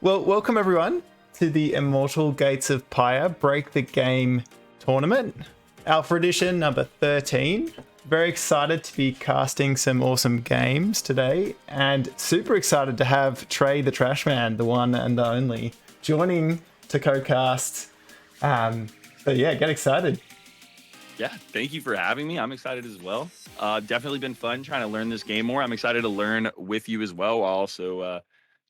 Well, welcome everyone to the Immortal Gates of Pyre Break the Game tournament, Alpha Edition number 13. Very excited to be casting some awesome games today, and super excited to have Trey The Trashman, the one and the only, joining to co-cast. So yeah, get excited. Yeah, thank you for having me. I'm excited as well. Definitely been fun trying to learn this game more. I'm excited to learn with you as well, while also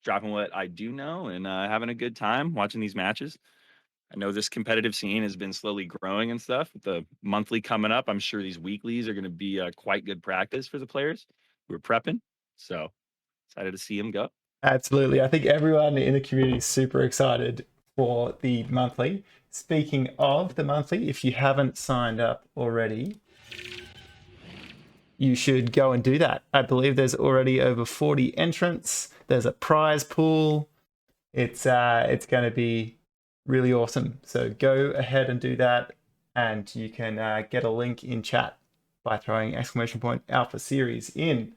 dropping what I do know and having a good time watching these matches. I know this competitive scene has been slowly growing and stuff. With the monthly coming up, I'm sure these weeklies are going to be quite good practice for the players who are prepping. So excited to see them go. Absolutely. I think everyone in the community is super excited for the monthly. Speaking of the monthly, if you haven't signed up already, you should go and do that. I believe there's already over 40 entrants. There's a prize pool. It's going to be really awesome. So go ahead and do that, and you can get a link in chat by throwing !Alpha Series in.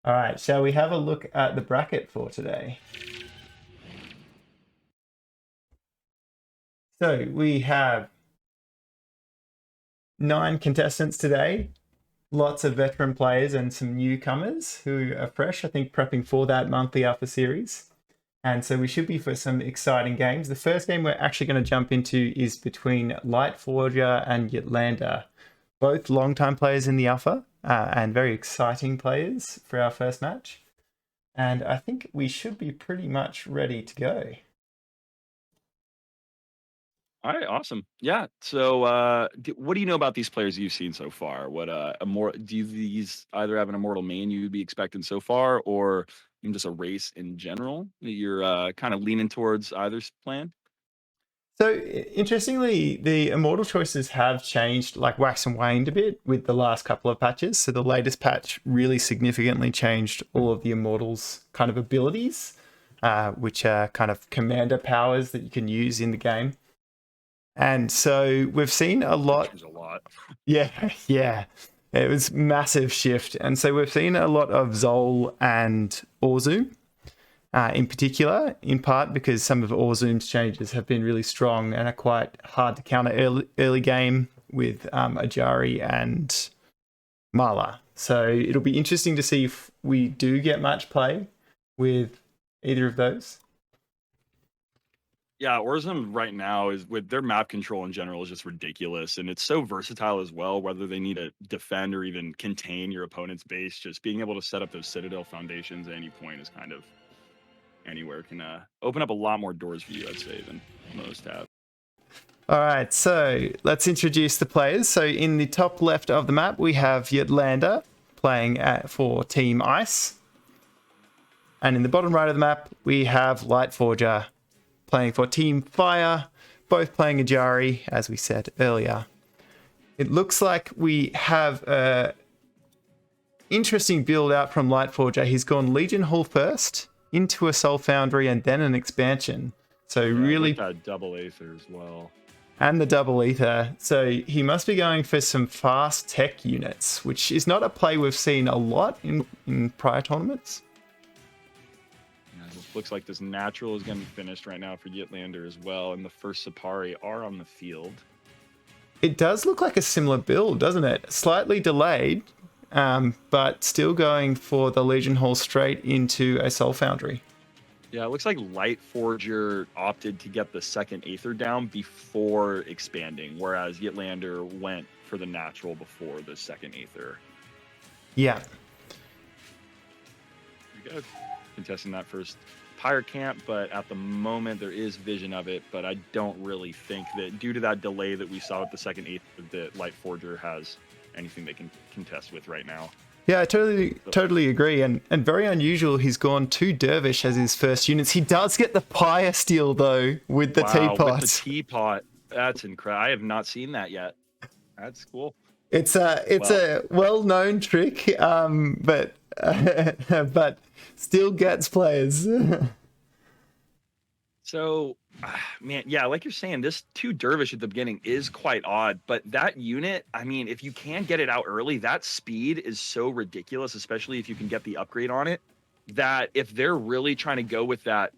All right, shall we have a look at the bracket for today? So we have 9 contestants today, lots of veteran players and some newcomers who are fresh, I think, prepping for that monthly Alpha Series. And so we should be for some exciting games. The first game we're actually going to jump into is between Lightforger and Ytlander, both long-time players in the Alpha and very exciting players for our first match. And I think we should be pretty much ready to go. All right, awesome. Yeah. So, what do you know about these players you've seen so far? What do these either have an Immortal main you'd be expecting so far, or even just a race in general that you're kind of leaning towards either's plan? So interestingly, the Immortal choices have changed, like wax and waned a bit with the last couple of patches. So the latest patch really significantly changed all of the Immortals' kind of abilities, which are kind of commander powers that you can use in the game. And so we've seen a lot. Which was a lot. Yeah. It was massive shift. And so we've seen a lot of Zol and Orzu in particular, in part because some of Orzu's changes have been really strong and are quite hard to counter early game with Ajari and Mala. So it'll be interesting to see if we do get much play with either of those. Yeah, Orzum right now is with their map control in general is just ridiculous, and it's so versatile as well. Whether they need to defend or even contain your opponent's base, just being able to set up those citadel foundations at any point is kind of anywhere can open up a lot more doors for you, I'd say, than most have. All right, so let's introduce the players. So in the top left of the map, we have Ytlander playing for Team Ice, and in the bottom right of the map, we have Lightforger playing for Team Fire, both playing Ajari, as we said earlier. It looks like we have a interesting build out from Lightforger. He's gone Legion Hall first, into a Soul Foundry, and then an expansion. So yeah, really, that double Aether as well, and the double Aether. So he must be going for some fast tech units, which is not a play we've seen a lot in prior tournaments. Looks like this natural is going to be finished right now for Ytlander as well, and the first Sapari are on the field. It does look like a similar build, doesn't it? Slightly delayed, but still going for the Legion Hall straight into a Soul Foundry. Yeah, it looks like Lightforger opted to get the second Aether down before expanding, whereas Ytlander went for the natural before the second Aether. Yeah. Pretty good. Contesting that first Pyre camp, but at the moment there is vision of it, but I don't really think that due to that delay that we saw with the second Aether that Lightforger has anything they can contest with right now. Yeah, I totally agree, and very unusual. He's gone 2 Dervish as his first units. He does get the Pyre steal though with the teapot. With the teapot, that's incredible. I have not seen that yet. That's cool. It's a well-known trick, but still gets players. So, man, yeah, like you're saying, this 2 Dervish at the beginning is quite odd, but that unit, I mean, if you can get it out early, that speed is so ridiculous, especially if you can get the upgrade on it. that if they're really trying to go with that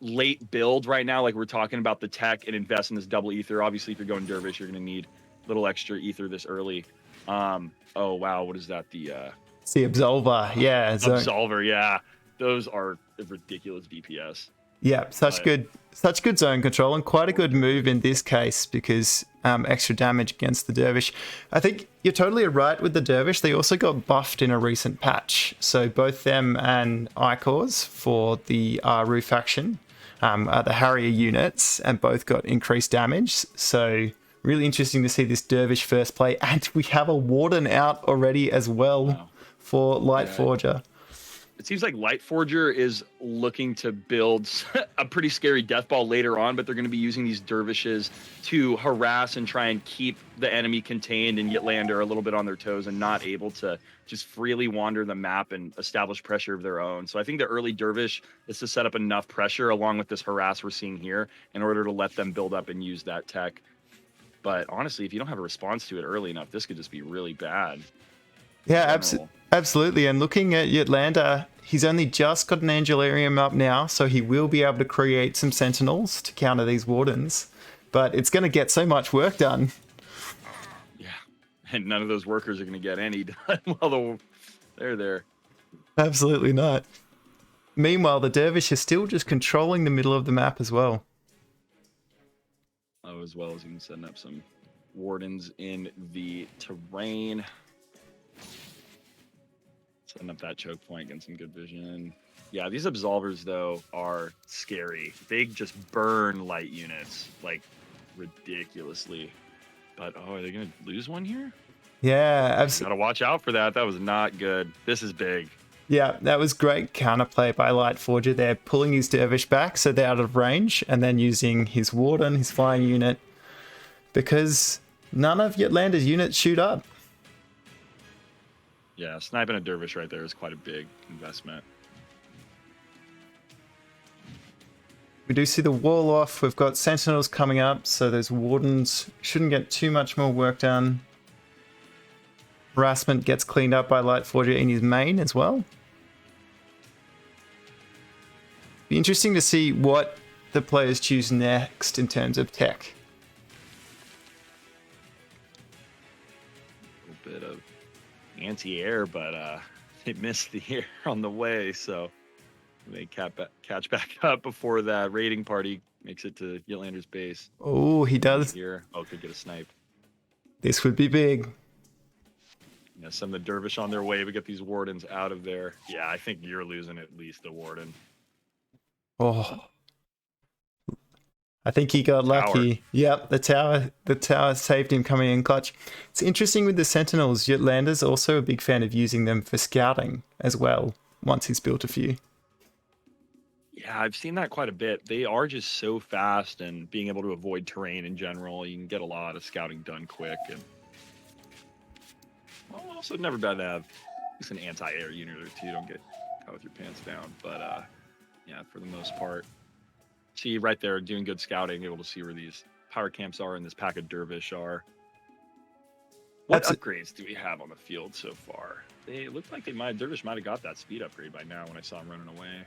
late build right now, like we're talking about the tech and invest in this double ether. Obviously, if you're going dervish, you're going to need a little extra ether this early. Oh wow, what is that? It's the Absolver. Yeah. Absolver. Yeah, those are ridiculous DPS. Yeah, such good zone control, and quite a good move in this case because extra damage against the dervish. I think you're totally right with the dervish. They also got buffed in a recent patch, so both them and Icors for the Aru faction are the Harrier units, and both got increased damage. So really interesting to see this dervish first play, and we have a warden out already as well for Lightforger. It seems like Lightforger is looking to build a pretty scary death ball later on, but they're going to be using these dervishes to harass and try and keep the enemy contained and Ytlander a little bit on their toes and not able to just freely wander the map and establish pressure of their own. So I think the early dervish is to set up enough pressure along with this harass we're seeing here in order to let them build up and use that tech. But honestly, if you don't have a response to it early enough, this could just be really bad. Yeah, absolutely. And looking at Ytlander, he's only just got an Angelarium up now, so he will be able to create some Sentinels to counter these Wardens. But it's going to get so much work done. Yeah, and none of those workers are going to get any done while they're there. Absolutely not. Meanwhile, the Dervish is still just controlling the middle of the map as well. Oh, as well as you can send up some Wardens in the terrain. Setting up that choke point, getting some good vision. Yeah, these Absolvers, though, are scary. They just burn light units, like, ridiculously. But, oh, are they going to lose one here? Yeah, absolutely. Got to watch out for that. That was not good. This is big. Yeah, that was great counterplay by Lightforger. They're pulling his Dervish back so they're out of range, and then using his Warden, his flying unit, because none of Ytlander's units shoot up. Yeah, sniping a dervish right there is quite a big investment. We do see the wall off. We've got Sentinels coming up, so those Wardens shouldn't get too much more work done. Harassment gets cleaned up by Lightforger in his main as well. Be interesting to see what the players choose next in terms of tech. A little bit of anti-air, but they missed the air on the way, so they catch back up before that raiding party makes it to Ytlander's base. Oh, he does. Here. Oh, could get a snipe. This would be big. Yeah, send the dervish on their way. We get these wardens out of there. Yeah, I think you're losing at least a warden. Oh, I think he got lucky. Yep, the tower saved him coming in clutch. It's interesting with the Sentinels. Ytlander's also a big fan of using them for scouting as well, once he's built a few. Yeah, I've seen that quite a bit. They are just so fast, and being able to avoid terrain in general, you can get a lot of scouting done quick. And well, also never bad to have just an anti-air unit or two. Don't get caught with your pants down. But yeah, for the most part. See right there, doing good scouting, able to see where these power camps are and this pack of dervish are. What upgrades do we have on the field so far? They look like dervish might have got that speed upgrade by now when I saw him running away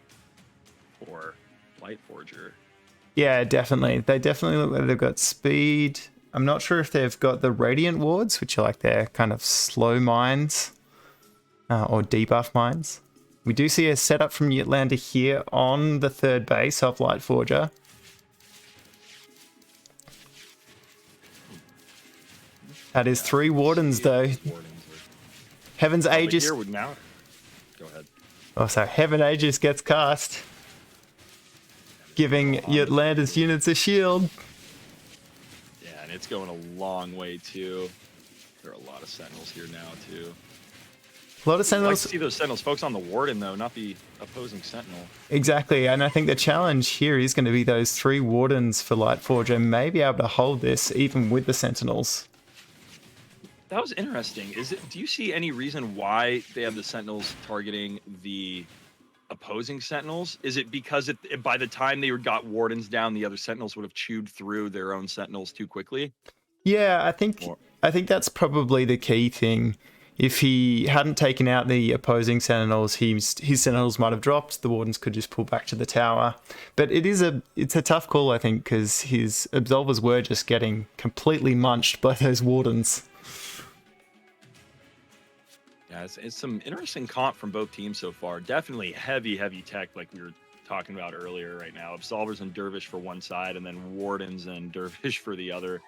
for Lightforger. Yeah, definitely. They definitely look like they've got speed. I'm not sure if they've got the Radiant Wards, which are like their kind of slow mines or debuff mines. We do see a setup from Ytlander here on the third base of Lightforger. That is 3 Wardens, though. Heaven's Aegis. Go ahead. Oh, sorry. Heaven Aegis gets cast, giving Ytlander's units a shield. Yeah, and it's going a long way, too. There are a lot of Sentinels here now, too. A lot of Sentinels. I like to see those Sentinels focus on the Warden, though, not the opposing Sentinel. Exactly, and I think the challenge here is going to be those 3 Wardens for Lightforger may be able to hold this even with the Sentinels. That was interesting. Do you see any reason why they have the Sentinels targeting the opposing Sentinels? Is it because by the time they got Wardens down, the other Sentinels would have chewed through their own Sentinels too quickly? Yeah, I think that's probably the key thing. if he hadn't taken out the opposing Sentinels, his Sentinels might have dropped. The Wardens could just pull back to the tower. But it's a tough call, I think, because his Absolvers were just getting completely munched by those Wardens. Yeah, it's some interesting comp from both teams so far. Definitely heavy tech, like we were talking about earlier right now. Absolvers and Dervish for one side, and then Wardens and Dervish for the other.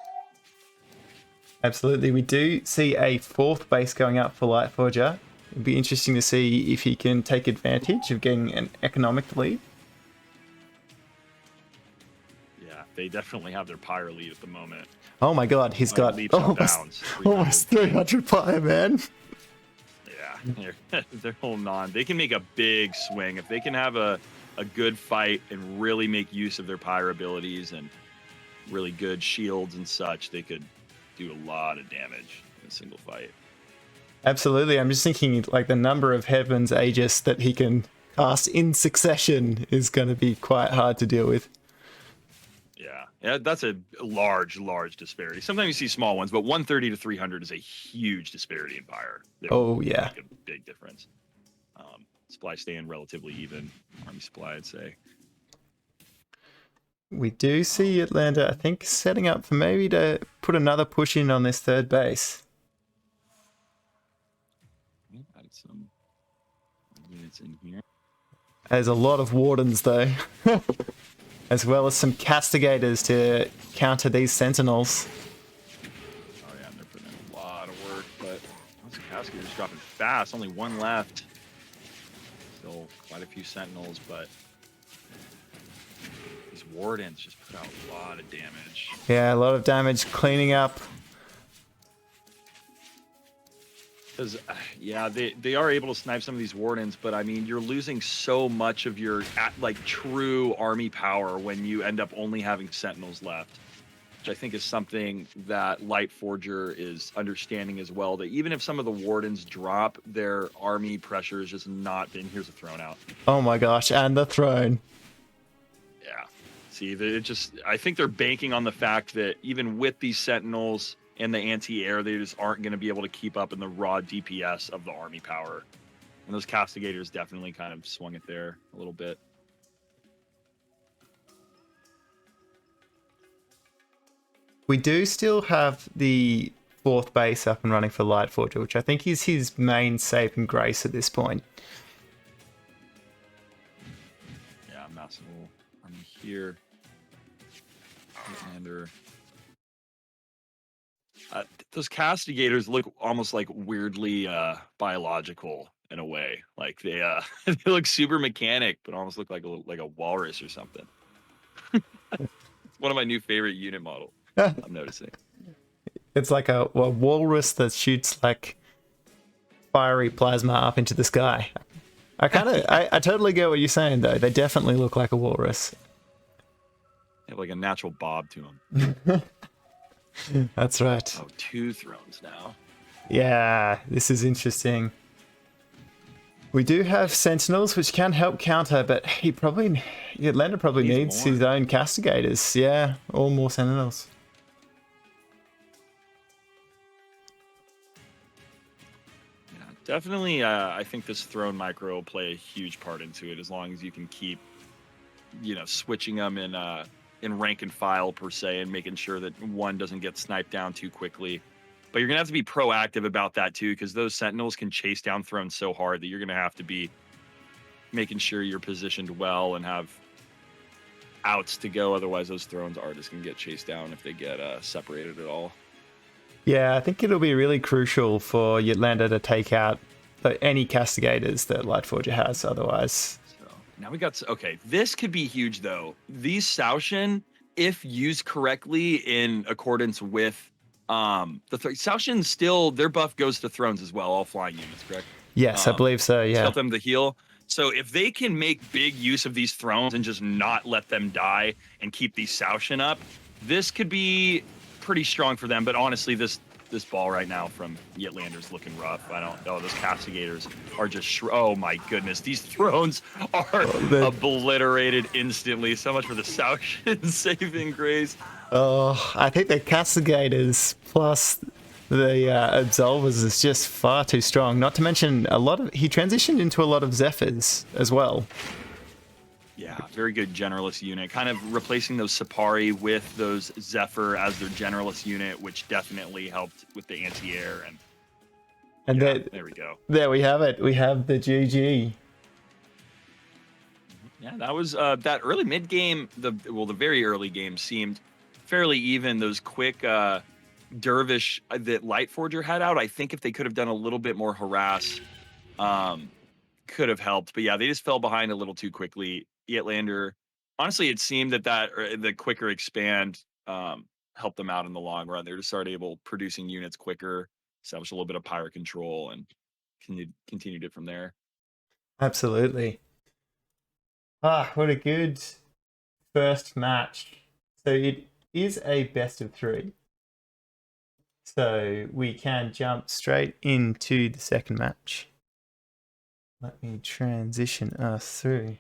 Absolutely. We do see a 4th base going up for Lightforger. It'd be interesting to see if he can take advantage of getting an economic lead. Yeah, they definitely have their Pyre lead at the moment. Oh my god, he's got almost 300 Pyre, man. Yeah, they're holding on. They can make a big swing. If they can have a good fight and really make use of their Pyre abilities and really good shields and such, they could do a lot of damage in a single fight. Absolutely. I'm just thinking like the number of Heaven's Aegis that he can cast in succession is going to be quite hard to deal with. Yeah, that's a large disparity. Sometimes you see small ones, but 130 to 300 is a huge disparity in Pyre. Oh, yeah. Make a big difference. Supply staying relatively even. Army supply, I'd say. We do see Ytlander, I think, setting up for maybe to put another push in on this 3rd base. Added some units in here. There's a lot of Wardens, though. As well as some Castigators to counter these Sentinels. Oh yeah, and they're putting in a lot of work, but those Castigators dropping fast. Only one left. Still quite a few Sentinels, but these Wardens just put out a lot of damage. Yeah, a lot of damage cleaning up. Because, yeah, they are able to snipe some of these Wardens, but I mean, you're losing so much of your like true army power when you end up only having Sentinels left, which I think is something that Lightforger is understanding as well. That even if some of the Wardens drop, their army pressure has just not been. Here's a throne out. Oh my gosh, and the throne. Yeah, see, I think they're banking on the fact that even with these Sentinels and the anti-air, they just aren't going to be able to keep up in the raw DPS of the army power. And those Castigators definitely kind of swung it there a little bit. We do still have the 4th base up and running for Lightforger, which I think is his main save and grace at this point. Yeah, massive army here. Ytlander. Those Castigators look almost like weirdly biological in a way. Like they they look super mechanic, but almost look like a walrus or something. It's one of my new favorite unit models. I'm noticing. It's like a walrus that shoots like fiery plasma up into the sky. I totally get what you're saying though. They definitely look like a walrus. They have like a natural bob to them. That's right. Oh, 2 thrones now. Yeah, this is interesting. We do have Sentinels, which can help counter, but Ytlander probably needs his own Castigators. Yeah, or more Sentinels. Yeah, definitely. I think this throne micro will play a huge part into it, as long as you can keep, switching them in rank and file per se, and making sure that one doesn't get sniped down too quickly. But you're gonna have to be proactive about that too, because those Sentinels can chase down thrones so hard that you're gonna have to be making sure you're positioned well and have outs to go. Otherwise, those thrones are just gonna get chased down if they get separated at all. Yeah, I think it'll be really crucial for Ytlander to take out any Castigators that Lightforger has. Otherwise. Now we got, okay, this could be huge though. These Saoshin, if used correctly in accordance with Saoshin, still their buff goes to thrones as well, all flying units, correct? Yes, I believe so, yeah. Help them to heal. So if they can make big use of these thrones and just not let them die and keep these Saoshin up, this could be pretty strong for them. But honestly, this ball right now from Ytlander's looking rough. I don't know. Those Castigators are just oh my goodness. These thrones are obliterated instantly. So much for the Saoshin saving grace. Oh, I think the Castigators plus the Absolvers is just far too strong. Not to mention he transitioned into a lot of Zephyrs as well. Yeah, very good generalist unit. Kind of replacing those Sipari with those Zephyr as their generalist unit, which definitely helped with the anti-air. And yeah, there we go. There we have it. We have the GG. Yeah, that was that early mid game. The very early game seemed fairly even. Those quick Dervish that Lightforger had out. I think if they could have done a little bit more harass, could have helped. But yeah, they just fell behind a little too quickly. Ytlander, honestly, it seemed that the quicker expand helped them out in the long run. They just started producing units quicker, established a little bit of Pyre control, and continued it from there. Absolutely. What a good first match. So it is a best of 3. So we can jump straight into the second match. Let me transition us through.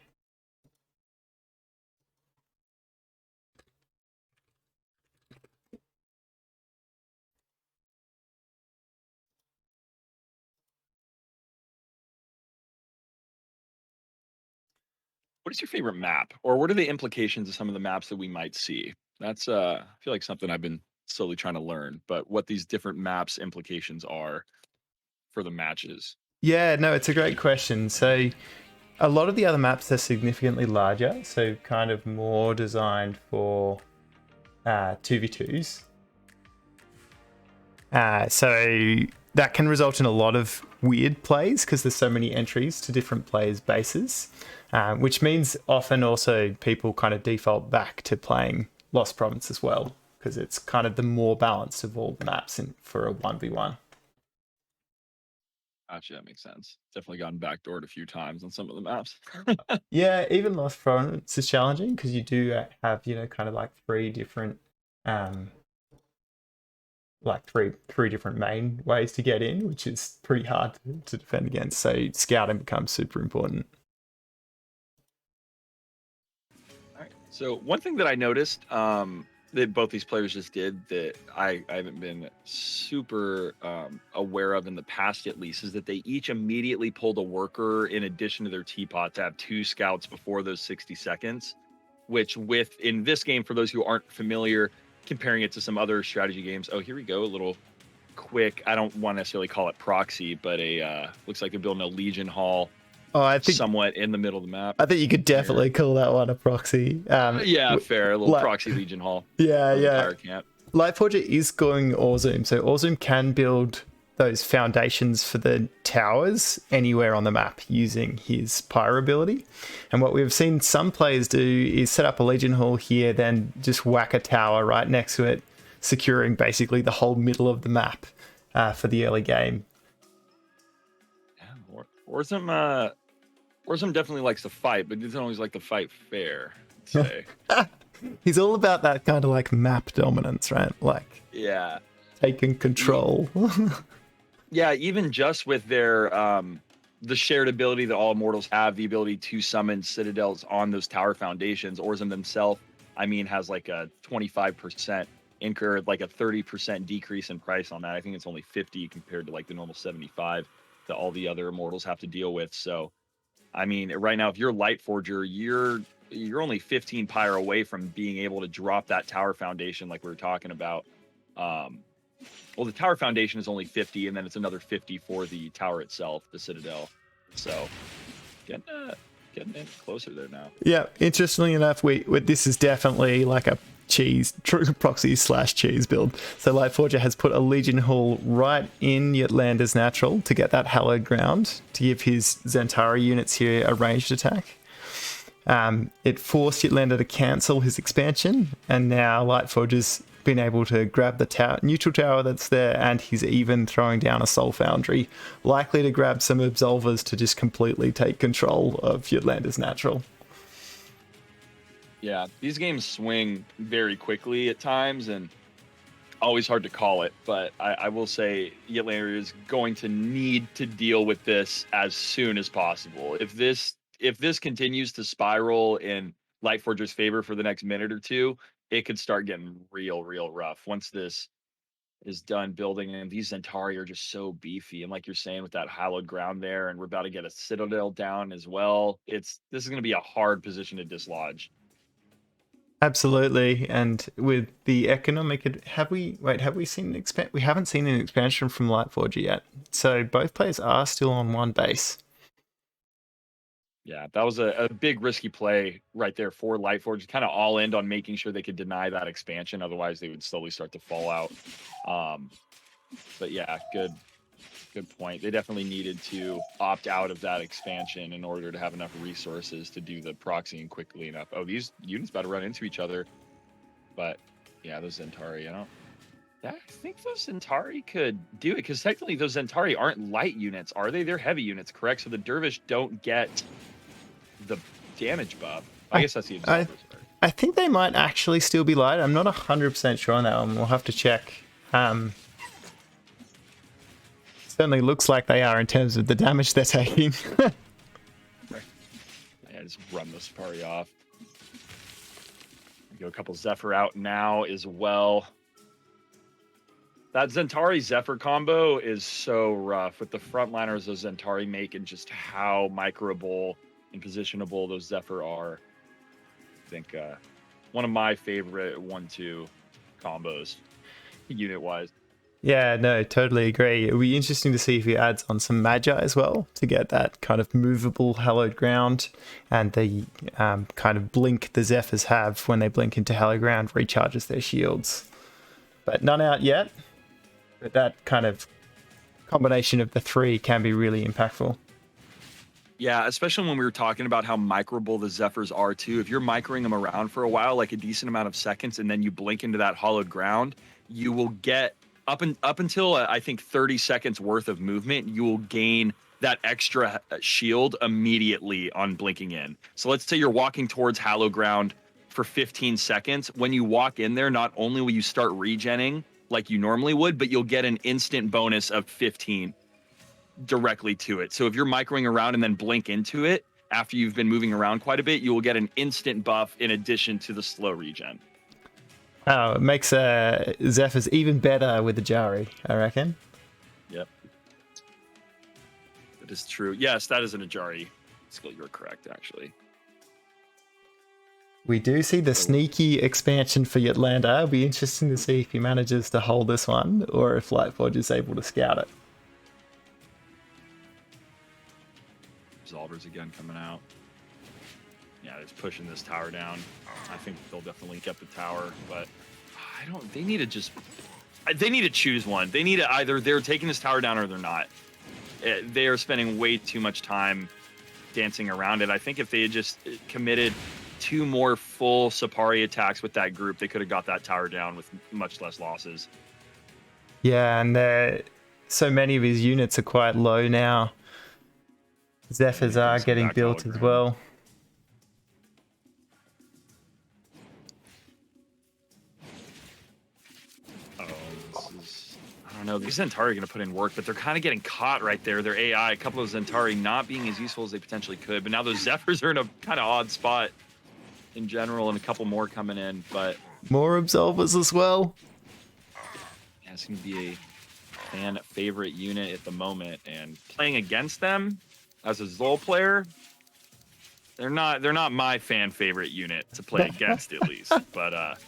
What is your favorite map, or what are the implications of some of the maps that we might see? That's I feel like something I've been slowly trying to learn, but what these different maps implications are for the matches. Yeah, no, it's a great question. So a lot of the other maps are significantly larger, so kind of more designed for 2v2s. So that can result in a lot of weird plays because there's so many entries to different players' bases, which means often also people kind of default back to playing Lost Province as well because it's kind of the more balanced of all the maps for a 1v1. Gotcha, that makes sense. Definitely gotten backdoored a few times on some of the maps. Yeah, even Lost Province is challenging because you do have, kind of like 3 different three different main ways to get in, which is pretty hard to defend against. So scouting becomes super important. All right. So one thing that I noticed that both these players just did that I haven't been super aware of in the past, at least, is that they each immediately pulled a worker in addition to their teapot to have 2 scouts before those 60 seconds, which in this game, for those who aren't familiar, comparing it to some other strategy games. Oh, here we go. A little quick, I don't want to necessarily call it proxy, but looks like they're building a Legion Hall. Oh, I think somewhat in the middle of the map. I think you could definitely call that one a proxy. Yeah, fair. A little proxy Legion Hall. Yeah. Pyre camp. Lightforger is going Orzoom, so Orzoom can build those foundations for the towers anywhere on the map using his Pyre ability. And what we've seen some players do is set up a Legion Hall here, then just whack a tower right next to it, securing basically the whole middle of the map for the early game. Yeah, Orzoom definitely likes to fight, but he doesn't always like to fight fair, I'd say. He's all about that kind of like map dominance, right? Like, yeah, taking control. Yeah, even just with their the shared ability that all Immortals have, the ability to summon citadels on those tower foundations. Orzoom themselves, has like a 25% incur, like a 30% decrease in price on that. I think it's only 50 compared to like the normal 75 that all the other Immortals have to deal with. So, right now, if you're Lightforger, you're only 15 Pyre away from being able to drop that tower foundation like we were talking about. Well, the tower foundation is only 50, and then it's another 50 for the tower itself, the citadel. So, getting in closer there now. Yeah, interestingly enough, this is definitely like a proxy / cheese build. So Lightforger has put a Legion Hall right in Ytlander's natural to get that hallowed ground to give his Zentari units here a ranged attack. It forced Ytlander to cancel his expansion, and now Lightforger's been able to grab the neutral tower that's there, and he's even throwing down a Soul Foundry, likely to grab some Absolvers to just completely take control of Ytlander's natural. Yeah, these games swing very quickly at times, and always hard to call it, but I will say Ytlander is going to need to deal with this as soon as possible. If this continues to spiral in Lightforger's favor for the next minute or two, it could start getting real rough once this is done building, and these Zentari are just so beefy. And like you're saying, with that hallowed ground there, and we're about to get a citadel down as well. This is going to be a hard position to dislodge. Absolutely, and with the economic, have we seen an expand? We haven't seen an expansion from Lightforger yet, so both players are still on one base. Yeah, that was a big risky play right there for Lightforge. Kind of all in on making sure they could deny that expansion. Otherwise, they would slowly start to fall out. But yeah, good point. They definitely needed to opt out of that expansion in order to have enough resources to do the proxying quickly enough. Oh, these units about to run into each other. But yeah, those Zentari, I think those Zentari could do it, because technically those Zentari aren't light units, are they? They're heavy units, correct? So the Dervish don't get the damage buff. I guess that's the Absolvers. I think they might actually still be light. I'm not 100% sure on that one. We'll have to check. Certainly looks like they are in terms of the damage they're taking. Yeah, just run this party off. Go a couple Zephyr out now as well. That Zentari Zephyr combo is so rough with the frontliners those Zentari make, and just how microable and positionable those Zephyr are. I think one of my favorite 1-2 combos unit wise. Yeah, no, totally agree. It'll be interesting to see if he adds on some Magi as well to get that kind of movable hallowed ground, and the kind of blink the Zephyrs have when they blink into hallowed ground recharges their shields. But none out yet. But that kind of combination of the three can be really impactful. Yeah, especially when we were talking about how microable the Zephyrs are too. If you're microing them around for a while, like a decent amount of seconds, and then you blink into that hollowed ground, you will get up until I think 30 seconds worth of movement, you will gain that extra shield immediately on blinking in. So let's say you're walking towards hallowed ground for 15 seconds. When you walk in there, not only will you start regenning like you normally would, but you'll get an instant bonus of 15 directly to it. So if you're microing around and then blink into it after you've been moving around quite a bit, you will get an instant buff in addition to the slow regen. Oh, it makes Zephyrs even better with the Jari, I reckon. Yep. That is true. Yes, that is an Ajari skill. You're correct, actually. We do see the sneaky expansion for Ytlander. It'll be interesting to see if he manages to hold this one, or if Lightforge is able to scout it. Absolvers again coming out. Yeah, just pushing this tower down. I think they'll definitely get the tower, but they need to choose one. They need to either they're taking this tower down or they're not. They are spending way too much time dancing around it. I think if they had just committed 2 more full Sapari attacks with that group, they could have got that tower down with much less losses. Yeah, and so many of his units are quite low now. Zephyrs are getting built as well. I don't know. These Zentari are going to put in work, but they're kind of getting caught right there. Their AI, a couple of Zentari not being as useful as they potentially could. But now those Zephyrs are in a kind of odd spot in general, and a couple more coming in. But more Absolvers as well. Yeah, it's going to be a fan favorite unit at the moment. And playing against them as a Zol player, they're not my fan favorite unit to play against, at least. But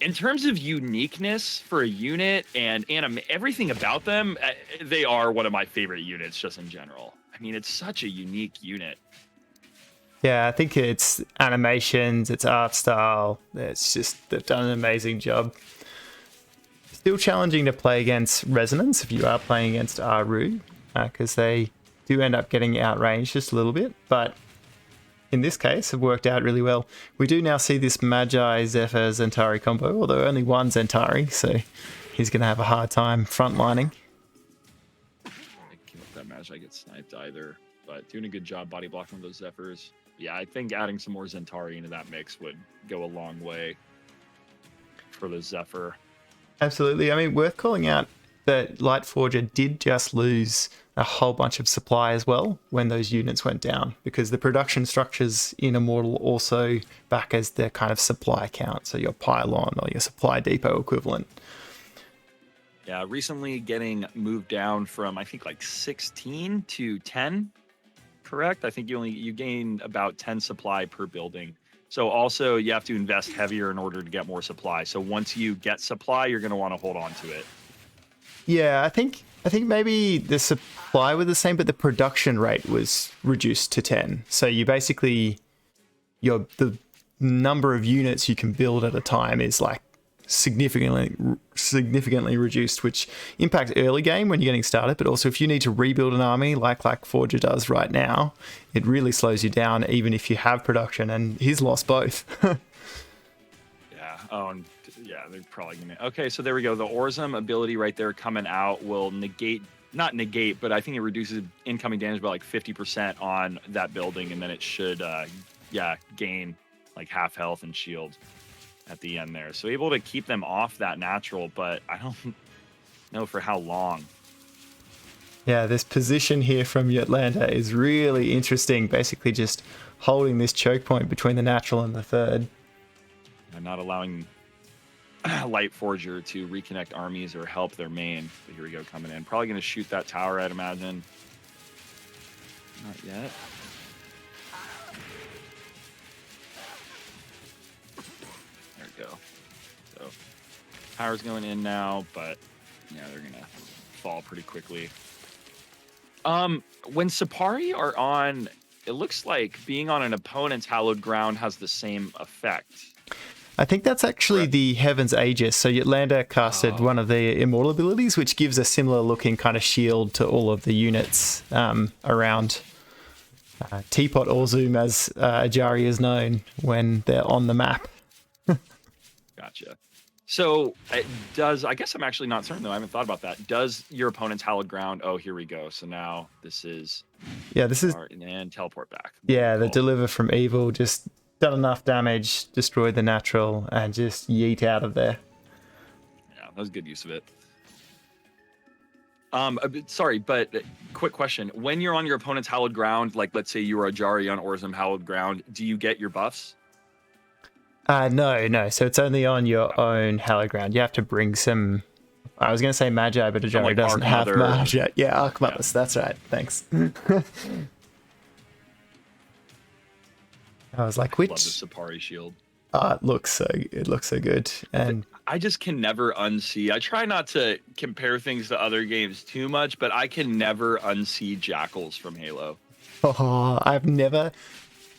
in terms of uniqueness for a unit and everything about them, they are one of my favorite units just in general. I mean, it's such a unique unit. Yeah, I think it's animations, it's art style. It's just, they've done an amazing job. Still challenging to play against Resonance if you are playing against Aru, because they do end up getting outranged just a little bit, but in this case, it worked out really well. We do now see this Magi Zephyr Zentari combo, although only one Zentari, so he's going to have a hard time frontlining. I can't let that Magi get sniped either, but doing a good job body blocking those Zephyrs. Yeah, I think adding some more Zentari into that mix would go a long way for the Zephyr. Absolutely. I mean, worth calling out that Lightforger did just lose a whole bunch of supply as well when those units went down, because the production structures in Immortal also back as their kind of supply count, so your pylon or your supply depot equivalent. Yeah, recently getting moved down from I think like 16 to 10, correct? I think you gain about 10 supply per building. So also you have to invest heavier in order to get more supply. So once you get supply, you're going to want to hold on to it. Yeah, I think maybe the supply was the same, but the production rate was reduced to 10. So you basically the number of units you can build at a time is like significantly reduced, which impacts early game when you're getting started, but also if you need to rebuild an army like Forger does right now, it really slows you down even if you have production, and he's lost both. Yeah. Oh, and yeah, they're probably gonna. Okay, so there we go. The Orzum ability right there coming out will not negate, but I think it reduces incoming damage by like 50% on that building, and then it should, gain like half health and shield at the end there. So able to keep them off that natural, but I don't know for how long. Yeah, this position here from Ytlander is really interesting. Basically just holding this choke point between the natural and the third. And not allowing Lightforger to reconnect armies or help their main. But here we go, coming in. Probably going to shoot that tower, I'd imagine. Not yet. There we go. So power's going in now, but yeah, they're going to fall pretty quickly. When Sapari are on, it looks like being on an opponent's hallowed ground has the same effect. I think that's actually the Heaven's Aegis. So Ytlander casted one of the Immortal abilities, which gives a similar looking kind of shield to all of the units around Teapot Orzum, as Ajari is known when they're on the map. Gotcha. So it does, I guess I'm actually not certain though, I haven't thought about that. Does your opponent's hallowed ground, oh, here we go. So now this is... Yeah, this is... And teleport back. Yeah, the Deliver from Evil, just done enough damage, destroyed the natural, and just yeet out of there. Yeah, that was good use of it. Sorry, but quick question. When you're on your opponent's hallowed ground, like let's say you were Ajari on Orzum hallowed ground, do you get your buffs? No. So it's only on your own hallowed ground. You have to bring some... I was going to say Magi, but Ajari doesn't have Magi. Yeah, Arc Mothers, that's right. Thanks. I was like, which? Love the Sapari shield. It looks so good, and I just can never unsee. I try not to compare things to other games too much, but I can never unsee Jackals from Halo. Oh, I've never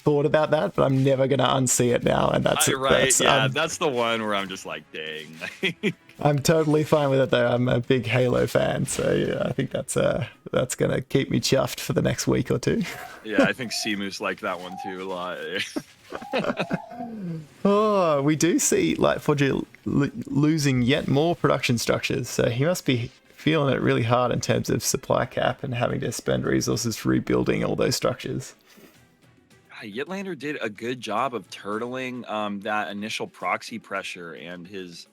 thought about that, but I'm never gonna unsee it now, and that's it. Right? That's the one where I'm just like, dang. I'm totally fine with it though. I'm a big Halo fan, so yeah, I think that's gonna keep me chuffed for the next week or two. Yeah, I think Seamus liked that one too a lot. Oh, we do see Lightforger losing yet more production structures, so he must be feeling it really hard in terms of supply cap and having to spend resources for rebuilding all those structures. Ytlander did a good job of turtling that initial proxy pressure, and his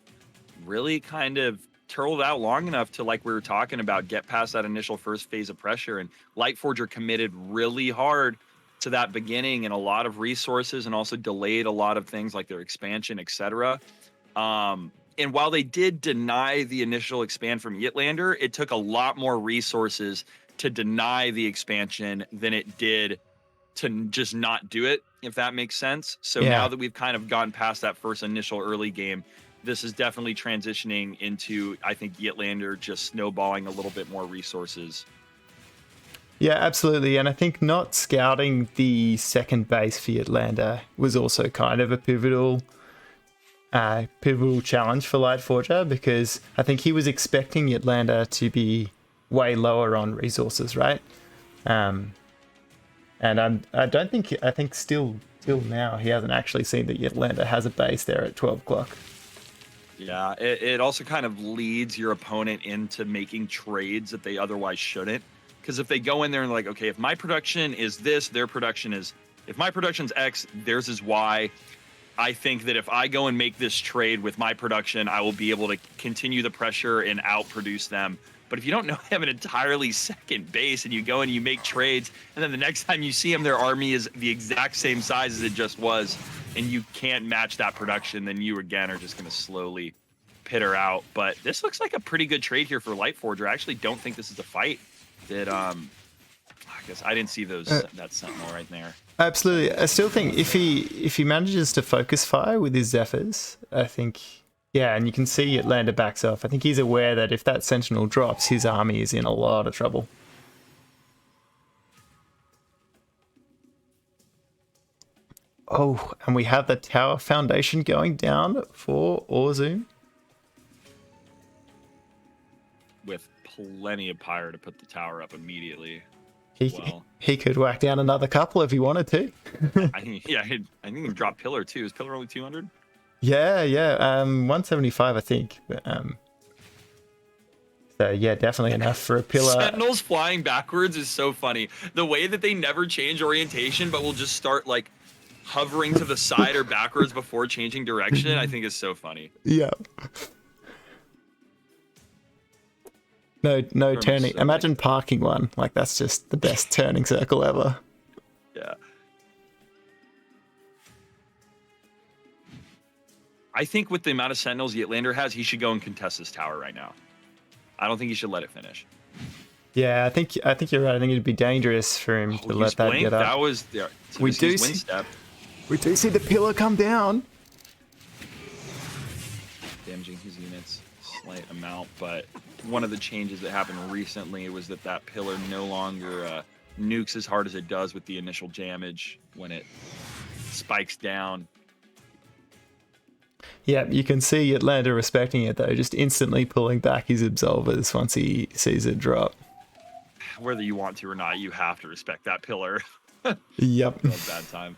really kind of turtled out long enough to, like we were talking about, get past that initial first phase of pressure. And Lightforger committed really hard to that beginning and a lot of resources, and also delayed a lot of things like their expansion, etc. And while they did deny the initial expand from Ytlander, it took a lot more resources to deny the expansion than it did to just not do it, if that makes sense. So now that we've kind of gotten past that first initial early game, this is definitely transitioning into, I think, Ytlander just snowballing a little bit more resources. Yeah, absolutely. And I think not scouting the second base for Ytlander was also kind of a pivotal challenge for Lightforger, because I think he was expecting Ytlander to be way lower on resources, right? And I think still now he hasn't actually seen that Ytlander has a base there at 12 o'clock. Yeah, it also kind of leads your opponent into making trades that they otherwise shouldn't. Because if they go in there and like, okay, if my production is this, their production is, if my production's X, theirs is Y. I think that if I go and make this trade with my production, I will be able to continue the pressure and outproduce them. But if you don't know they have an entirely second base and you go and you make trades, and then the next time you see them, their army is the exact same size as it just was, and you can't match that production, then you again are just going to slowly pit her out. But this looks like a pretty good trade here for Lightforger. I actually don't think this is a fight. I guess I didn't see that Sentinel right there. Absolutely. I still think if he manages to focus fire with his Zephyrs, I think, yeah, and you can see Ytlander backs off. I think he's aware that if that Sentinel drops, his army is in a lot of trouble. Oh, and we have the tower foundation going down for Orzum. With plenty of Pyre to put the tower up immediately. He could whack down another couple if he wanted to. I think he can drop Pillar too. Is Pillar only 200? Yeah. 175, I think. But, so yeah, definitely enough for a pillar. Sentinels flying backwards is so funny. The way that they never change orientation, but will just start like hovering to the side or backwards before changing direction, I think is so funny. Yeah. No turning. So imagine parking one. Like, that's just the best turning circle ever. Yeah. I think with the amount of Sentinels Ytlander has, he should go and contest this tower right now. I don't think he should let it finish. Yeah, I think you're right. I think it'd be dangerous for him to let that get up. That was there. So we do see the pillar come down. Damaging his units slight amount, but one of the changes that happened recently was that pillar no longer nukes as hard as it does with the initial damage when it spikes down. Yeah, you can see Ytlander respecting it though, just instantly pulling back his absolvers once he sees it drop. Whether you want to or not, you have to respect that pillar. Yep. Bad time.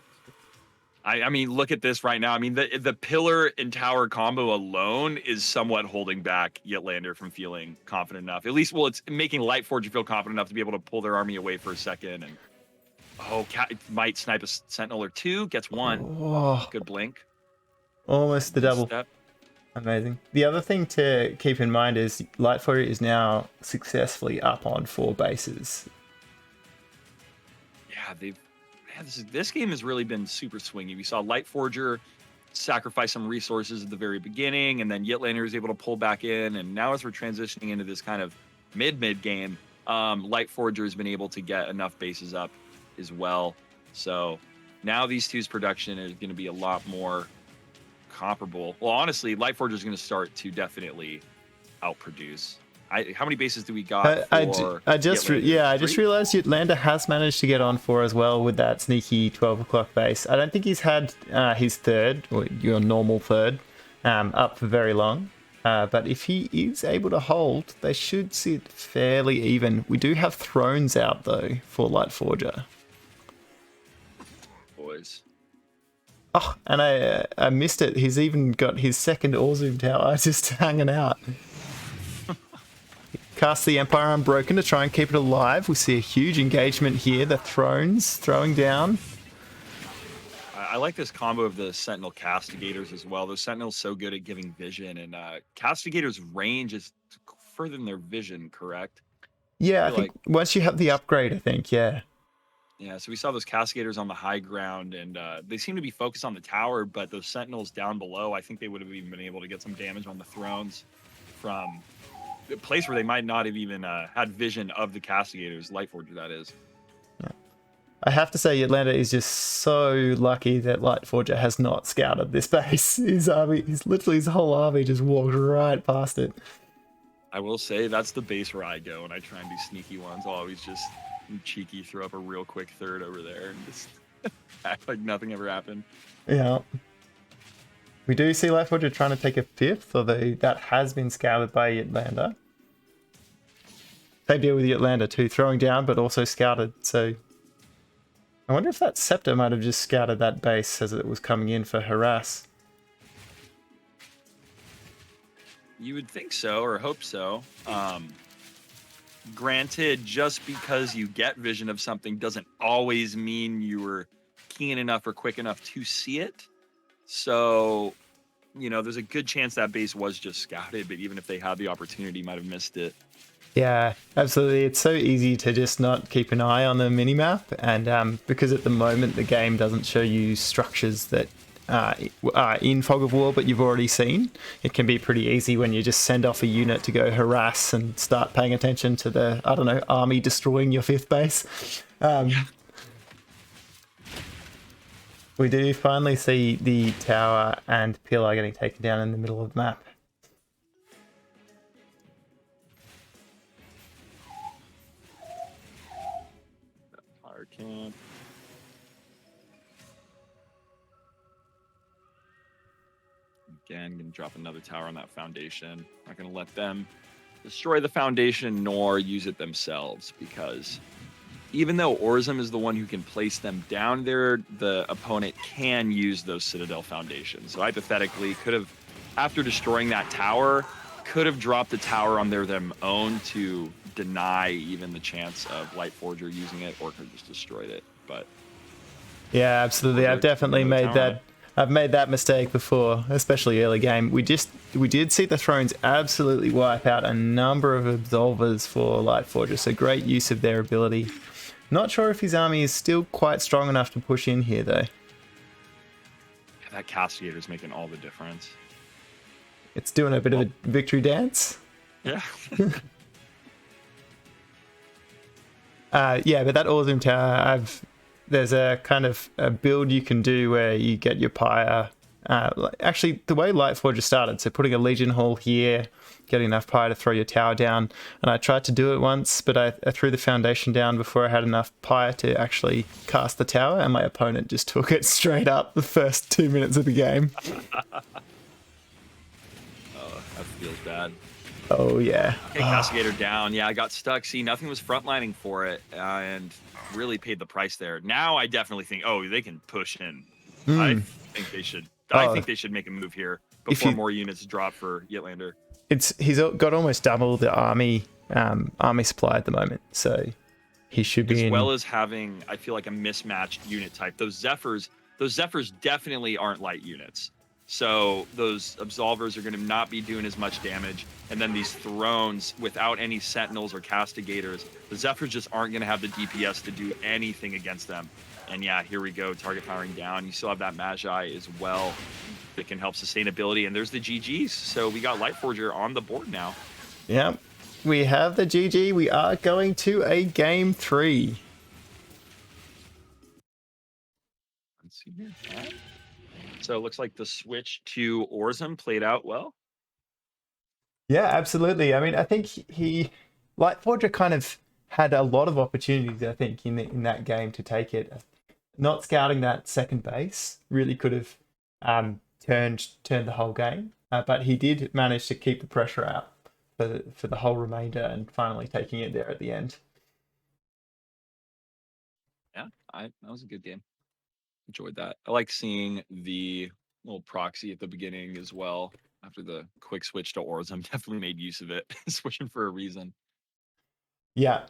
I mean, look at this right now. I mean, the pillar and tower combo alone is somewhat holding back Ytlander from feeling confident enough. At least, well, it's making Lightforger feel confident enough to be able to pull their army away for a second. And might snipe a Sentinel or two. Gets one. Oh, good blink. Almost the double. Step. Amazing. The other thing to keep in mind is Lightforger is now successfully up on 4 bases. Yeah, this game has really been super swingy. We saw Lightforger sacrifice some resources at the very beginning, and then Ytlander was able to pull back in, and now as we're transitioning into this kind of mid game, Lightforger has been able to get enough bases up as well. So now these two's production is going to be a lot more comparable. Well, honestly, Lightforger is going to start to definitely outproduce. How many bases do we got? I just realized Ytlander has managed to get on 4 as well with that sneaky 12 o'clock base. I don't think he's had his third, or your normal third, up for very long. But if he is able to hold, they should sit fairly even. We do have thrones out though for Lightforger. Boys. Oh, and I missed it. He's even got his second Orzum tower just hanging out. Cast the Empire Unbroken to try and keep it alive. We see a huge engagement here. The thrones throwing down. I like this combo of the Sentinel Castigators as well. Those Sentinels so good at giving vision, and Castigators' range is further than their vision, correct? Yeah, I think once you have the upgrade, I think, yeah. Yeah, so we saw those Castigators on the high ground, and they seem to be focused on the tower, but those Sentinels down below, I think they would have even been able to get some damage on the thrones from a place where they might not have even had vision of the Castigators, Lightforger, that is. Yeah. I have to say, Ytlander is just so lucky that Lightforger has not scouted this base. His whole army just walked right past it. I will say that's the base where I go when I try and do sneaky ones. I'll always just cheeky throw up a real quick third over there and just act like nothing ever happened. Yeah. We do see Lightforger trying to take a 5th, although that has been scouted by Ytlander. They deal with Ytlander too, throwing down but also scouted. So I wonder if that Scepter might have just scouted that base as it was coming in for harass. You would think so, or hope so. Granted, just because you get vision of something doesn't always mean you were keen enough or quick enough to see it. So, there's a good chance that base was just scouted, but even if they had the opportunity, might have missed it. Yeah, absolutely. It's so easy to just not keep an eye on the minimap, and because at the moment the game doesn't show you structures that in Fog of War, but you've already seen. It can be pretty easy when you just send off a unit to go harass and start paying attention to the, I don't know, army destroying your 5th base. We do finally see the tower and pillar getting taken down in the middle of the map. Pyre camp. Again, gonna drop another tower on that foundation. Not gonna let them destroy the foundation nor use it themselves, because even though Orzum is the one who can place them down there, the opponent can use those Citadel foundations. So hypothetically, could have, after destroying that tower, could have dropped the tower on their own to deny even the chance of Lightforger using it, or could have just destroyed it. But yeah, absolutely. I've definitely made that. I've made that mistake before, especially early game. We did see the Thrones absolutely wipe out a number of Absolvers for Lightforger, so great use of their ability. Not sure if his army is still quite strong enough to push in here, though. That Castigator is making all the difference. It's doing a bit of a victory dance. Yeah. Yeah, but that Orzum tower, there's a kind of a build you can do where you get your Pyre. Actually, the way Lightforger started, so putting a Legion Hall here, getting enough Pyre to throw your tower down. And I tried to do it once, but I threw the foundation down before I had enough Pyre to actually cast the tower, and my opponent just took it straight up the first 2 minutes of the game. Oh, that feels bad. Oh, yeah. Okay, Castigator down. Yeah, I got stuck. See, nothing was frontlining for it, and really paid the price there. Now I definitely think, oh, they can push in. I think they should. I think they should make a move here before more units drop for Ytlander. He's got almost double the army supply at the moment, so he should be as well as having, I feel like, a mismatched unit type. Those Zephyrs definitely aren't light units. So those Absolvers are going to not be doing as much damage. And then these Thrones, without any Sentinels or Castigators, the Zephyrs just aren't going to have the DPS to do anything against them. And yeah, here we go, target powering down. You still have that Magi as well that can help sustainability. And there's the GGs. So we got Lightforger on the board now. Yep, we have the GG. We are going to a game 3. Let's see here. All right. So it looks like the switch to Orzum played out well. Yeah, absolutely. I mean, I think Lightforger kind of had a lot of opportunities, I think, in that game to take it. Not scouting that second base really could have turned the whole game, but he did manage to keep the pressure out for the whole remainder and finally taking it there at the end. Yeah, that was a good game. Enjoyed that. I like seeing the little proxy at the beginning as well. After the quick switch to Orzum, definitely made use of it, switching for a reason. Yeah,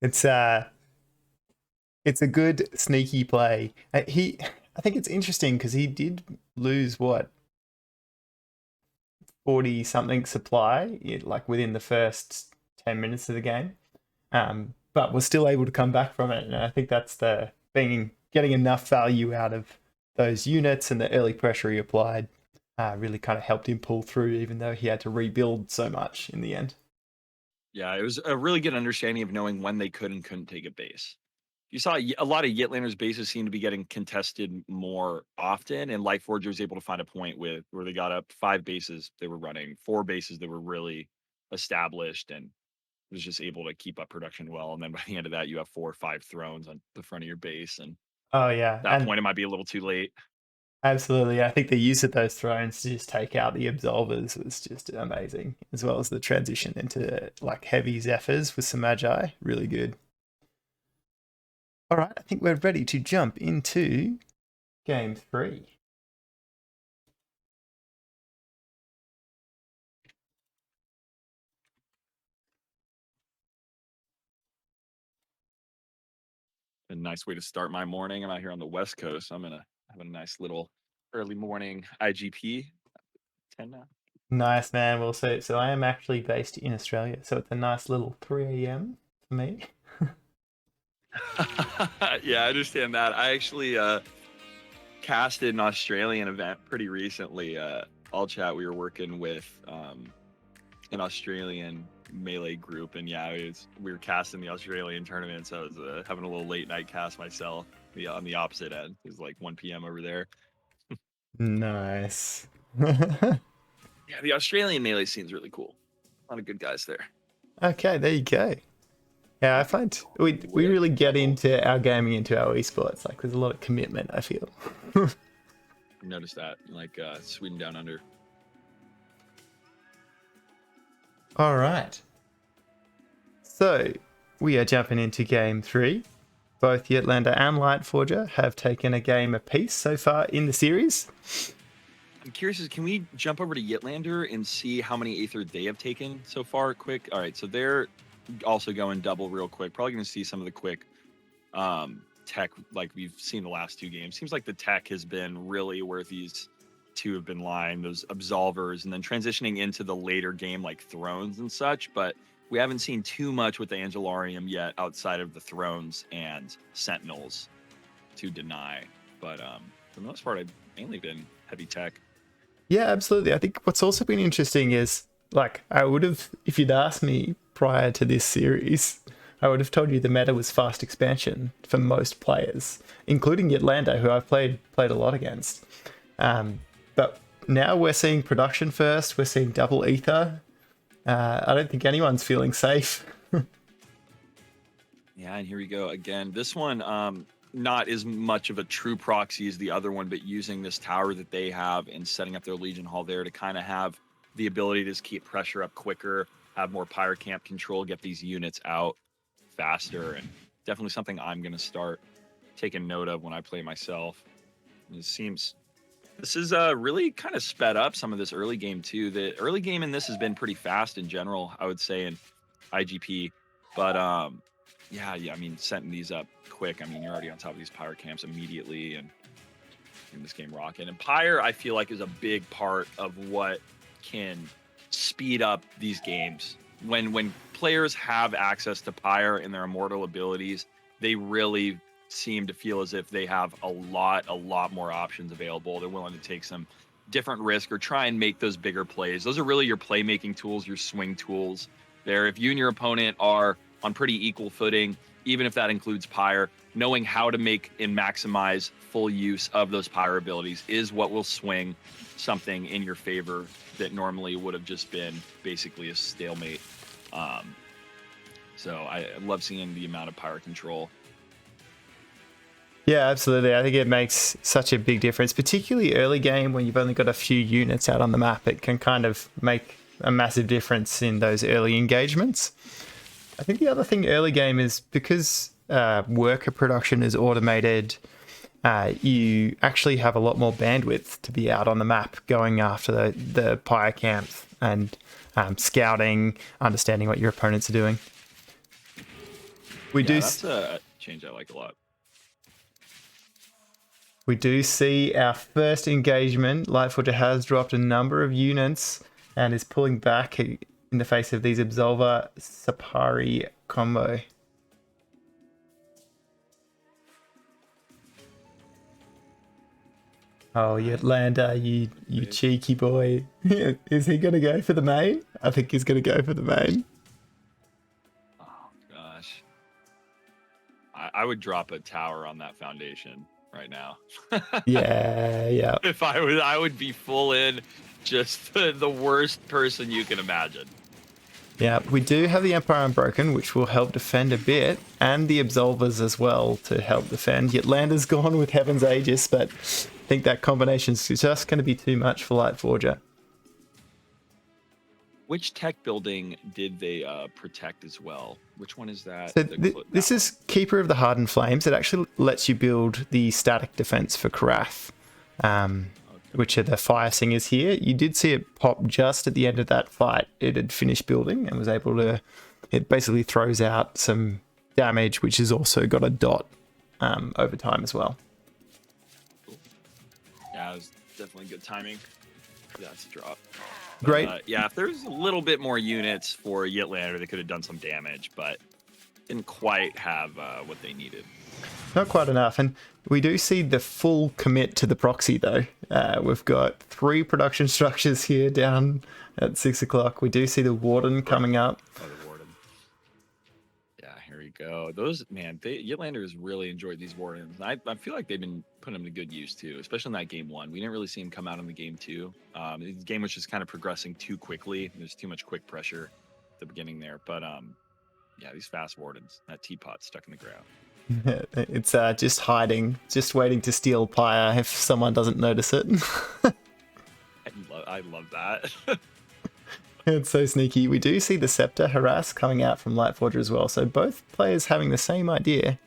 it's a good sneaky play. I think it's interesting because he did lose 40 something supply, like within the first 10 minutes of the game, but was still able to come back from it. And I think that's getting enough value out of those units and the early pressure he applied really kind of helped him pull through, even though he had to rebuild so much in the end. Yeah, it was a really good understanding of knowing when they could and couldn't take a base. You saw a lot of Ytlander's bases seem to be getting contested more often, and Lightforger was able to find a point where they got up 5 bases they were running, 4 bases that were really established, and was just able to keep up production well. And then by the end of that, you have 4 or 5 Thrones on the front of your base, and oh yeah, at that point it might be a little too late. Absolutely. I think the use of those Thrones to just take out the Absolvers was just amazing, as well as the transition into like heavy Zephyrs with some Magi. Really good. All right, I think we're ready to jump into game 3. A nice way to start my morning. I'm out here on the West Coast. I'm gonna have a nice little early morning IGP. 10 now. Nice, man. Well, so I am actually based in Australia, so it's a nice little 3 a.m. for me. Yeah, I understand that. I actually casted an Australian event pretty recently. All chat, we were working with an Australian melee group, and yeah, we were casting the Australian tournament, so I was having a little late night cast myself. On the opposite end, it was like 1 p.m. over there. Nice. Yeah, the Australian melee scene's really cool. A lot of good guys there. Okay, there you go. Yeah, I find we really get into our gaming, into our esports. Like, there's a lot of commitment, I feel. Notice that, like Sweden down under. All right. So we are jumping into game 3. Both Ytlander and Lightforger have taken a game apiece so far in the series. I'm curious, can we jump over to Ytlander and see how many Aether they have taken so far? Quick. All right, so they're also going double real quick. Probably going to see some of the quick tech like we've seen the last 2 games. Seems like the tech has been really where these 2 have been lying, those absolvers, and then transitioning into the later game like thrones and such. But we haven't seen too much with the Angelarium yet outside of the thrones and sentinels to deny. But for the most part, I've mainly been heavy tech. Yeah, absolutely. I think what's also been interesting is, like, I would have, if you'd asked me prior to this series, I would have told you the meta was fast expansion for most players, including Ytlander, who I've played a lot against. But now we're seeing production first. We're seeing double ether. I don't think anyone's feeling safe. Yeah, and here we go again. This one, not as much of a true proxy as the other one, but using this tower that they have and setting up their Legion Hall there to kind of have the ability to just keep pressure up quicker, have more Pyre camp control, get these units out faster, and definitely something I'm going to start taking note of when I play myself. This is really kind of sped up some of this early game too. The early game in this has been pretty fast in general, I would say, in IGP. But yeah, I mean, setting these up quick. I mean, you're already on top of these Pyre camps immediately, and in this game rocking. And Pyre, I feel like, is a big part of what can speed up these games. When players have access to Pyre and their Immortal abilities, they really seem to feel as if they have a lot more options available. They're willing to take some different risk or try and make those bigger plays. Those are really your playmaking tools, your swing tools there. If you and your opponent are on pretty equal footing, even if that includes Pyre, knowing how to make and maximize full use of those Pyre abilities is what will swing something in your favor that normally would have just been basically a stalemate. So I love seeing the amount of Pyre control. Yeah, absolutely. I think it makes such a big difference, particularly early game when you've only got a few units out on the map. It can kind of make a massive difference in those early engagements. I think the other thing early game is because worker production is automated, you actually have a lot more bandwidth to be out on the map going after the Pyre camps and scouting, understanding what your opponents are doing. That's a change I like a lot. We do see our first engagement. Lightforger has dropped a number of units and is pulling back in the face of these Absolver Sapari combo. Oh, Ytlander, you cheeky boy. Is he going to go for the main? I think he's going to go for the main. Oh, gosh. I would drop a tower on that foundation right now. Yeah. If I would be full in, just the worst person you can imagine. Yeah, we do have the Empire Unbroken, which will help defend a bit, and the Absolvers as well to help defend. Ytlander's gone with Heaven's Aegis, but I think that combination's just going to be too much for Lightforger. Which tech building did they protect as well? Which one is that? So this is Keeper of the Hardened Flames. It actually lets you build the static defense for Karath, which are the Fire Singers here. You did see it pop just at the end of that fight. It had finished building and was able to... It basically throws out some damage, which has also got a dot over time as well. Cool. Yeah, it was definitely good timing for that to drop. Great. Yeah, if there's a little bit more units for Ytlander, they could have done some damage, but didn't quite have what they needed. Not quite enough. And we do see the full commit to the proxy, though. We've got 3 production structures here down at 6 o'clock. We do see the Warden coming up. Oh, the Warden. Yeah, here we go. Those, man, Ytlanders really enjoyed these Wardens. I feel like they've been putting them to good use, too, especially in that game 1. We didn't really see him come out in the game 2. The game was just kind of progressing too quickly. There's too much quick pressure at the beginning there. But, yeah, these fast Wardens, that teapot stuck in the ground. It's just hiding, just waiting to steal Pyre if someone doesn't notice it. I love that. It's so sneaky. We do see the Scepter harass coming out from Lightforger as well, so both players having the same idea.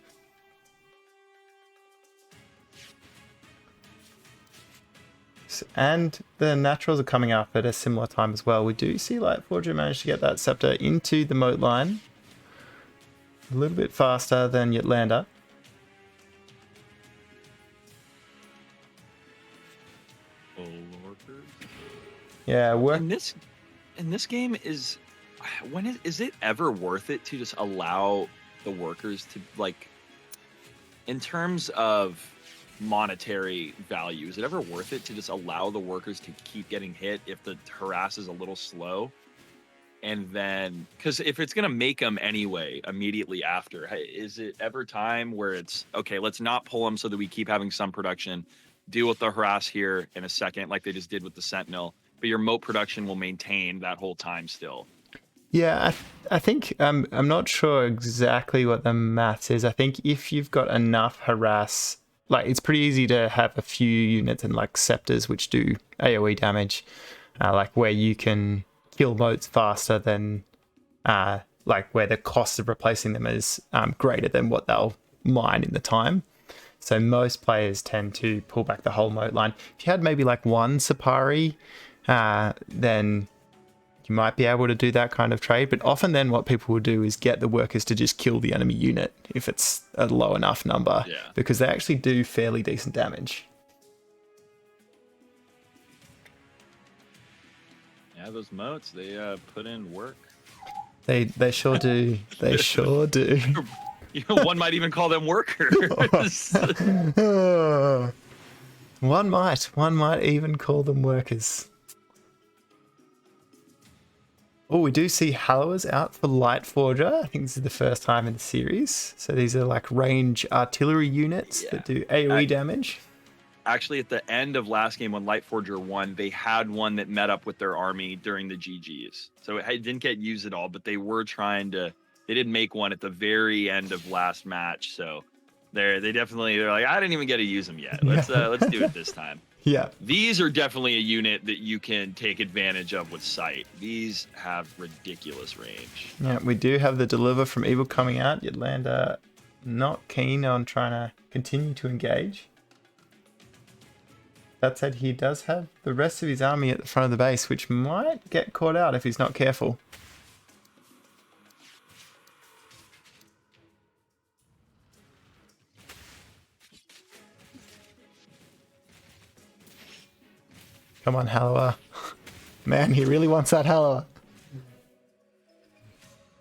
And the Naturals are coming up at a similar time as well. We do see Lightforger manage to get that Scepter into the moat line. A little bit faster than Ytlander. Yeah, in this game is it ever worth it to just allow the workers to, like, in terms of monetary value, is it ever worth it to just allow the workers to keep getting hit if the harass is a little slow? And then, because if it's going to make them anyway immediately after, is it ever time where it's, okay, let's not pull them so that we keep having some production, deal with the harass here in a second like they just did with the Sentinel, but your moat production will maintain that whole time still? Yeah, I think I'm not sure exactly what the maths is. I think if you've got enough harass, like, it's pretty easy to have a few units and like scepters which do AoE damage, like where you can kill moats faster than like where the cost of replacing them is greater than what they'll mine in the time. So most players tend to pull back the whole moat line. If you had maybe like one Safari, then you might be able to do that kind of trade. But often then what people will do is get the workers to just kill the enemy unit if it's a low enough number, because they actually do fairly decent damage. Yeah, those moats, they put in work. They sure do. They sure do. You know, one might even call them workers. One might even call them workers. Oh, we do see Hallowers out for Lightforger. I think this is the first time in the series. So these are like range artillery units that do AoE damage. Actually, at the end of last game when Lightforger won, they had one that met up with their army during the GGs. So it didn't get used at all, but they were trying to. They did make one at the very end of last match. So they're like, I didn't even get to use them yet. Let's do it this time. Yeah. These are definitely a unit that you can take advantage of with sight. These have ridiculous range. Yeah, we do have the Deliver from Evil coming out. Ytlander not keen on trying to continue to engage. That said, he does have the rest of his army at the front of the base, which might get caught out if he's not careful. Come on, Hallower. Man, he really wants that Hallower.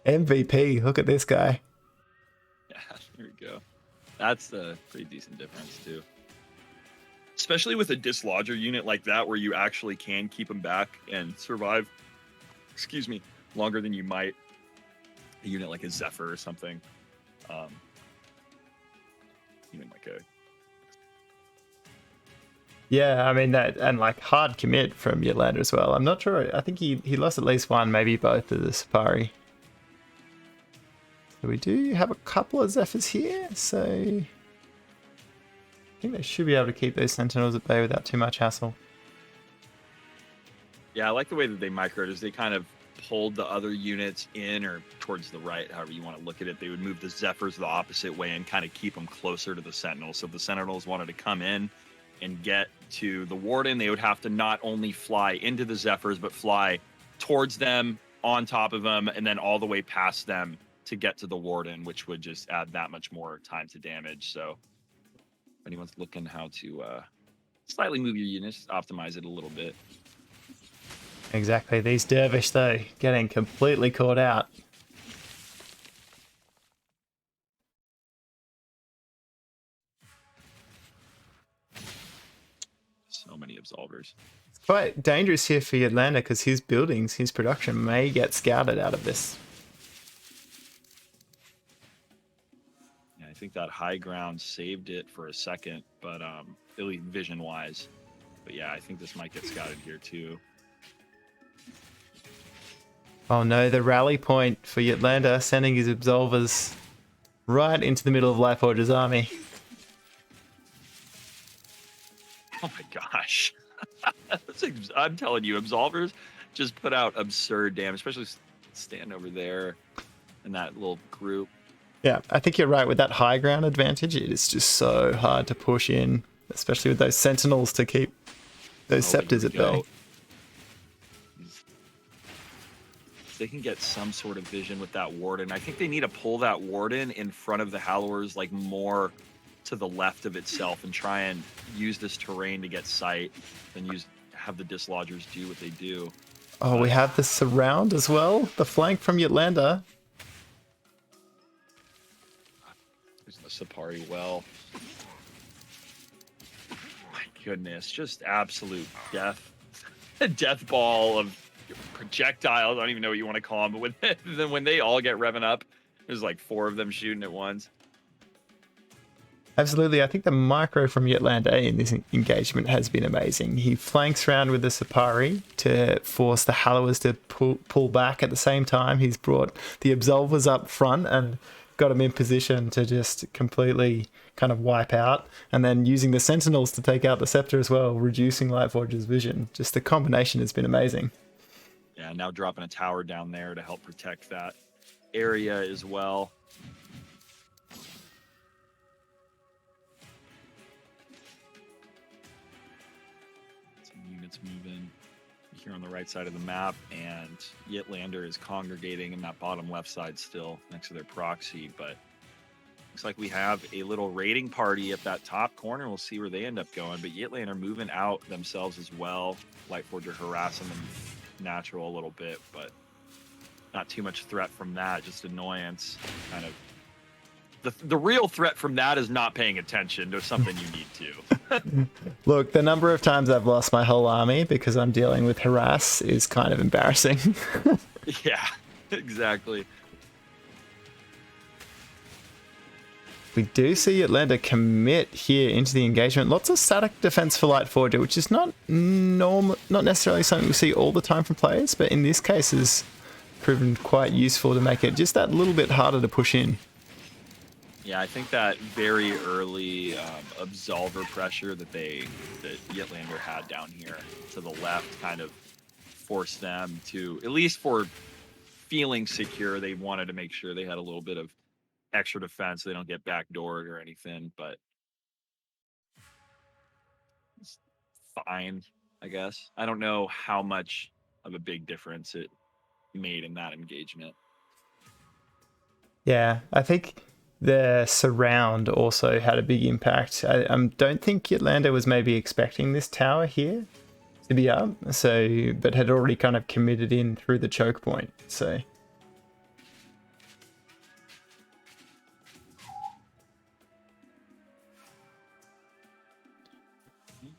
MVP, look at this guy. Yeah, there we go. That's a pretty decent difference, too. Especially with a dislodger unit like that, where you actually can keep them back and survive, longer than you might a unit like a Zephyr or something. Even like a... Yeah, I mean, that, and like hard commit from Ytlander as well. I'm not sure. I think he lost at least one, maybe both of the Safari. So we do have a couple of Zephyrs here, so I think they should be able to keep those Sentinels at bay without too much hassle. Yeah, I like the way that they microed, is they kind of pulled the other units in or towards the right, however you want to look at it. They would move the Zephyrs the opposite way and kind of keep them closer to the Sentinels. So if the Sentinels wanted to come in and get to the Warden, they would have to not only fly into the Zephyrs, but fly towards them, on top of them, and then all the way past them to get to the Warden, which would just add that much more time to damage. So if anyone's looking how to slightly move your units, optimize it a little bit. Exactly. These Dervish, though, getting completely caught out. many absolvers. It's quite dangerous here for Ytlander because his buildings, his production may get scouted out of this. Yeah, I think that high ground saved it for a second, but at least vision wise. But yeah, I think this might get scouted here too. Oh no, the rally point for Ytlander, sending his absolvers right into the middle of Lightforger's army. Oh my gosh. I'm telling you, absolvers just put out absurd damage, especially stand over there in that little group. Yeah, I think you're right. With that high ground advantage, it is just so hard to push in, especially with those sentinels to keep those scepters at bay. They can get some sort of vision with that warden. I think they need to pull that warden in front of the Hallowers, like more to the left of itself, and try and use this terrain to get sight, and have the dislodgers do what they do. Oh, we have the surround as well. The flank from Ytlander. There's the Sapari well. My goodness, just absolute death. A death ball of projectiles. I don't even know what you want to call them, but when they all get revving up, there's like 4 of them shooting at once. Absolutely. I think the micro from Ytlander in this engagement has been amazing. He flanks around with the Sapari to force the Hallowers to pull back at the same time. He's brought the Absolvers up front and got them in position to just completely kind of wipe out, and then using the Sentinels to take out the Scepter as well, reducing Lightforger's vision. Just the combination has been amazing. Yeah, now dropping a tower down there to help protect that area as well. Units moving here on the right side of the map, and Ytlander is congregating in that bottom left side still next to their proxy, but looks like we have a little raiding party at that top corner. We'll see where they end up going, but Ytlander moving out themselves as well. Lightforger harassing them natural a little bit, but not too much threat from that, just annoyance. Kind of the real threat from that is not paying attention to something you need to. Look, the number of times I've lost my whole army because I'm dealing with harass is kind of embarrassing. Yeah, exactly. We do see Ytlander commit here into the engagement. Lots of static defense for Lightforger, which is not necessarily something we see all the time from players, but in this case has proven quite useful to make it just that little bit harder to push in. Yeah, I think that very early absolver pressure that Ytlander had down here to the left kind of forced them to, at least for feeling secure, they wanted to make sure they had a little bit of extra defense so they don't get backdoored or anything, but it's fine, I guess. I don't know how much of a big difference it made in that engagement. Yeah, I think the surround also had a big impact. I don't think Ytlander was maybe expecting this tower here to be up, but had already kind of committed in through the choke point. So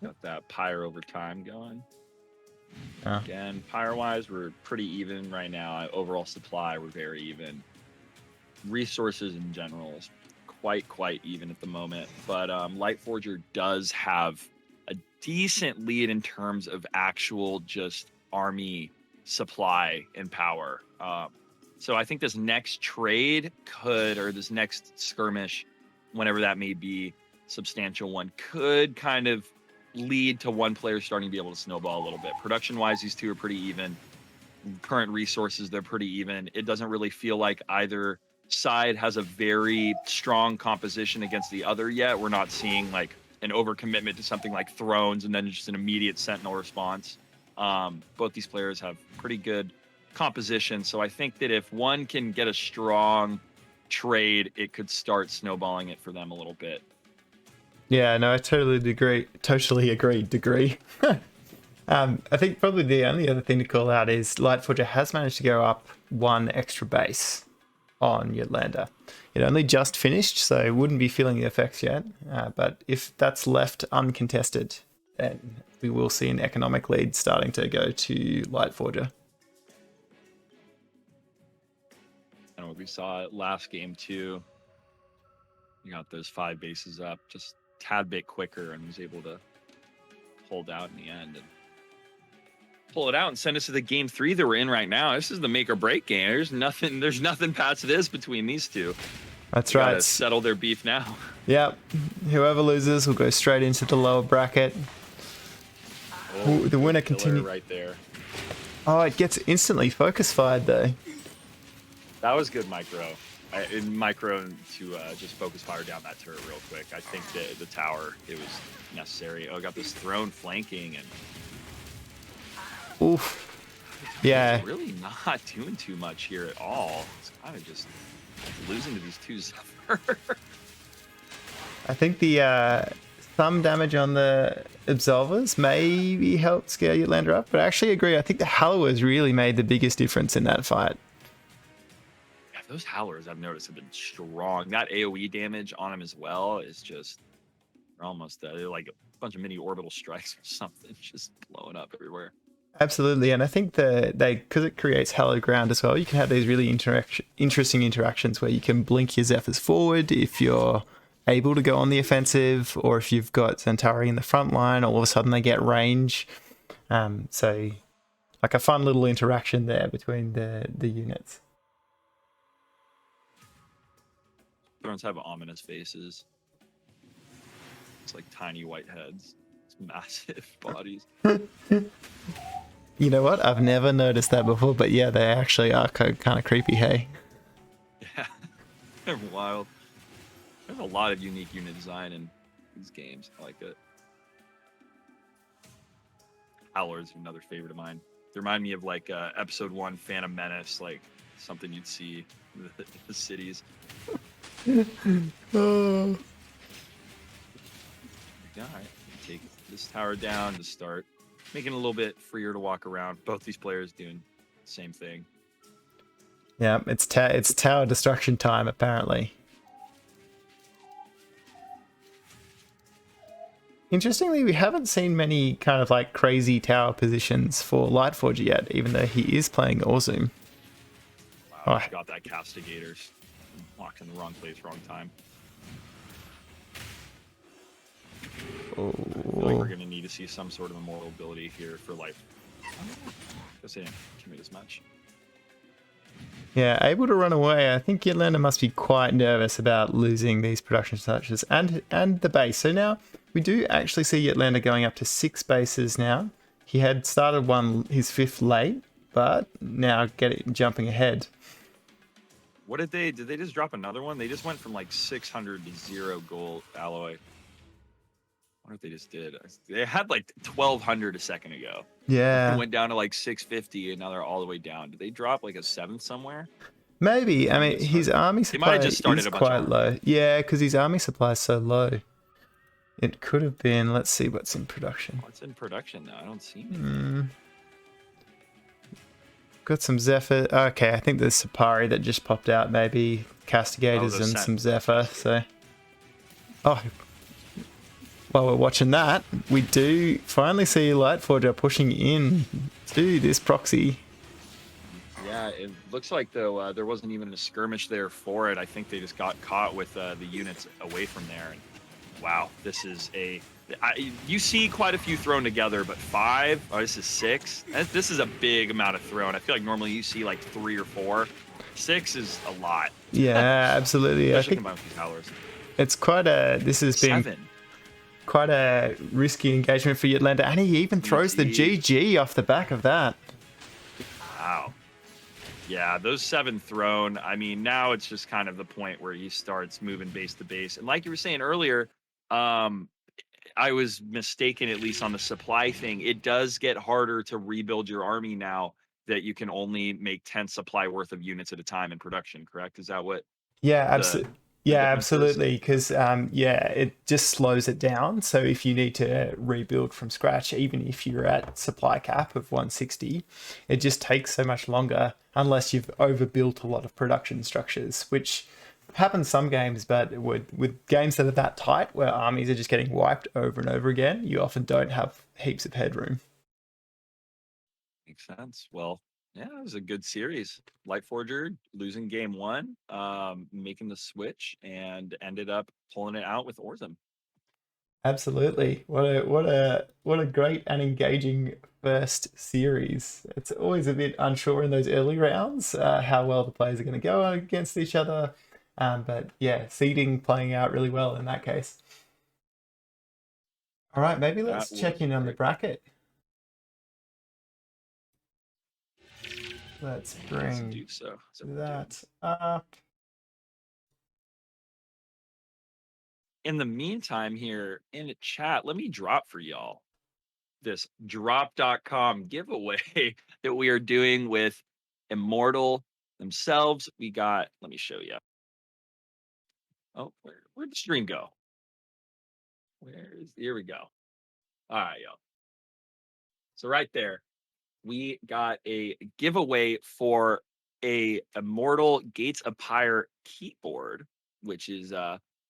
got that Pyre over time going. Again, Pyre-wise, we're pretty even right now. Overall supply, we're very even. Resources in general is quite even at the moment, but Lightforger does have a decent lead in terms of actual just army supply and power. So I think this next trade or this next skirmish, whenever that may be, substantial one, could kind of lead to one player starting to be able to snowball a little bit. Production-wise, these two are pretty even. Current resources, they're pretty even. It doesn't really feel like either side has a very strong composition against the other yet. We're not seeing like an overcommitment to something like Thrones and then just an immediate Sentinel response. Both these players have pretty good composition, so I think that if one can get a strong trade, it could start snowballing it for them a little bit. Yeah, no, I totally agree. I think probably the only other thing to call out is Lightforger has managed to go up one extra base on Ytlander. It only just finished, so wouldn't be feeling the effects yet. But if that's left uncontested, then we will see an economic lead starting to go to Lightforger. And what we saw last game too, you got those 5 bases up just a tad bit quicker and was able to hold out in the end and pull it out and send us to the game 3 that we're in right now. This is the make or break game. There's nothing past this between these two. That's They right. gotta settle their beef now. Yep. Whoever loses will go straight into the lower bracket. Oh, The winner killer continue. right there. Oh, it gets instantly focus fired though. That was good micro. In micro to just focus fire down that turret real quick. I think the tower, it was necessary. Oh, got this throne flanking and Oof. Yeah. really not doing too much here at all. It's kind of just losing to these two Zephyr. I think the some damage on the Absolvers maybe helped scale Ytlander up, but I actually agree. I think the Hallowers really made the biggest difference in that fight. Yeah, those Howlers I've noticed have been strong. That AoE damage on them as well is just, they're almost, they're like a bunch of mini orbital strikes or something, just blowing up everywhere. Absolutely, and I think because it creates hallowed ground as well, you can have these really interesting interactions where you can blink your Zephyrs forward if you're able to go on the offensive, or if you've got Zentari in the front line, all of a sudden they get range. So like a fun little interaction there between the units. Thrones have ominous faces. It's like tiny white heads. It's massive bodies. You know what? I've never noticed that before, but yeah, they actually are kind of creepy, hey? Yeah, they're wild. There's a lot of unique unit design in these games. I like it. Howlers, another favorite of mine. They remind me of like episode 1 Phantom Menace, like something you'd see in the cities. Oh. All right, take this tower down to start making it a little bit freer to walk around. Both these players doing the same thing. Yeah, it's tower destruction time apparently. Interestingly, we haven't seen many kind of like crazy tower positions for Lightforger yet, even though he is playing Orzum. Wow, got that Castigators. Locked in the wrong place, wrong time. Oh. I feel like we're going to need to see some sort of immortal ability here for life. I guess they didn't commit as much. Yeah, able to run away. I think Ytlander must be quite nervous about losing these production touches and the base. So now we do actually see Ytlander going up to 6 bases now. He had started his 5th late, but now jumping ahead. What did they just drop another one? They just went from like 600 to 0 gold alloy. I wonder if they just did. They had like 1,200 a second ago. Yeah. It went down to like 650 and now they're all the way down. Did they drop like a 7th somewhere? Maybe. I mean, his army supply is quite low. Yeah, because his army supply is so low. It could have been, let's see what's in production. What's in production now? I don't see anything. Got some Zephyr. Okay, I think there's Sapari that just popped out, maybe Castigators and some Zephyr. So, while we're watching that, we do finally see Lightforger pushing in to this proxy. Yeah, it looks like though there wasn't even a skirmish there for it. I think they just got caught with the units away from there. And wow, this is you see quite a few thrown together, but 5, this is 6. This is a big amount of thrown. I feel like normally you see like 3 or 4. 6 is a lot. Yeah, absolutely. Especially I think combined with these Howlers. it's this has been 7. quite a risky engagement for Ytlander, and he even throws the GG off the back of that. Wow. Yeah, those 7 thrown. I mean, now it's just kind of the point where he starts moving base to base. And like you were saying earlier, I was mistaken, at least on the supply thing. It does get harder to rebuild your army now that you can only make 10 supply worth of units at a time in production, correct? Is that what? Yeah, absolutely. Yeah, absolutely. Because it just slows it down. So if you need to rebuild from scratch, even if you're at supply cap of 160, it just takes so much longer unless you've overbuilt a lot of production structures, which happens some games, but with games that are that tight, where armies are just getting wiped over and over again, you often don't have heaps of headroom. Makes sense. Well, yeah, it was a good series. Lightforger losing game one, making the switch, and ended up pulling it out with Orzum. Absolutely. What a great and engaging first series. It's always a bit unsure in those early rounds how well the players are going to go against each other. But yeah, seeding playing out really well in that case. All right, maybe That let's check was in on the very bracket. Let's Let's bring do so. So we're doing. that up. In the meantime, here in the chat, let me drop for y'all this drop.com giveaway that we are doing with Immortal themselves. We got, let me show you. Oh, where'd the stream go? Here we go. All right, y'all. So right there, we got a giveaway for a Immortal Gates of Pyre keyboard, which is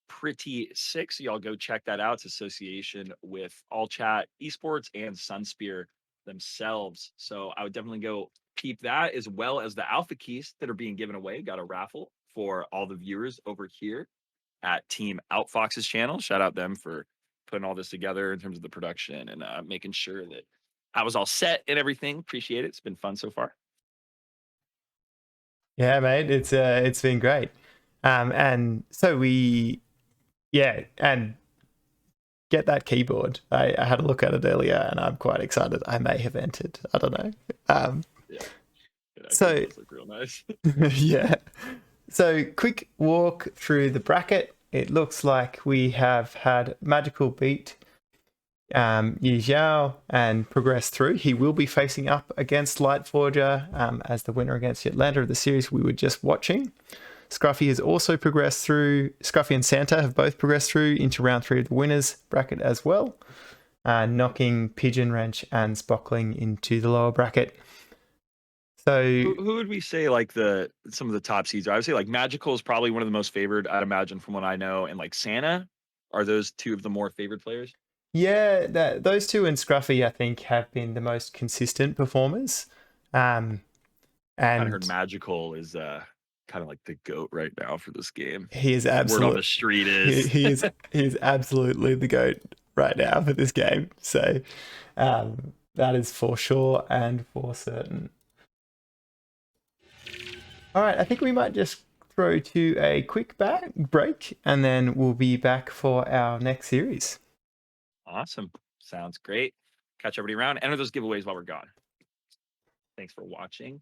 pretty sick. So y'all go check that out. It's association with All Chat Esports and Sunspear themselves. So I would definitely go peep that, as well as the alpha keys that are being given away. Got a raffle for all the viewers over here at Team Outfox's channel. Shout out them for putting all this together in terms of the production and making sure that I was all set and everything. Appreciate it. It's been fun so far. Yeah, mate, it's been great. And so and get that keyboard. I had a look at it earlier, and I'm quite excited. I may have entered. I don't know. Yeah, it actually So does look real nice. yeah. So quick walk through the bracket. It looks like we have had Magicall beat Yi Zhao and progress through. He will be facing up against Lightforger as the winner against Ytlander of the series we were just watching. Skruffy has also progressed through. Skruffy and Santa have both progressed through into round 3 of the winners bracket as well, knocking Pigeon Wrench and Spockling into the lower bracket. So who would we say like some of the top seeds are? I would say like Magicall is probably one of the most favored, I'd imagine, from what I know, and like Santa, are those two of the more favored players? yeah, those two and Scruffy, I think, have been the most consistent performers. Um, Kind of heard and Magicall is kind of like the goat right now for this game. he is Word on the absolute. street He, is. he is absolutely the goat right now for this game. So that is for sure and for certain. All right, I think we might just throw to a quick break, and then we'll be back for our next series. Awesome. Sounds great. Catch everybody around. Enter those giveaways while we're gone. Thanks for watching.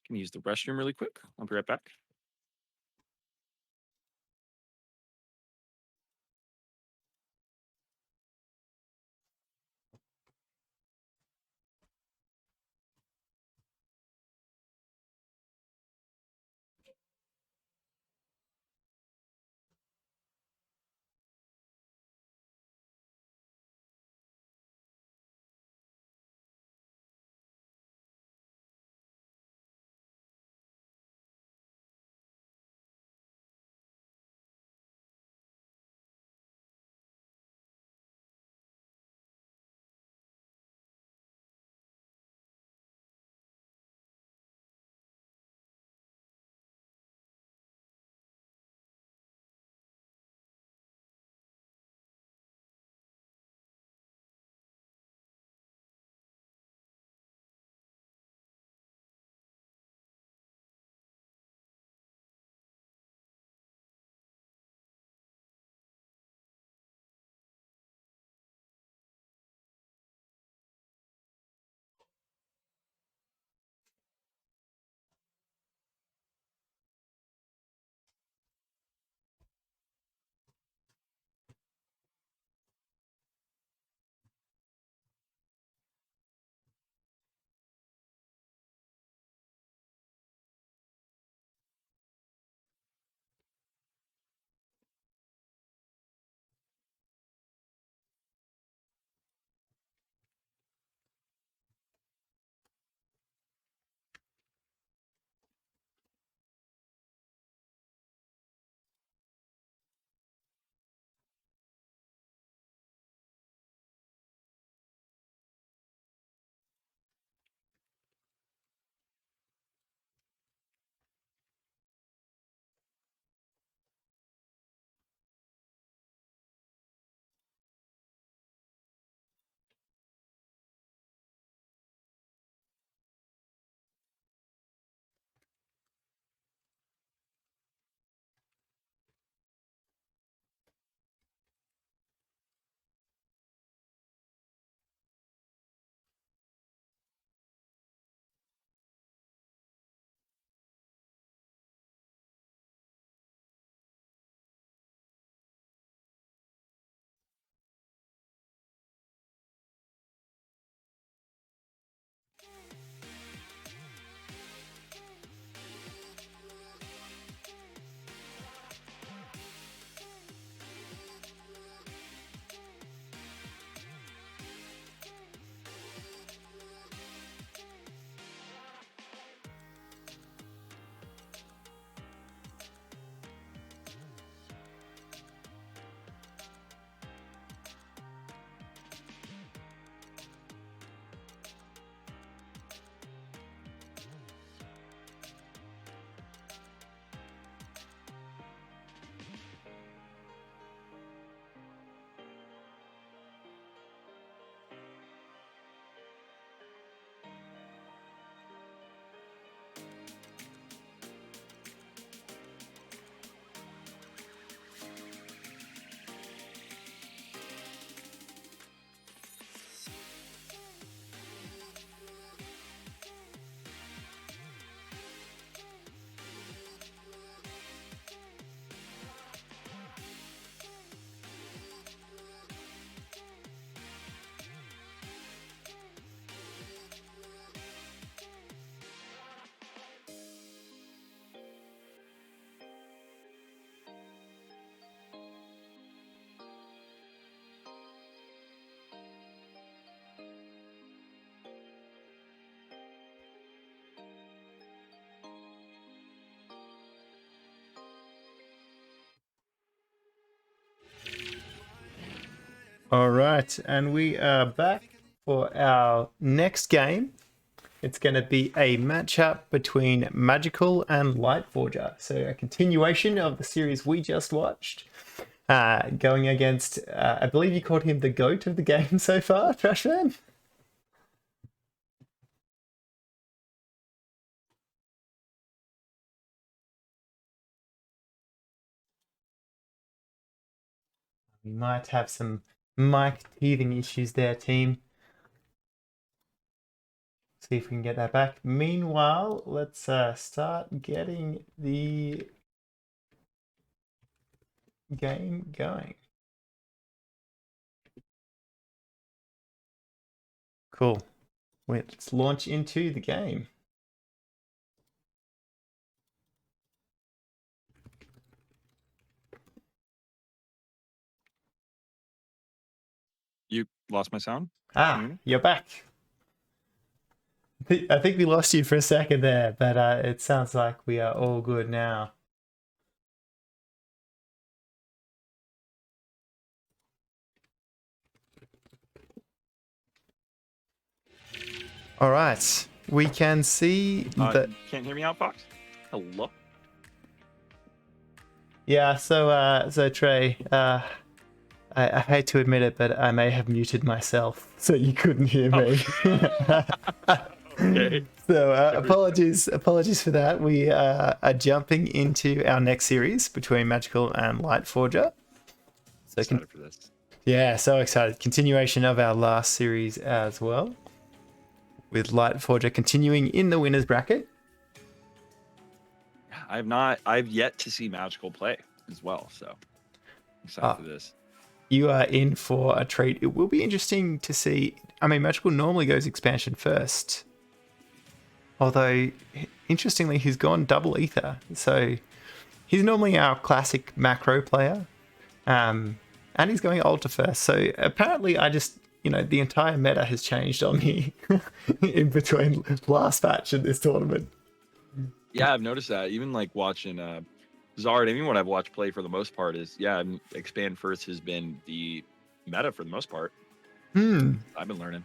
Can use the restroom really quick. I'll be right back. All right, and we are back for our next game. It's going to be a matchup between Magicall and Lightforger. So a continuation of the series we just watched. Going against, I believe you called him the GOAT of the game so far, Trashman? We might have some mic teething issues there, team. See if we can get that back. Meanwhile, let's start getting the game going. Cool. Let's launch into the game. You lost my sound? You're back. I think we lost you for a second there, but it sounds like we are all good now. All right, we can see that. Can't hear me out, Fox? Hello? Yeah, so Trey, I hate to admit it, but I may have muted myself so you couldn't hear me. Okay. So apologies for that. We are jumping into our next series between Magicall and Lightforger. So Excited for this. yeah, so excited. Continuation of our last series as well, with Lightforger continuing in the winners bracket. I've yet to see Magicall play as well, so excited for this. You are in for a treat. It will be interesting to see. I mean, Magicall normally goes expansion first. Although, interestingly, he's gone double ether. So he's normally our classic macro player. And he's going ultra first. So apparently I just, the entire meta has changed on me in between last match and this tournament. Yeah, I've noticed that. Even like watching Zard, I mean, what I've watched play for the most part is, expand first has been the meta for the most part. I've been learning.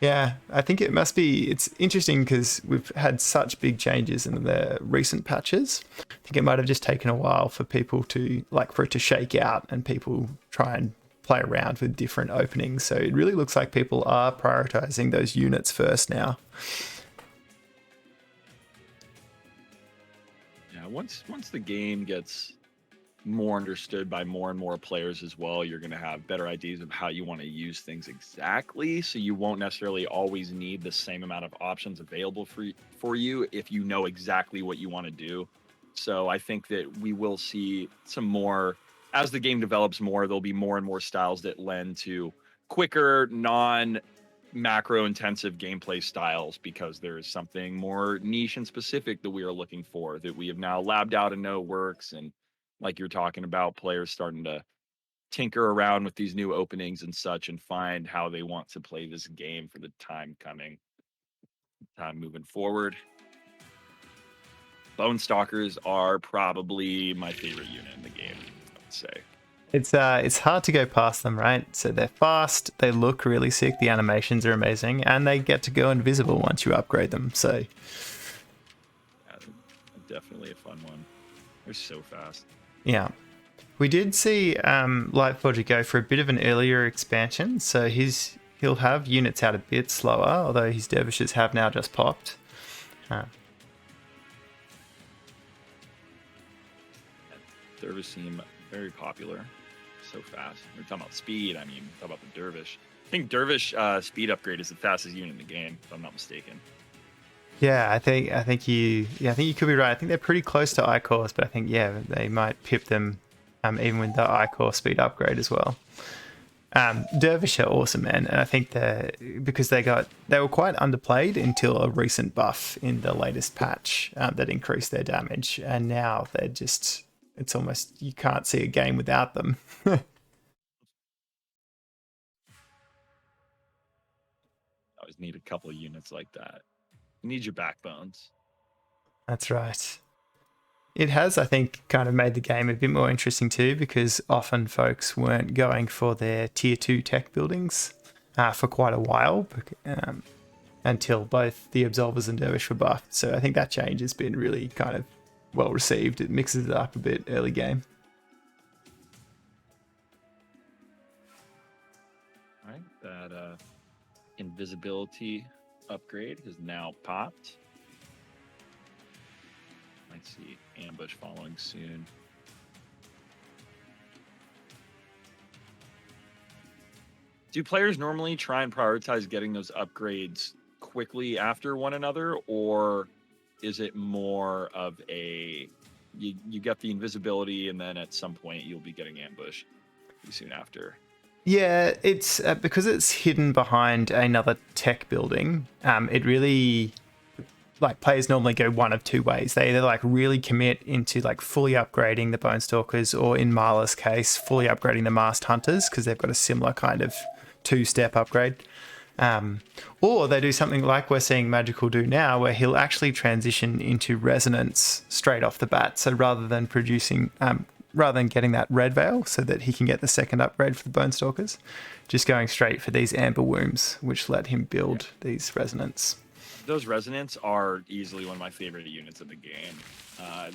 Yeah, I think it's interesting because we've had such big changes in the recent patches. I think it might have just taken a while for people for it to shake out and people try and play around with different openings. So it really looks like people are prioritizing those units first now. Yeah, once the game gets more understood by more and more players as well, you're going to have better ideas of how you want to use things exactly, so you won't necessarily always need the same amount of options available for you if you know exactly what you want to do. So I think that we will see some more as the game develops more. There'll be more and more styles that lend to quicker, non macro intensive gameplay styles, because there is something more niche and specific that we are looking for that we have now labbed out and know works. And like you're talking about, players starting to tinker around with these new openings and such and find how they want to play this game for the time moving forward. Bone Stalkers are probably my favorite unit in the game, I would say. It's hard to go past them, right? So they're fast, they look really sick, the animations are amazing, and they get to go invisible once you upgrade them. So Yeah, definitely a fun one. They're so fast. yeah. We did see Lightforger go for a bit of an earlier expansion, so he'll have units out a bit slower, although his dervishes have now just popped. Dervish seem very popular. So fast. We're talking about speed. I mean, talk about the Dervish. I think Dervish speed upgrade is the fastest unit in the game, if I'm not mistaken. Yeah, I think you could be right. I think they're pretty close to iCores, but I think they might pip them even with the iCore speed upgrade as well. Dervish are awesome, man, and I think because they were quite underplayed until a recent buff in the latest patch that increased their damage, and now they're just, it's almost, you can't see a game without them. Always need a couple of units like that. You need your backbones. That's right. It has, I think, kind of made the game a bit more interesting too, because often folks weren't going for their tier 2 tech buildings for quite a while, until both the Absolvers and Dervish were buffed. So I think that change has been really kind of well received. It mixes it up a bit early game. All right, that invisibility upgrade has now popped. Might see ambush following soon. Do players normally try and prioritize getting those upgrades quickly after one another, or is it more of a you get the invisibility and then at some point you'll be getting ambush pretty soon after? Yeah, it's because it's hidden behind another tech building. It really, like, players normally go one of two ways. They either like really commit into like fully upgrading the Bone Stalkers, or in Marla's case, fully upgrading the Masked Hunters because they've got a similar kind of two-step upgrade. Or they do something like we're seeing Magicall do now, where he'll actually transition into Resonance straight off the bat. So rather than getting that red veil so that he can get the second upgrade for the Bone Stalkers, just going straight for these amber wombs, which let him build these Resonance. Those Resonance are easily one of my favorite units of the game.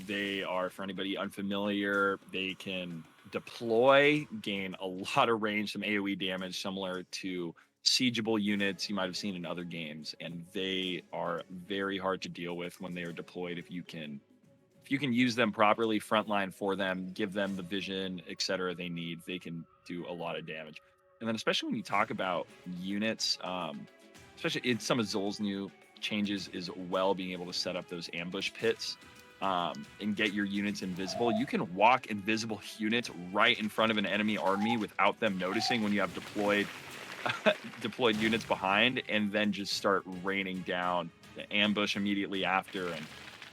They are, for anybody unfamiliar, they can deploy, gain a lot of range, some AoE damage similar to siegeable units you might have seen in other games, and they are very hard to deal with when they are deployed. If you can use them properly, frontline for them, give them the vision, etc. they need, they can do a lot of damage. And then especially when you talk about units, especially in some of Zol's new changes is well being able to set up those ambush pits and get your units invisible. You can walk invisible units right in front of an enemy army without them noticing when you have deployed units behind, and then just start raining down the ambush immediately after, and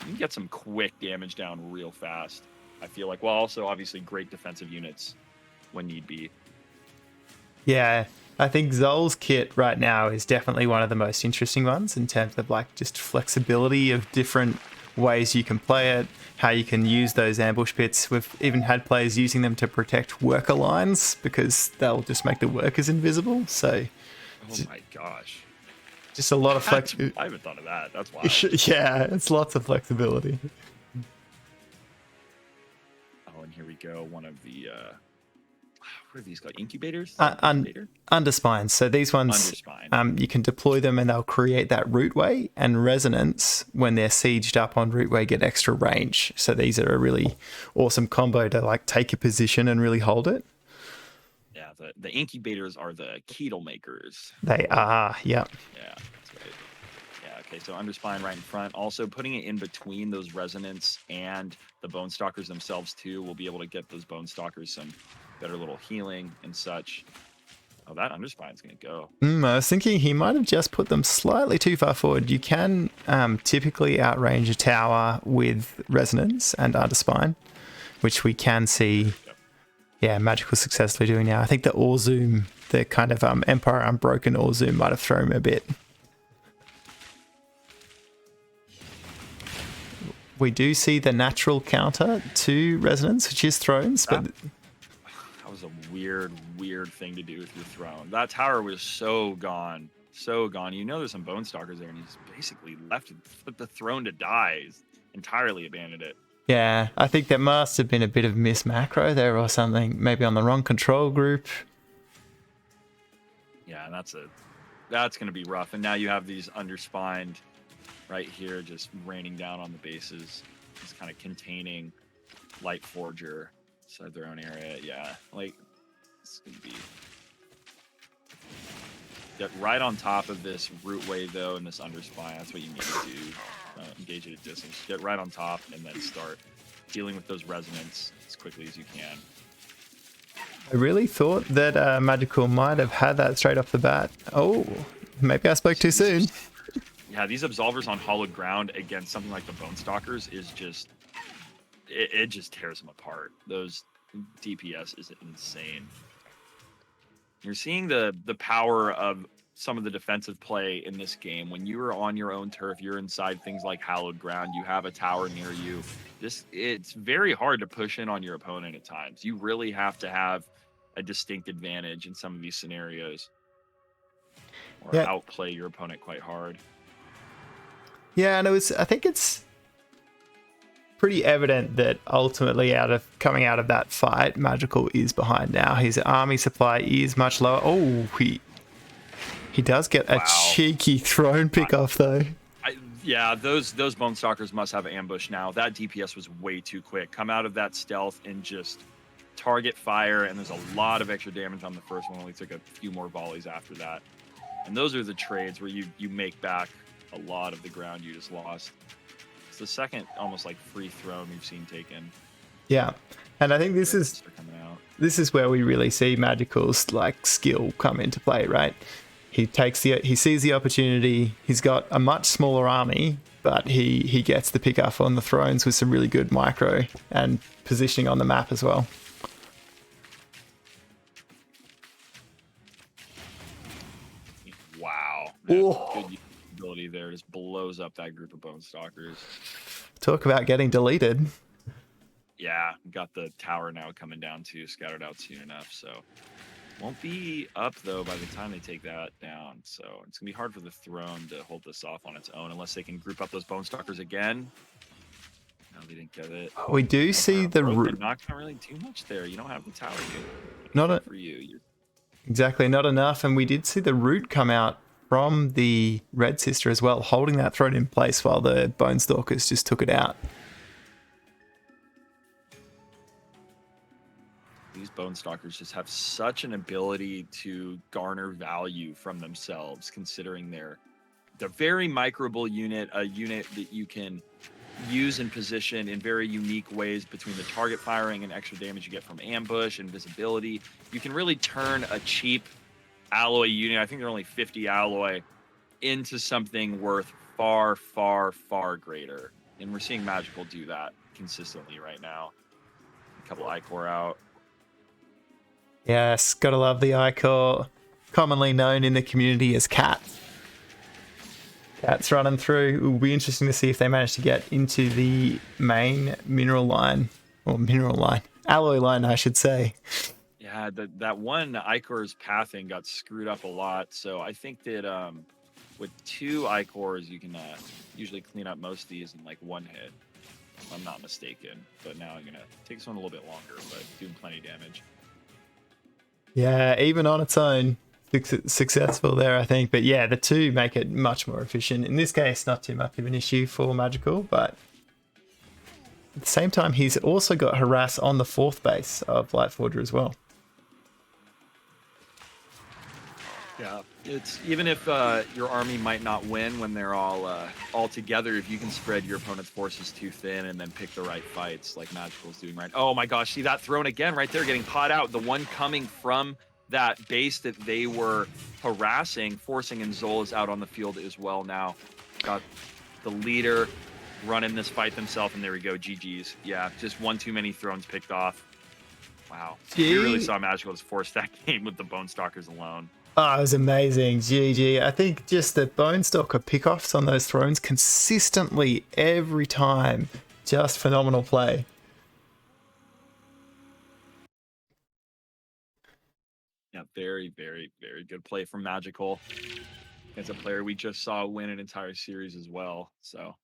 you can get some quick damage down real fast, I feel like. Well, also obviously great defensive units when need be. Yeah, I think Zol's kit right now is definitely one of the most interesting ones in terms of like just flexibility of different ways you can play it, how you can use those ambush pits. We've even had players using them to protect worker lines because they'll just make the workers invisible. So, Oh my gosh. just a lot of I haven't thought of that. That's wild. Yeah, it's lots of flexibility. Oh, and here we go. One of the what are these called? Incubators? Underspines. So these ones, Underspine. you can deploy them and they'll create that rootway, and Resonance, when they're sieged up on rootway, get extra range. So these are a really awesome combo to like take a position and really hold it. Yeah, the incubators are the Keetle makers. They are, yeah. Yeah, that's right. Yeah, okay, so Underspine right in front. Also putting it in between those Resonance and the Bone Stalkers themselves too. We'll be able to get those Bone Stalkers some better little healing and such. Oh, that Underspine's going to go. I was thinking he might have just put them slightly too far forward. You can typically outrange a tower with Resonance and Underspine, which we can see, Magicall successfully doing now. I think the Orzoom, the kind of Empire Unbroken Orzoom might have thrown him a bit. We do see the natural counter to Resonance, which is Thrones, but... That was a weird thing to do with your throne. That tower was so gone. So gone. You know there's some Bone Stalkers there, and he's basically left the throne to die. He's entirely abandoned it. Yeah, I think there must have been a bit of miss macro there or something. Maybe on the wrong control group. Yeah, and that's going to be rough. And now you have these Underspined right here just raining down on the bases. Just kind of containing Lightforger inside their own area. Yeah, like it's going to be... Get right on top of this root wave though, and this Underspine. That's what you need to do. Engage at a distance. Get right on top and then start dealing with those Resonance as quickly as you can. I really thought that Magicall might have had that straight off the bat. Oh, maybe I spoke too soon. Yeah, these Absolvers on hollowed ground against something like the Bone Stalkers is just... It just tears them apart. Those DPS is insane. You're seeing the power of some of the defensive play in this game. When you are on your own turf, you're inside things like hallowed ground, you have a tower near you. It's very hard to push in on your opponent at times. You really have to have a distinct advantage in some of these scenarios, or outplay your opponent quite hard. Yeah, and I think it's pretty evident that ultimately coming out of that fight, Magicall is behind now. His army supply is much lower. Oh, he does get a cheeky throne pick off though. Yeah, those Bone Stalkers must have ambush now. That DPS was way too quick. Come out of that stealth and just target fire, and there's a lot of extra damage on the first one. Only took a few more volleys after that. And those are the trades where you make back a lot of the ground you just lost. It's the second almost like free throne we've seen taken. Yeah, and I think this is where we really see Magicall's like skill come into play, right? He sees the opportunity. He's got a much smaller army, but he gets the pick up on the thrones with some really good micro and positioning on the map as well. Wow. Good ability there. Just blows up that group of Bone Stalkers. Talk about getting deleted. Yeah, got the tower now coming down too, scattered out soon enough, so won't be up though by the time they take that down. So it's gonna be hard for the throne to hold this off on its own unless they can group up those Bone Stalkers again. No, they didn't get it. We do see the root. Not really too much there. You don't have the tower yet. Not for you. Exactly, not enough. And we did see the root come out from the Red Sister as well, holding that throne in place while the Bone Stalkers just took it out. These Bone Stalkers just have such an ability to garner value from themselves, considering they're very microable unit, a unit that you can use and position in very unique ways between the target firing and extra damage you get from ambush and visibility. You can really turn a cheap alloy unit, I think they're only 50 alloy, into something worth far, far, far greater. And we're seeing Magicall do that consistently right now. A couple Ichor out. Yes, gotta love the Ichor, commonly known in the community as Cat. Cat's running through. It will be interesting to see if they manage to get into the main mineral line, or mineral line, alloy line, I should say. Yeah, that one Ichor's pathing got screwed up a lot. So I think that with 2 Ichors, you can usually clean up most of these in like one hit, if I'm not mistaken. But now I'm gonna take this one a little bit longer, but doing plenty of damage. Yeah, even on its own, successful there, I think. But yeah, the 2 make it much more efficient. In this case, not too much of an issue for Magicall, but at the same time, he's also got harass on the 4th base of Lightforger as well. Yeah, it's even if your army might not win when they're all together, if you can spread your opponent's forces too thin and then pick the right fights like Magicall's doing right. Oh my gosh, see that throne again right there getting caught out. The one coming from that base that they were harassing, forcing, and Zola's out on the field as well now. Got the leader running this fight themselves, and there we go, GG's. Yeah, just one too many thrones picked off. Wow. You really saw Magicall just force that game with the Bone Stalkers alone. Oh, it was amazing. GG. I think just the Bone Stalker pickoffs on those thrones consistently every time. Just phenomenal play. Yeah, very, very, very good play from Magicall. As a player we just saw win an entire series as well. So.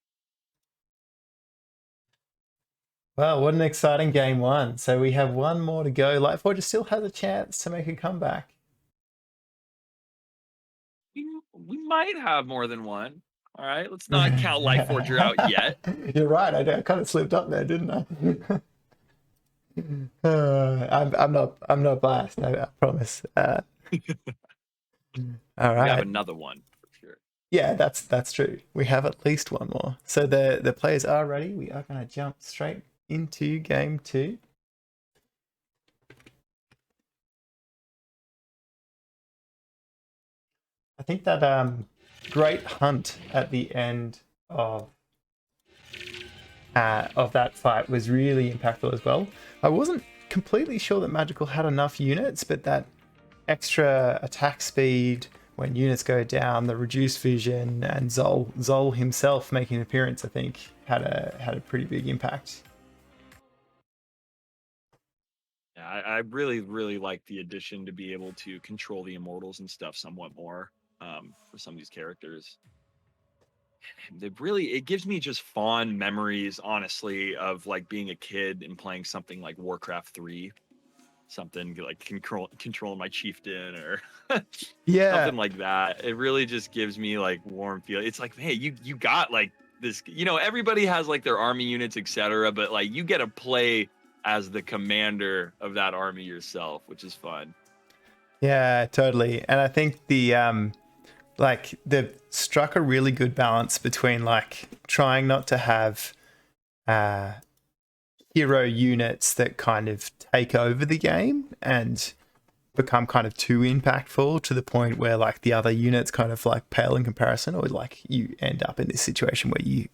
Well, what an exciting game 1. So we have one more to go. Lightforger still has a chance to make a comeback. We might have more than one. All right, let's not count Lightforger out yet. You're right. I kind of slipped up there, didn't I? I'm not biased. I promise. All right. We have another one for sure. Yeah, that's true. We have at least one more. So the players are ready. We are going to jump straight into game 2. I think that great hunt at the end of that fight was really impactful as well. I wasn't completely sure that Magicall had enough units, but that extra attack speed when units go down, the reduced vision, and Zol himself making an appearance, I think, had a pretty big impact. Yeah, I really, really like the addition to be able to control the immortals and stuff somewhat more for some of these characters. It gives me just fond memories, honestly, of like being a kid and playing something like Warcraft 3, something like controlling my chieftain or Yeah, something like that. It really just gives me like warm feel. It's like, hey, you got like this, everybody has like their army units, etc., but like you get to play as the commander of that army yourself, which is fun. yeah, totally. And I think like they've struck a really good balance between like trying not to have hero units that kind of take over the game and become kind of too impactful to the point where like the other units kind of like pale in comparison, or like you end up in this situation where you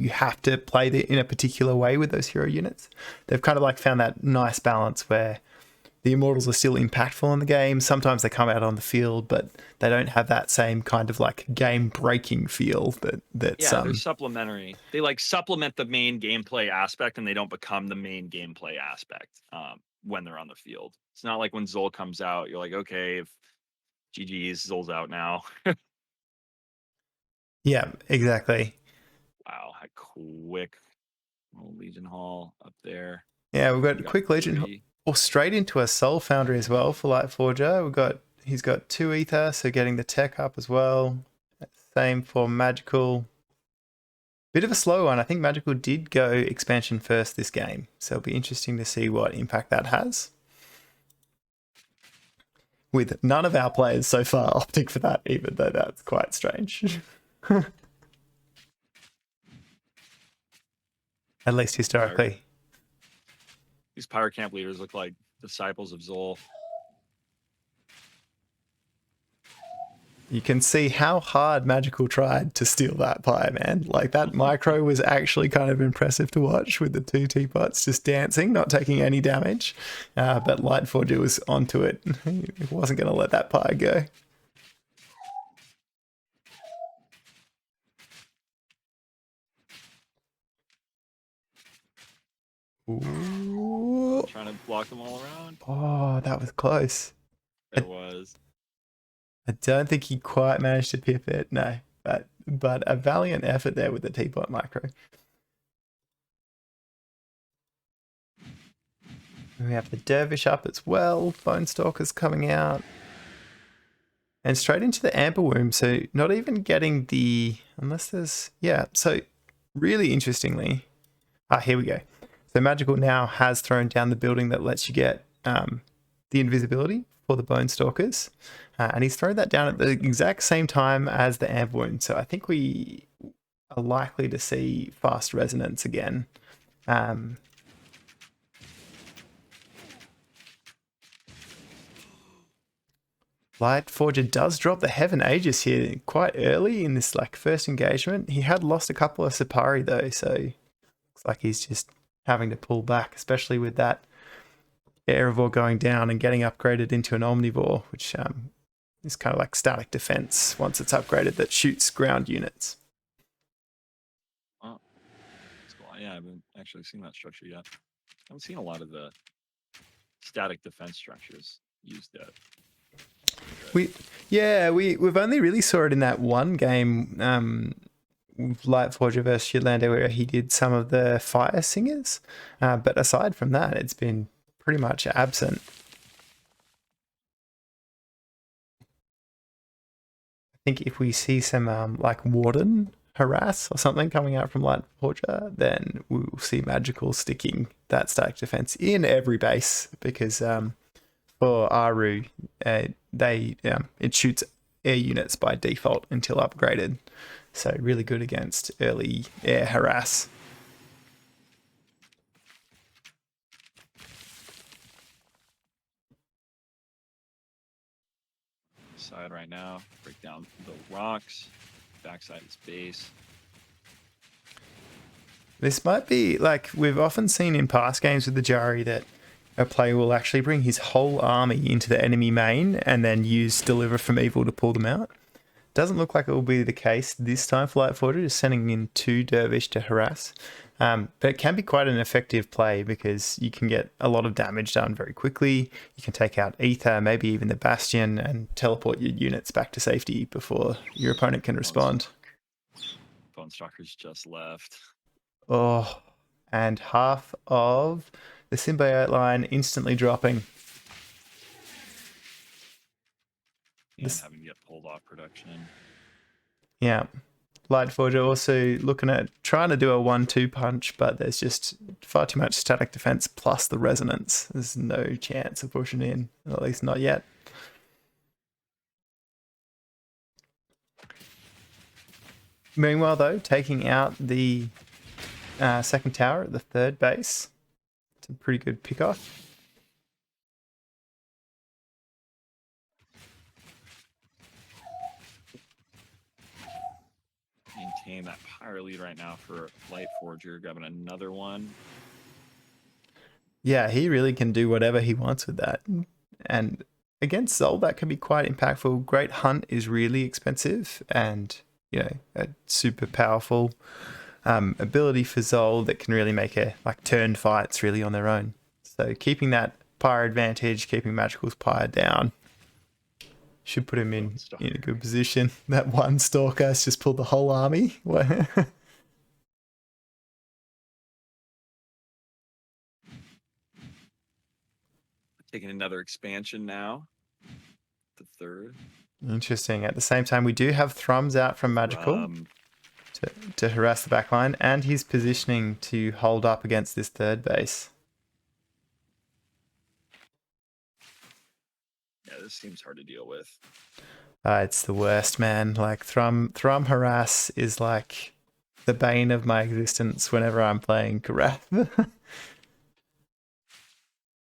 have to play in a particular way with those hero units. They've kind of like found that nice balance where the immortals are still impactful in the game. Sometimes they come out on the field, but they don't have that same kind of like game breaking feel that they're supplementary. They like supplement the main gameplay aspect, and they don't become the main gameplay aspect when they're on the field. It's not like when Zol comes out, you're like, okay, if GG's, Zol's out now. Yeah, exactly. Wow, a quick Legion Hall up there. Yeah, we've got a quick Legion or straight into a Soul Foundry as well for Lightforger. He's got 2 ether, so getting the tech up as well. Same for Magicall. Bit of a slow one. I think Magicall did go expansion first this game, so it'll be interesting to see what impact that has. With none of our players so far opting for that, even though that's quite strange. At least historically. These Pyre camp leaders look like disciples of Zol. You can see how hard Magicall tried to steal that Pyre, man. Like, that micro was actually kind of impressive to watch with the 2 teapots just dancing, not taking any damage. But Lightforger was onto it. He wasn't going to let that Pyre go. Ooh. Trying to block them all around. Oh, that was close. It was. I don't think he quite managed to pip it, no. But a valiant effort there with the teapot micro. We have the Dervish up as well. Bone Stalker's coming out. And straight into the Amber Womb, so not even getting the... Unless there's... Yeah, so really interestingly... here we go. So Magicall now has thrown down the building that lets you get the invisibility for the Bone Stalkers. And he's thrown that down at the exact same time as the Amber Wound. So I think we are likely to see fast resonance again. Lightforger does drop the Heaven Aegis here quite early in this like first engagement. He had lost a couple of Sipari though, so looks like he's just having to pull back, especially with that Aerovore going down and getting upgraded into an Omnivore, which is kind of like static defense once it's upgraded that shoots ground units. Oh, that's cool. Yeah, I haven't actually seen that structure yet. I haven't seen a lot of the static defense structures used yet. We've only really saw it in that one game, Lightforger versus Ytlander, where he did some of the fire singers. But aside from that, it's been pretty much absent. I think if we see some like Warden harass or something coming out from Lightforger, then we will see Magicall sticking that static defense in every base, because for Aru, it shoots air units by default until upgraded. So really good against early air harass. Side right now, break down the rocks, backside is base. This might be like we've often seen in past games with the Jari that a player will actually bring his whole army into the enemy main and then use Deliver from Evil to pull them out. Doesn't look like it will be the case this time for Lightforger, just sending in 2 Dervish to harass. But it can be quite an effective play because you can get a lot of damage done very quickly. You can take out Ether, maybe even the Bastion, and teleport your units back to safety before your opponent can respond. Bone Stalker's just left. Oh, and half of the Symbiote line instantly dropping. And having to get pulled off production. Yeah. Lightforger also looking at trying to do a 1-2 punch, but there's just far too much static defense plus the resonance. There's no chance of pushing in, at least not yet. Meanwhile, though, taking out the second tower at the third base. It's a pretty good pick-off. Maintain that Pyre lead right now for Lightforger, grabbing another one. Yeah, he really can do whatever he wants with that. And against Zol, that can be quite impactful. Great Hunt is really expensive and, you know, a super powerful ability for Zol that can really make turn fights really on their own. So keeping that Pyre advantage, keeping Magicall's Pyre down, should put him in a good position. That one Stalker has just pulled the whole army. Taking another expansion now. The third. Interesting. At the same time, we do have Thrums out from Magicall to harass the backline, and he's positioning to hold up against this third base. Yeah, this seems hard to deal with. It's the worst, man. Like Thrum harass is like the bane of my existence whenever I'm playing Karath.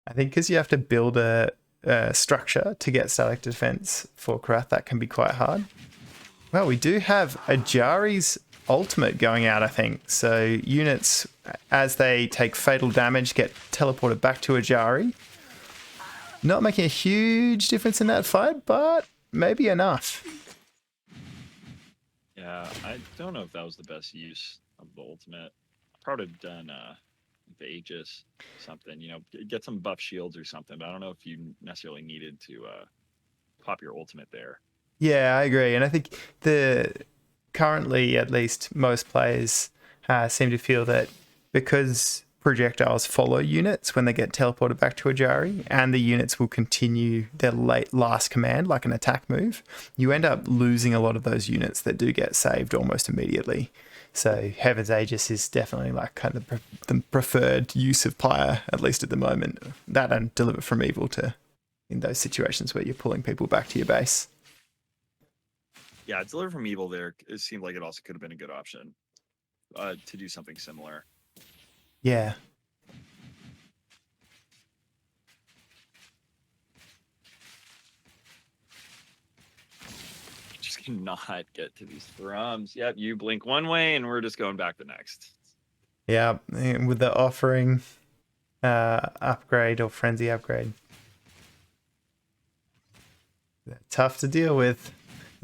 I think because you have to build a structure to get static defense for Karath, that can be quite hard. Well, we do have Ajari's ultimate going out, I think. So units, as they take fatal damage, get teleported back to Ajari. Not making a huge difference in that fight, but maybe enough. Yeah, I don't know if that was the best use of the ultimate. I probably have done the Aegis something, you know, get some buff shields or something, but I don't know if you necessarily needed to pop your ultimate there. Yeah, I agree. And I think currently, at least, most players seem to feel that because projectiles follow units when they get teleported back to Ajari, and the units will continue their last command, like an attack move, you end up losing a lot of those units that do get saved almost immediately. So Heaven's Aegis is definitely like kind of the preferred use of Pyre, at least at the moment. That and Deliver from Evil in those situations where you're pulling people back to your base. Yeah, Deliver from Evil there, it seemed like it also could have been a good option to do something similar. Yeah. Just cannot get to these Thrums. Yep, you blink one way and we're just going back the next. Yeah, with the offering upgrade or frenzy upgrade. Tough to deal with.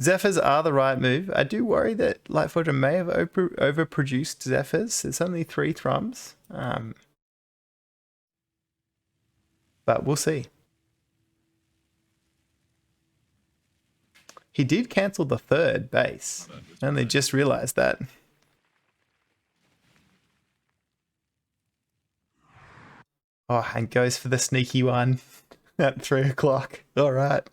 Zephyrs are the right move. I do worry that Lightforger may have overproduced Zephyrs. It's only 3 Thrums. But we'll see. He did cancel the third base. And they just realized that. Oh, and goes for the sneaky one at 3 o'clock. All right.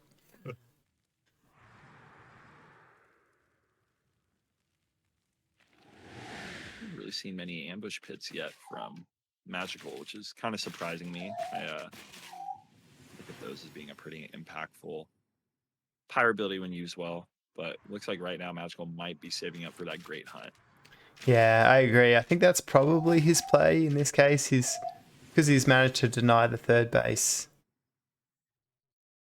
Seen many ambush pits yet from Magicall, which is kind of surprising me. I look at those as being a pretty impactful Pyre ability when used well, but looks like right now Magicall might be saving up for that Great Hunt. Yeah, I agree. I think that's probably his play in this case. Because he's managed to deny the third base.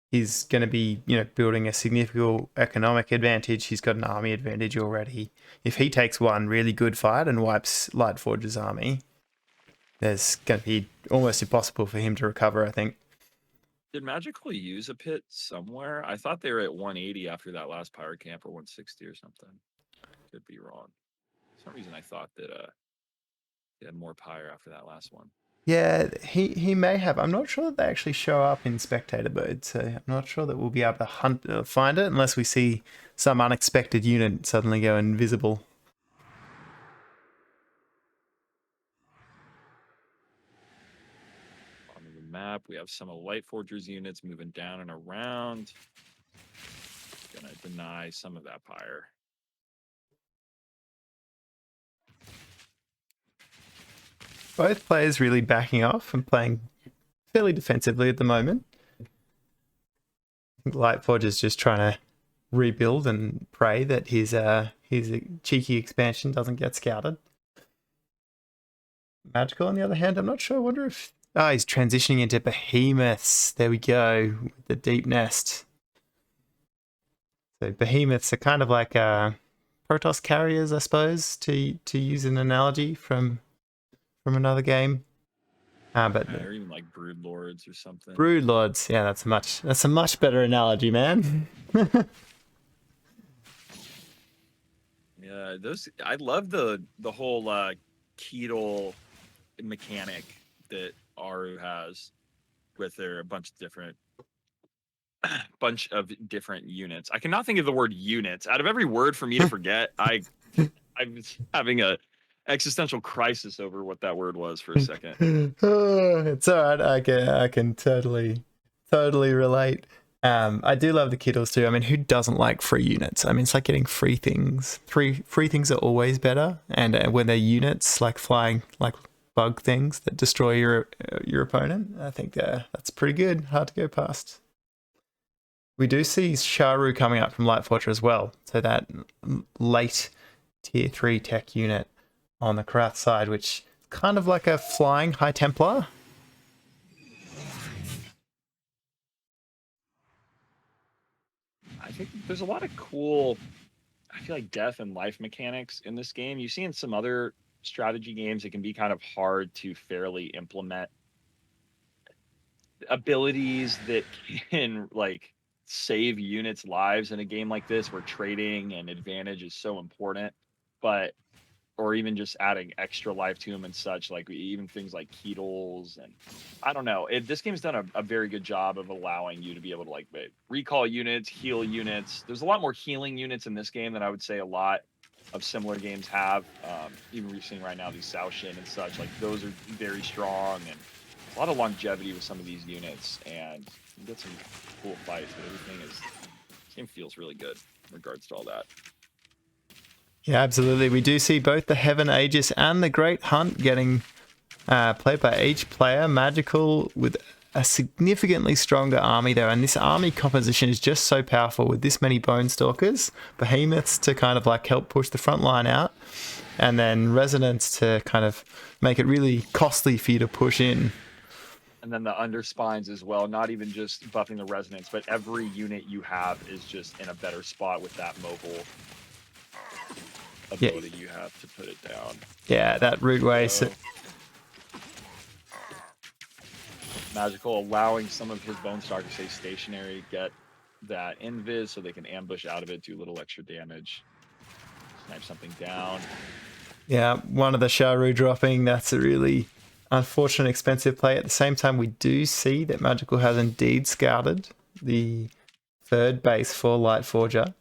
He's going to be, building a significant economic advantage. He's got an army advantage already. If he takes one really good fight and wipes Lightforger's army, there's going to be almost impossible for him to recover, I think. Did Magicall use a pit somewhere? I thought they were at 180 after that last Pyre camp, or 160 or something. Could be wrong. For some reason I thought that they had more Pyre after that last one. Yeah, he may have. I'm not sure that they actually show up in spectator mode, so I'm not sure that we'll be able to find it unless we see some unexpected unit suddenly go invisible. On the map, we have some of Lightforger's units moving down and around. Gonna deny some of that Pyre. Both players really backing off and playing fairly defensively at the moment. I think Lightforger's just trying to rebuild and pray that his cheeky expansion doesn't get scouted. Magicall, on the other hand, I'm not sure. I wonder if... he's transitioning into behemoths. There we go, with the deep nest. So behemoths are kind of like Protoss carriers, I suppose, to use an analogy from another game. But or even like Brood Lords or something. Brood Lords, yeah, that's a much better analogy, man. Yeah, those I love the whole Ketel mechanic that Aru has with their bunch of different units. I cannot think of the word units. Out of every word for me to forget, I'm having a existential crisis over what that word was for a second. It's all right. I can totally relate. I do love the Kettles too. I mean, who doesn't like free units? I mean, it's like getting free things. Free things are always better. And when they're units, like flying, like bug things that destroy your opponent, I think that's pretty good. Hard to go past. We do see Sharu coming up from Lightforger as well. So that late tier 3 tech unit on the Karath side, which is kind of like a flying High Templar. I think there's a lot of cool, I feel like, death and life mechanics in this game. You see in some other strategy games, it can be kind of hard to fairly implement abilities that can like save units' lives in a game like this where trading and advantage is so important. But or even just adding extra life to them and such, like even things like Ketels. And I don't know, this game's done a very good job of allowing you to be able to like recall units, heal units. There's a lot more healing units in this game than I would say a lot of similar games have. Even we're seeing right now these Saoshin and such, like those are very strong, and a lot of longevity with some of these units, and you get some cool fights, but this game feels really good in regards to all that. Yeah, absolutely. We do see both the Heaven Aegis and the Great Hunt getting played by each player. Magicall with a significantly stronger army there, and this army composition is just so powerful with this many Bone Stalkers, Behemoths to kind of like help push the front line out, and then Resonance to kind of make it really costly for you to push in. And then the underspines as well, not even just buffing the resonance, but every unit you have is just in a better spot with that mobile ability you have to put it down. Yeah, that root waste. Magicall allowing some of his Bone Stalkers to stay stationary, get that invis so they can ambush out of it, do a little extra damage, snipe something down. Yeah, one of the Sharu dropping, that's a really unfortunate expensive play. At the same time, we do see that Magicall has indeed scouted the third base for Lightforger.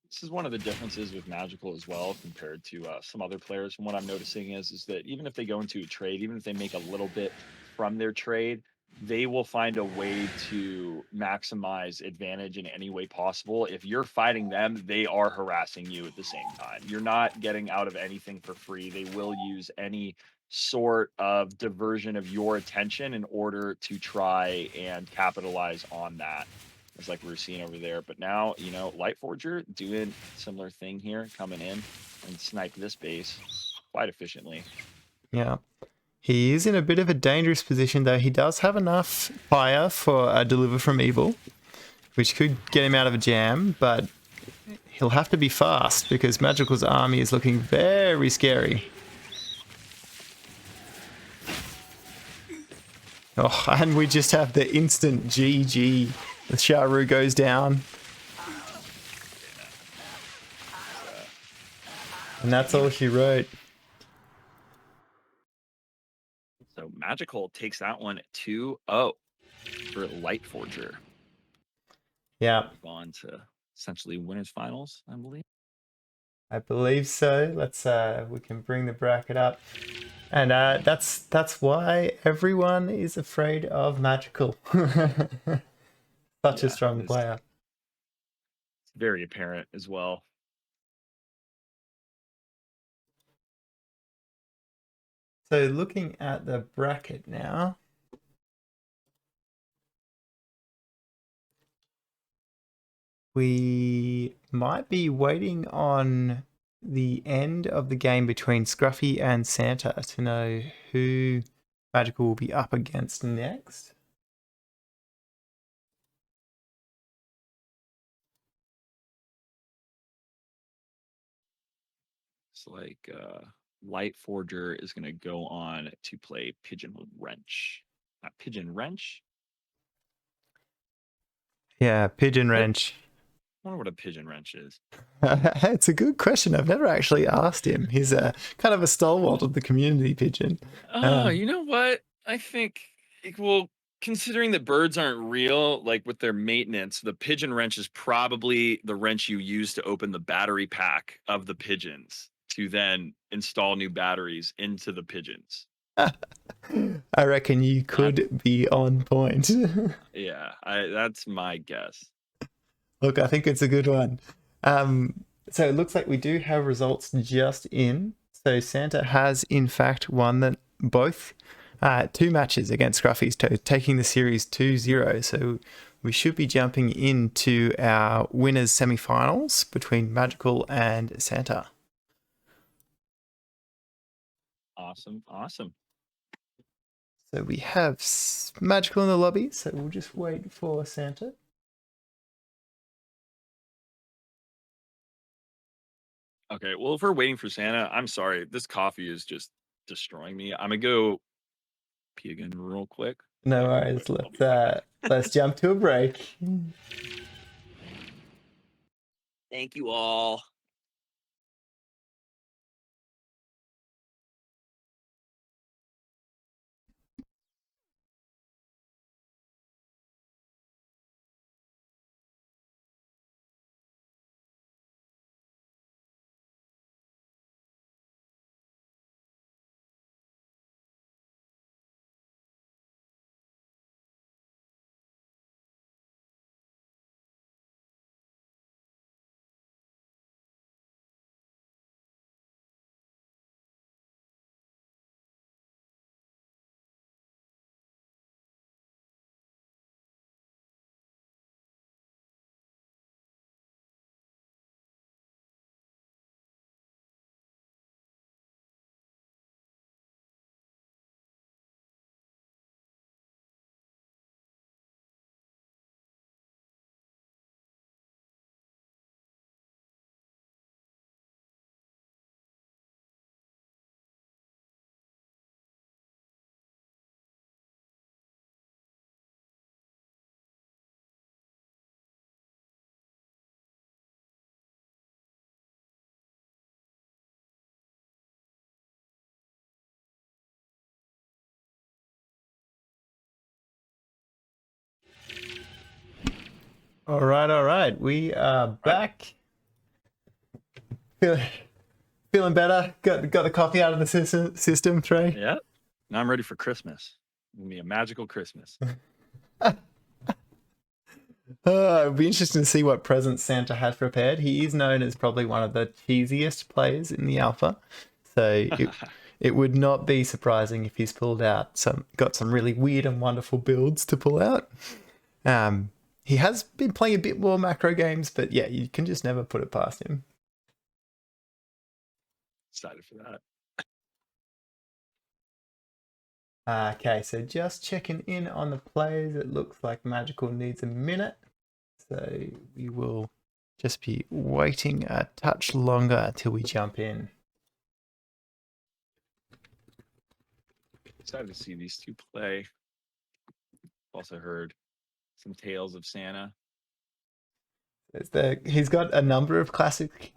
This is one of the differences with Magicall as well compared to some other players. From what I'm noticing is that even if they go into a trade, even if they make a little bit from their trade, they will find a way to maximize advantage in any way possible. If you're fighting them, they are harassing you at the same time. You're not getting out of anything for free. They will use any sort of diversion of your attention in order to try and capitalize on that. It's like we were seeing over there. But now, you know, Lightforger doing a similar thing here, coming in and snipe this base quite efficiently. Yeah. He is in a bit of a dangerous position, though. He does have enough fire for a Deliver from Evil, which could get him out of a jam, but he'll have to be fast because Magicall's army is looking very scary. Oh, and we just have the instant GG. The Sharu goes down. And that's all she wrote. So Magicall takes that one 2-0 for Lightforger. Yeah. Move on to essentially winners finals, I believe. I believe so. Let's we can bring the bracket up. And that's why everyone is afraid of Magicall. Such a strong player. It's very apparent as well. So looking at the bracket now, we might be waiting on the end of the game between Skruffy and Santa to know who Magicall will be up against next. It's like Lightforger is going to go on to play Pigeon Wrench. Not Pigeon Wrench? Yeah, Pigeon Wrench. I wonder what a Pigeon Wrench is. It's a good question. I've never actually asked him. He's a kind of a stalwart of the community, Pigeon. You know what? I think, well, considering that birds aren't real, like with their maintenance, the Pigeon Wrench is probably the wrench you use to open the battery pack of the pigeons to then install new batteries into the pigeons. I reckon you could be on point. Yeah, that's my guess. Look, I think it's a good one. So it looks like we do have results just in. So Santa has, in fact, won both 2 matches against Skruffy, taking the series 2-0. So we should be jumping into our winners semi-finals between Magicall and Santa. Awesome, awesome. So we have Magicall in the lobby, so we'll just wait for Santa. Okay, well, if we're waiting for Santa, I'm sorry. This coffee is just destroying me. I'm gonna go pee again real quick. No worries. Let's jump to a break. Thank you all. All right. We are back. Feeling better? Got the coffee out of the system, Trey? Yeah. Now I'm ready for Christmas. It's gonna be a magical Christmas. It'll be interesting to see what presents Santa had prepared. He is known as probably one of the cheesiest players in the alpha, so it would not be surprising if he's got some really weird and wonderful builds to pull out. He has been playing a bit more macro games, but yeah, you can just never put it past him. Excited for that. Okay, so just checking in on the players. It looks like Magicall needs a minute. So we will just be waiting a touch longer until we jump in. Excited to see these two play. Also heard some tales of Santa. He's got a number of classic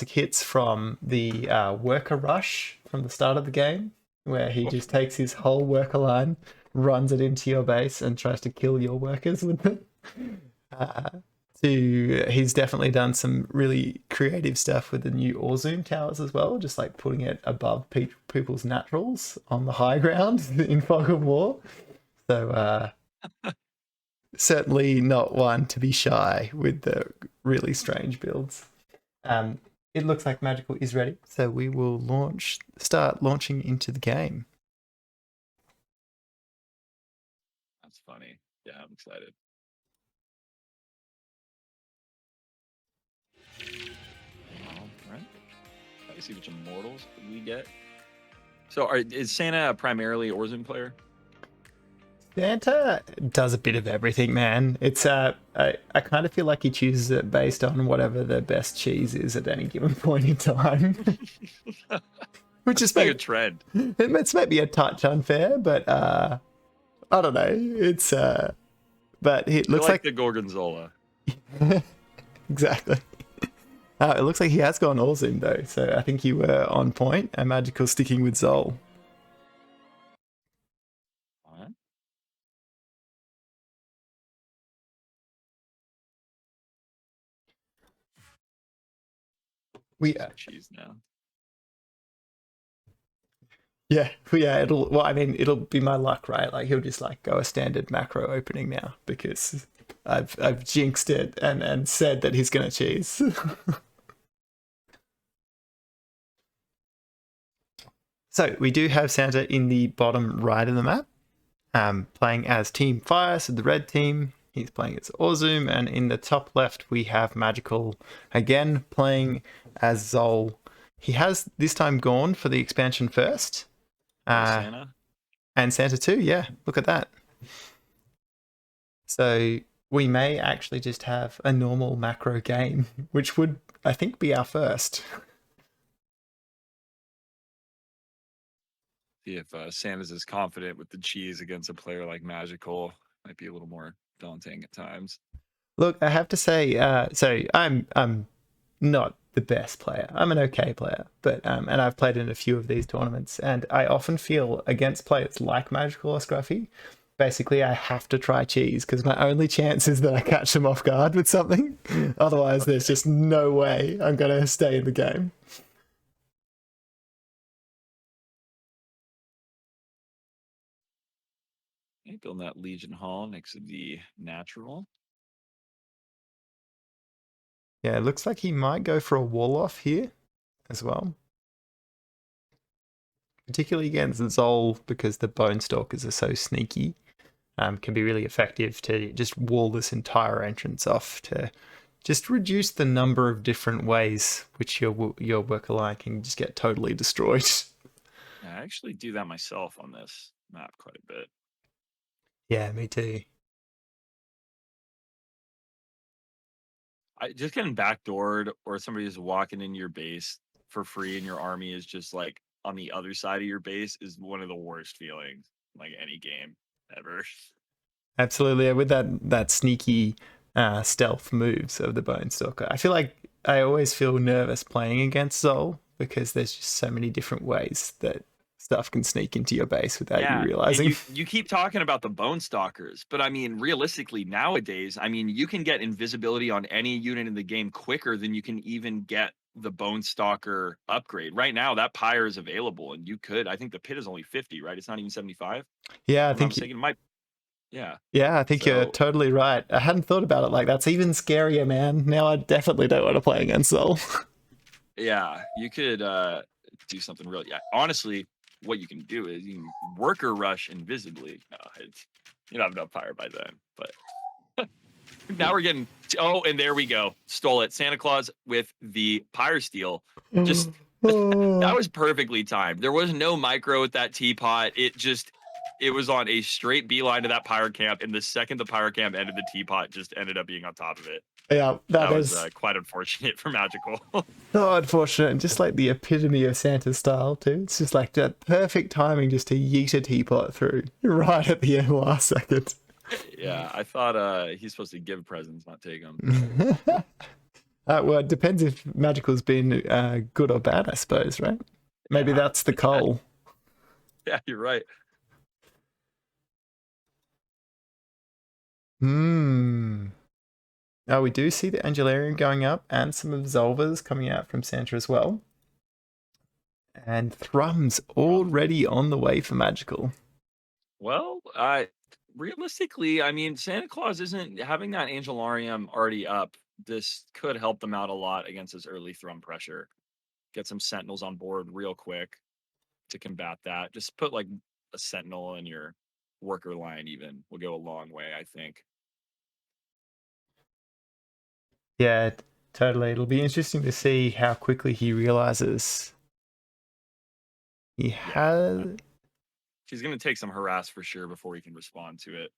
hits from the worker rush from the start of the game, where he just takes his whole worker line, runs it into your base, and tries to kill your workers with it. He's definitely done some really creative stuff with the new Orzoom towers as well, just like putting it above people's naturals on the high ground in Fog of War. So certainly not one to be shy with the really strange builds. It looks like Magicall is ready, so we will start launching into the game. That's funny. Yeah, I'm excited. All right. Let me see which Immortals we get. So is Santa a primarily Orzoom player? Santa does a bit of everything, man. It's I kind of feel like he chooses it based on whatever the best cheese is at any given point in time. Which is like a trend. It's maybe a touch unfair, but I don't know. It's but it looks like the Gorgonzola. Exactly. It looks like he has gone Orzoom though, so I think you were on point. And Magicall sticking with Zol. We cheese now. Yeah. It'll be my luck, right? Like he'll just like go a standard macro opening now because I've jinxed it and said that he's gonna cheese. So we do have Santa in the bottom right of the map, playing as Team Fire, so the red team. He's playing as Orzoom, and in the top left we have Magicall again playing as Zol. He has this time gone for the expansion first. Santa? And Santa too, yeah. Look at that. So we may actually just have a normal macro game, which would, I think, be our first. See if Santa's as confident with the cheese against a player like Magicall. Might be a little more daunting at times. Look, I have to say, so I'm not the best player. I'm an okay player, but and I've played in a few of these tournaments, and I often feel against players like Magicall or Skruffy, basically I have to try cheese because my only chance is that I catch them off guard with something. Otherwise, there's just no way I'm gonna stay in the game. Building that Legion Hall next to the natural. Yeah, it looks like he might go for a wall off here as well. Particularly against Zol, because the Bone Stalkers are so sneaky. Can be really effective to just wall this entire entrance off to just reduce the number of different ways which your worker line can just get totally destroyed. I actually do that myself on this map quite a bit. Yeah, me too. Just getting backdoored or somebody just walking in your base for free and your army is just like on the other side of your base is one of the worst feelings like any game ever. Absolutely, with that sneaky stealth moves of the Bone Stalker. I feel like I always feel nervous playing against Zol because there's just so many different ways that stuff can sneak into your base without you realizing. You keep talking about the Bone Stalkers, but I mean, realistically, nowadays, I mean, you can get invisibility on any unit in the game quicker than you can even get the Bone Stalker upgrade. Right now, that Pyre is available, and you could. I think the pit is only 50, right? It's not even 75. Yeah, I think it might. Yeah. Yeah, I think you're totally right. I hadn't thought about it like that's even scarier, man. Now I definitely don't want to play against Zol. Yeah, you could do something real. Yeah, honestly, what you can do is you can worker rush invisibly. No, you don't have enough Pyre by then. But now we're getting. Oh, and there we go. Stole it. Santa Claus with the Pyre steal. Just that was perfectly timed. There was no micro with that teapot. It was on a straight beeline to that Pyre camp, and the second the Pyre camp ended, the teapot just ended up being on top of it. Yeah, that was quite unfortunate for Magicall. So unfortunate, and just like the epitome of Santa's style too. It's just like that perfect timing just to yeet a teapot through right at the end last second. Yeah, I thought he's supposed to give presents, not take them. Well, it depends if Magical's been good or bad, I suppose, right? Maybe Yeah, that's the call. yeah, you're right. Hmm. Oh, we do see the Angelarium going up and some Absolvers coming out from Santa as well. And Thrums already on the way for Magical. Well, I realistically, I mean, Santa Claus isn't having that Angelarium already up. This could help them out a lot against this early Thrum pressure. Get some Sentinels on board real quick to combat that. Just put like a Sentinel in your worker line, even will go a long way, I think. Yeah, totally. It'll be interesting to see how quickly he realizes he Yeah, has. she's gonna take some harass for sure before he can respond to it.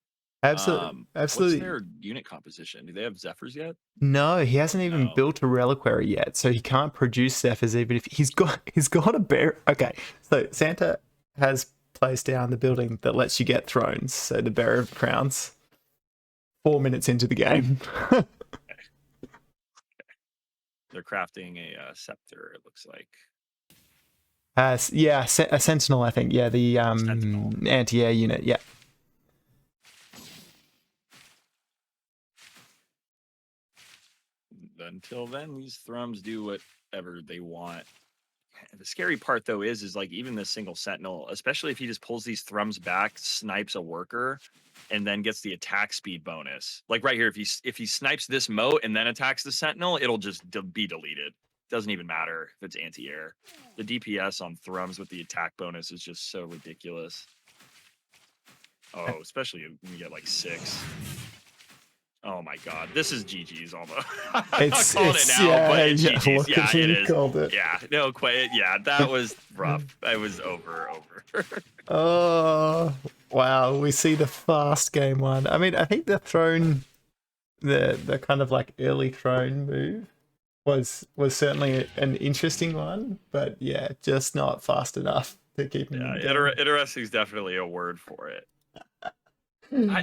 Absolutely. What's Absolutely. their unit composition? Do they have Zephyrs yet? No, he hasn't even No. built a reliquary yet, so he can't produce Zephyrs even if he's got a bear. Okay, so Santa has placed down the building that lets you get thrones. So the Bearer of Crowns. 4 minutes into the game. They're crafting a scepter, it looks like. Yeah, a Sentinel, I think. Yeah, the Sentinel. anti-air unit. Yeah. Until then, these Thrums do whatever they want. The scary part though is like even the single Sentinel, especially if he just pulls these Thrums back, snipes a worker, and then gets the attack speed bonus. Like right here, if he snipes this moat and then attacks the Sentinel, it'll just be deleted. Doesn't even matter if it's anti-air. The DPS on Thrums with the attack bonus is just so ridiculous. Oh, especially when you get like 6. Oh my god, this is GG's almost. I'm not calling it now, but it's GG's. Yeah, it is. Called it. Yeah, no, quite. Yeah, that was rough. It was over. Oh wow, we see the fast game one. I mean, I think the throne, the kind of like early throne move was certainly an interesting one, but yeah, just not fast enough to keep him. Yeah, interesting is definitely a word for it.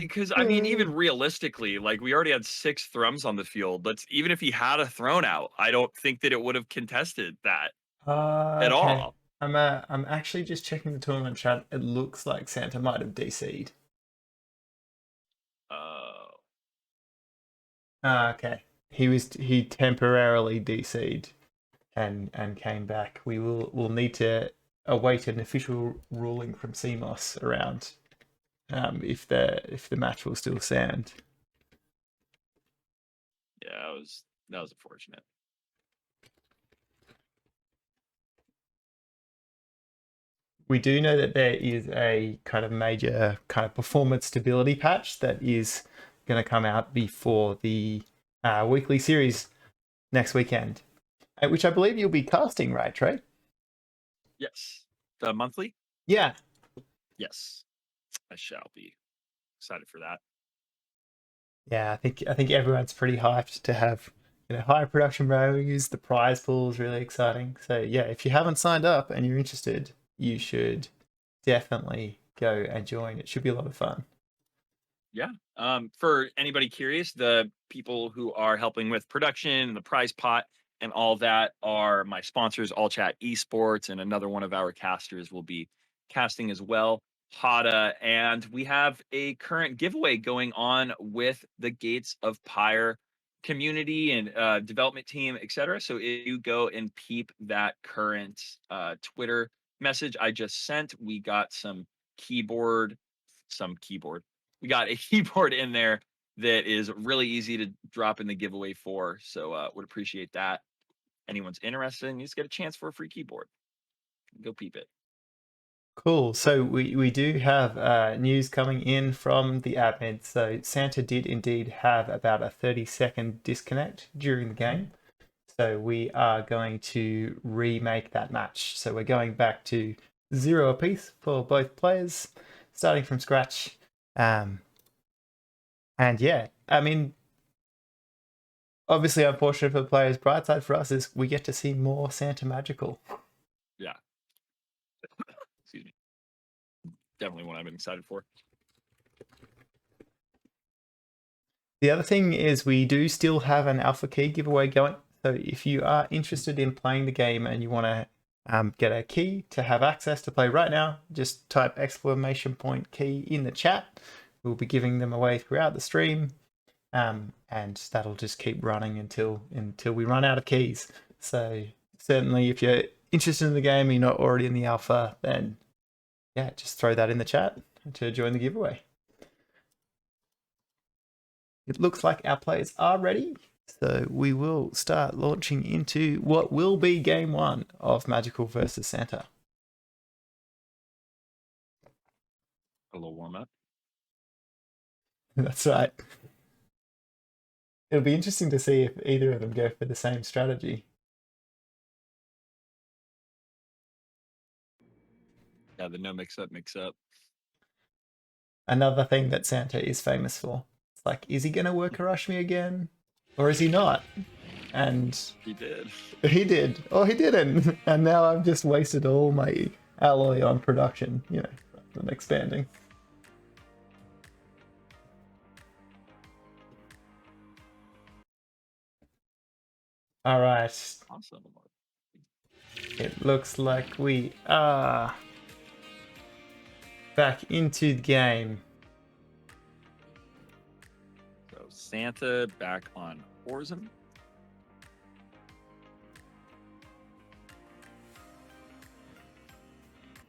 Because I mean, even realistically, like we already had 6 Thrums on the field. Even if he had a throne out, I don't think that it would have contested that at Okay. all. I'm actually just checking the tournament chat. It looks like Santa might have DC'd. Uh, Okay. He temporarily DC'd and came back. We'll need to await an official ruling from CMOS around if the match will still stand. yeah, that was unfortunate. We do know that there is a kind of major kind of performance stability patch that is going to come out before the weekly series next weekend, which I believe you'll be casting, right, Trey? Yes, the monthly. Yeah. Yes, I shall be excited for that. Yeah, I think everyone's pretty hyped to have high production values. The prize pool is really exciting. So yeah, if you haven't signed up and you're interested, you should definitely go and join. It should be a lot of fun. Yeah. For anybody curious, the people who are helping with production and the prize pot and all that are my sponsors, All Chat Esports, and another one of our casters will be casting as well, Hada. And we have a current giveaway going on with the Gates of Pyre community and development team, etc. So if you go and peep that current Twitter message I just sent, we got some keyboard we got a keyboard in there that is really easy to drop in the giveaway for. So would appreciate that. Anyone's interested and you just get a chance for a free keyboard. Go peep it. Cool. So we do have news coming in from the admin. So Santa did indeed have about a 30-second disconnect during the game. So we are going to remake that match. So we're going back to 0 apiece for both players, starting from scratch. And yeah, I mean, obviously, unfortunate for the players. Bright side for us is we get to see more Santa Magical. Yeah. Excuse me. Definitely one I've been excited for. The other thing is we do still have an alpha key giveaway going. So if you are interested in playing the game and you want to get a key to have access to play right now, just type exclamation point key in the chat. We'll be giving them away throughout the stream, and that'll just keep running until we run out of keys. So certainly, if you're interested in the game and you're not already in the alpha, then yeah, just throw that in the chat to join the giveaway. It looks like our players are ready. So we will start launching into what will be game one of Magicall versus Santa. A little warm up. That's right. It'll be interesting to see if either of them go for the same strategy. Yeah, the no mix up. Another thing that Santa is famous for. It's like, is he going to work a rush me again? Or is he not? And He did. he did. Or he didn't. And now I've just wasted all my alloy on production, you know, I'm expanding. All right. Awesome. It looks like we are back into the game. So Santa back on Orzen.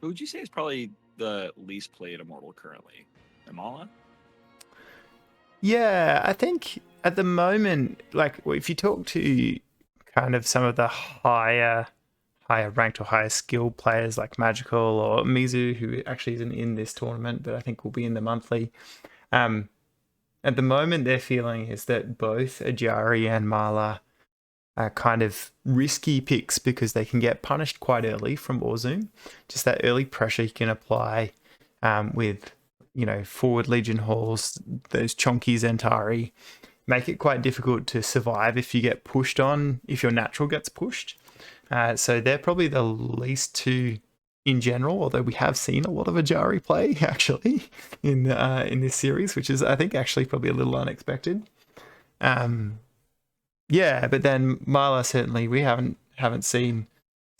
Who would you say is probably the least played Immortal currently? Imala? Yeah, I think at the moment, like if you talk to kind of some of the higher ranked or higher skilled players like Magicall or Mizu, who actually isn't in this tournament, but I think will be in the monthly. At the moment, their feeling is that both Ajari and Mala are kind of risky picks because they can get punished quite early from Orzoom. Just that early pressure you can apply with, you know, forward Legion Halls, those chonky Zentari, make it quite difficult to survive if you get pushed on, if your natural gets pushed. So they're probably the least two in general, although we have seen a lot of Ajari play actually in this series, which is I think actually probably a little unexpected. Yeah, but then Marla certainly we haven't seen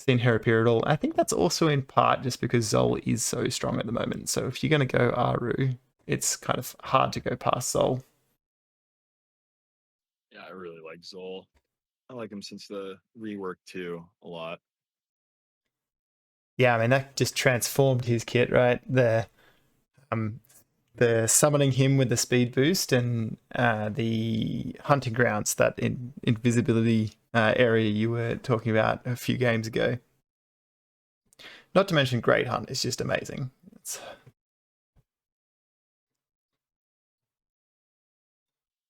her appear at all. I think that's also in part just because Zol is so strong at the moment. So if you're going to go Aru, it's kind of hard to go past Zol. Yeah, I really like Zol. I like him since the rework too a lot. Yeah, I mean that just transformed his kit, right? The summoning him with the speed boost and the hunting grounds, that invisibility area you were talking about a few games ago. Not to mention Great Hunt is just amazing.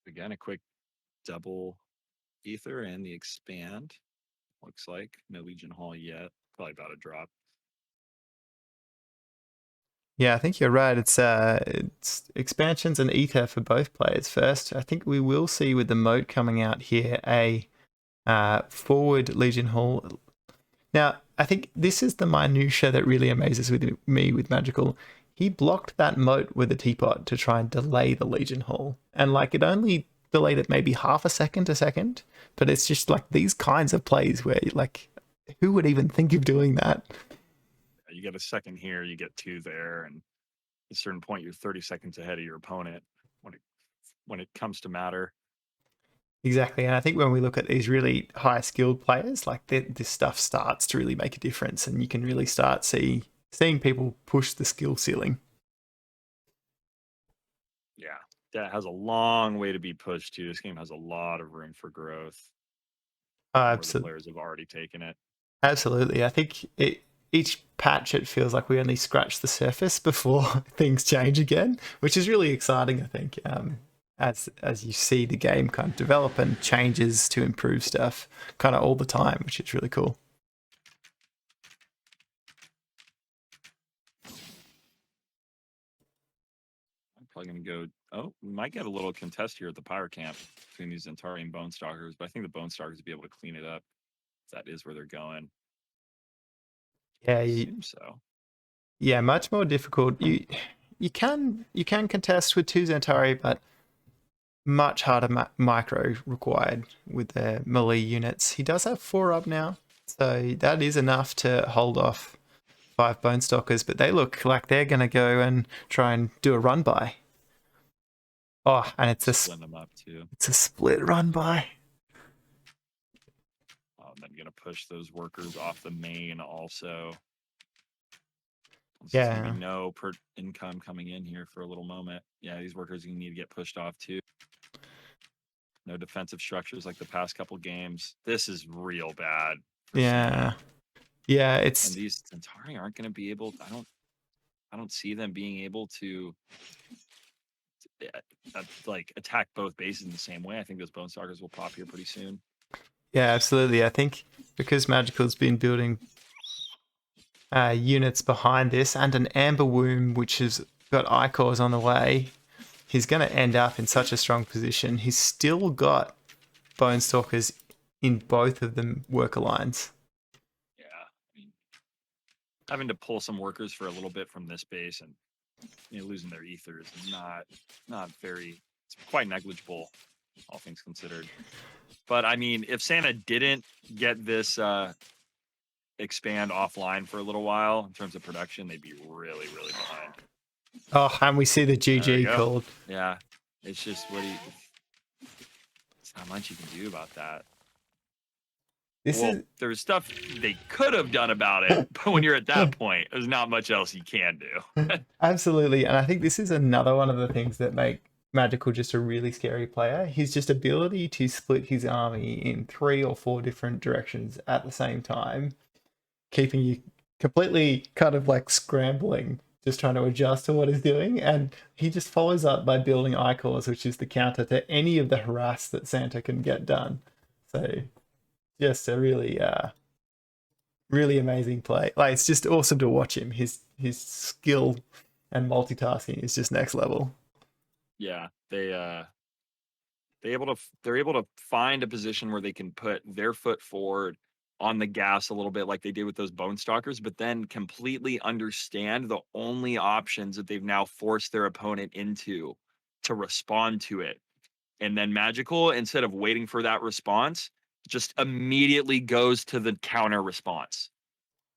Again, a quick double ether and the expand. Looks like no Legion Hall yet. Probably about to drop. Yeah, I think you're right. It's expansions and ether for both players first. I think we will see with the moat coming out here a forward Legion Hall. Now, I think this is the minutia that really amazes me with Magicall. He blocked that moat with a teapot to try and delay the Legion Hall. And like it only delayed it maybe half a second, but it's just like these kinds of plays where like who would even think of doing that? You get a second here, you get two there, and at a certain point you're 30 seconds ahead of your opponent when it comes to matter. Exactly, and I think when we look at these really high skilled players, like this stuff starts to really make a difference, and you can really start seeing people push the skill ceiling. Yeah, that has a long way to be pushed too. This game has a lot of room for growth. The players have already taken it. Absolutely, I think each patch it feels like we only scratch the surface before things change again, which is really exciting. I think as you see the game kind of develop and changes to improve stuff kind of all the time, which is really cool. I'm probably going to go. Oh, we might get a little contest here at the Pyre camp between these Zentari and Bone Stalkers, but I think the Bone Stalkers will be able to clean it up. That is where they're going. Yeah, I assume so. Yeah, much more difficult. You can contest with two Zentari, but much harder micro required with their melee units. He does have 4 up now, so that is enough to hold off 5 Bone Stalkers, but they look like they're going to go and try and do a run by. Oh, and it's Splitting them up too. it's a split run by. Oh, then gonna push those workers off the main also. There's Yeah. gonna be no income coming in here for a little moment. Yeah, these workers need to get pushed off too. No defensive structures like the past couple games. This is real bad. Yeah. Yeah, it's and these Centauri aren't going to be able. I don't see them being able to like attack both bases in the same way. I think those Bone Stalkers will pop here pretty soon. yeah, absolutely. I think because Magical's been building units behind this and an Amber Womb, which has got Icors on the way, he's going to end up in such a strong position. He's still got Bone Stalkers in both of them worker lines. Yeah, I mean, having to pull some workers for a little bit from this base and losing their ether is not very. It's quite negligible, all things considered. But I mean, if Santa didn't get this expand offline for a little while in terms of production, they'd be really, really behind. Oh, and we see the GG called. Yeah, it's just it's not much you can do about that. There's stuff they could have done about it, but when you're at that point, there's not much else you can do. Absolutely, and I think this is another one of the things that make Magical just a really scary player. His just ability to split his army in 3 or 4 different directions at the same time, keeping you completely kind of like scrambling, just trying to adjust to what he's doing. And he just follows up by building Icors, which is the counter to any of the harass that Santa can get done. So just a really really amazing play. Like, it's just awesome to watch him. His skill and multitasking is just next level. Yeah, they're able to find a position where they can put their foot forward on the gas a little bit like they did with those Bone Stalkers, but then completely understand the only options that they've now forced their opponent into to respond to it. And then Magicall, instead of waiting for that response, just immediately goes to the counter response.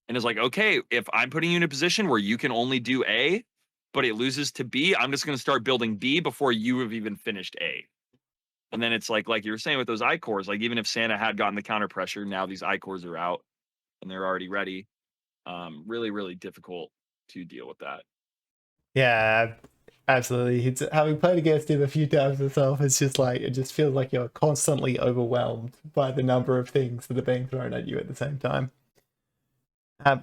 And is like, okay, if I'm putting you in a position where you can only do A, but it loses to B, I'm just going to start building B before you have even finished A. And then it's like you were saying with those Icors, like even if Santa had gotten the counter pressure, now these Icors are out and they're already ready. Really, really difficult to deal with that. Yeah, absolutely. It's having played against him a few times myself. It's just like, it just feels like you're constantly overwhelmed by the number of things that are being thrown at you at the same time.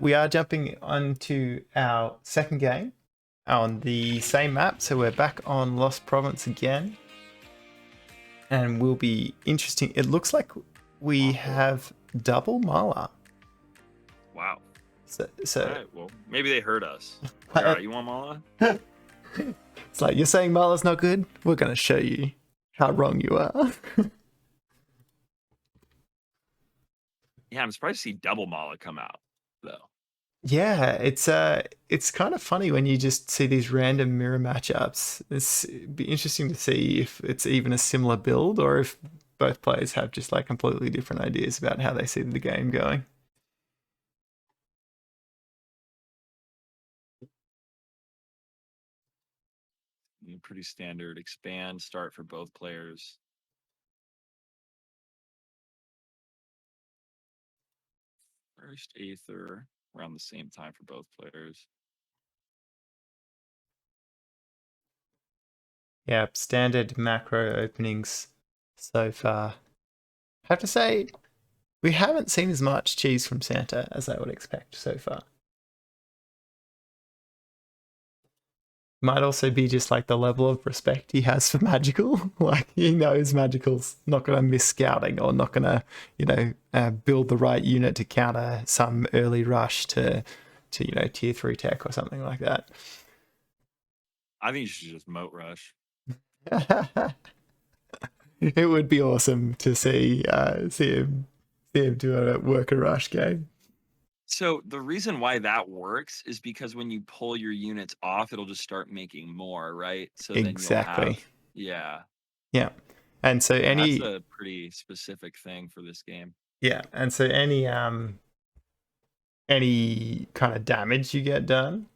We are jumping onto our second game on the same map, so we're back on Lost Province again, and will be interesting. It looks like we have double Mala. Wow. So all right, well, maybe they heard us. All right, you want Mala? It's like, you're saying Mala's not good? We're going to show you how wrong you are. Yeah, I'm surprised to see double Mala come out, though. Yeah, it's kind of funny when you just see these random mirror matchups. It'd be interesting to see if it's even a similar build or if both players have just like completely different ideas about how they see the game going. Pretty standard expand start for both players. First Aether around the same time for both players. Yeah, standard macro openings so far. I have to say, we haven't seen as much cheese from Santa as I would expect so far. Might also be just like the level of respect he has for Magicall. Like, he knows Magicall's not going to miss scouting or not going to, build the right unit to counter some early rush to tier 3 tech or something like that. I think you should just moat rush. It would be awesome to see him do a worker rush game. So the reason why that works is because when you pull your units off, it'll just start making more, right? So exactly. then yeah. Yeah. And so Yeah, that's any a pretty specific thing for this game. yeah, and so any kind of damage you get done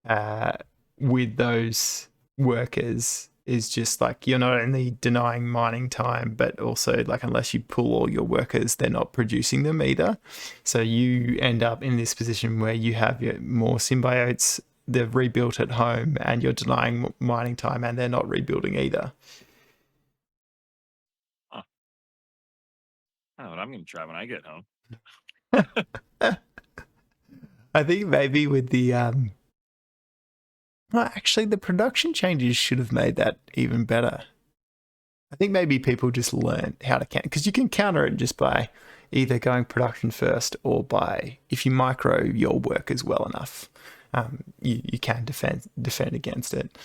uh, with those workers is just like you're not only denying mining time, but also like unless you pull all your workers, they're not producing them either. So you end up in this position where you have more symbiotes, they've rebuilt at home, and you're denying mining time, and they're not rebuilding either. Huh. I don't know what I'm going to try when I get home. I think maybe with the well, actually, the production changes should have made that even better. I think maybe people just learn how to counter because you can counter it just by either going production first or by if you micro your workers well enough, you can defend against it.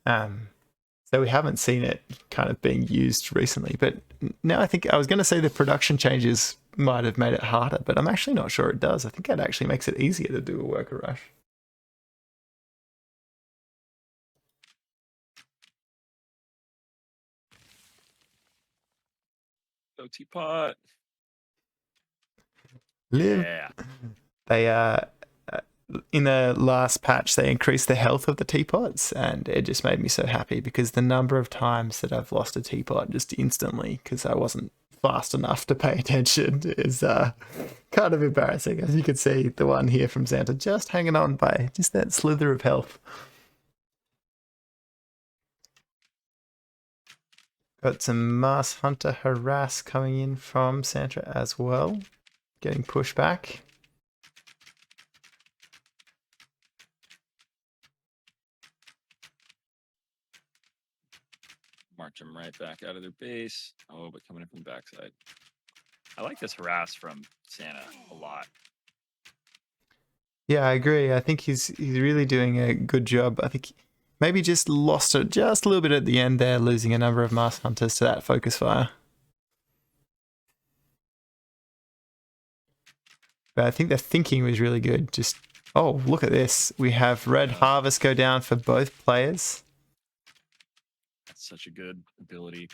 So we haven't seen it kind of being used recently, but now I think I was going to say the production changes might have made it harder, but I'm actually not sure it does. I think it actually makes it easier to do a worker rush. So teapot. Live. Yeah. They in the last patch they increased the health of the teapots, and it just made me so happy because the number of times that I've lost a teapot just instantly because I wasn't fast enough to pay attention is kind of embarrassing. As you can see, the one here from Santa just hanging on by just that slither of health. Got some Mass Hunter harass coming in from Santa as well, getting pushed back. March them right back out of their base. Oh, but coming in from the backside. I like this harass from Santa a lot. Yeah, I agree. I think he's really doing a good job. I think maybe just lost it just a little bit at the end there, losing a number of Mass Hunters to that focus fire. But I think the thinking was really good. Just, oh, look at this. We have Red Harvest go down for both players. That's such a good ability.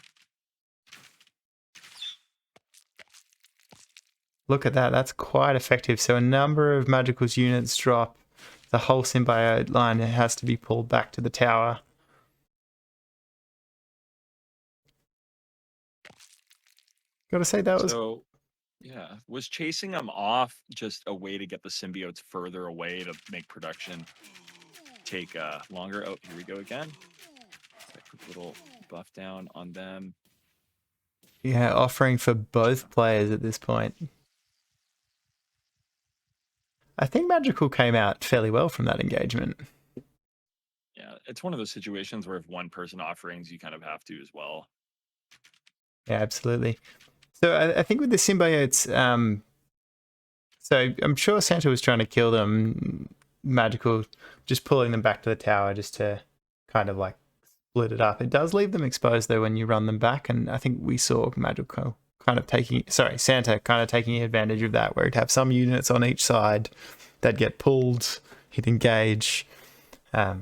Look at that. That's quite effective. So a number of Magical's units drop. The whole symbiote line has to be pulled back to the tower. Gotta say that was... So, yeah, was chasing them off just a way to get the symbiotes further away to make production take longer? Oh, here we go again. A little buff down on them. Yeah, offering for both players at this point. I think Magical came out fairly well from that engagement. Yeah, it's one of those situations where if one person offerings, you kind of have to as well. Yeah, absolutely. So I think with the symbiotes, so I'm sure Santa was trying to kill them. Magical, just pulling them back to the tower just to kind of like split it up. It does leave them exposed though when you run them back, and I think we saw Magical kind of Santa kind of taking advantage of that, where he'd have some units on each side that get pulled, he'd engage. So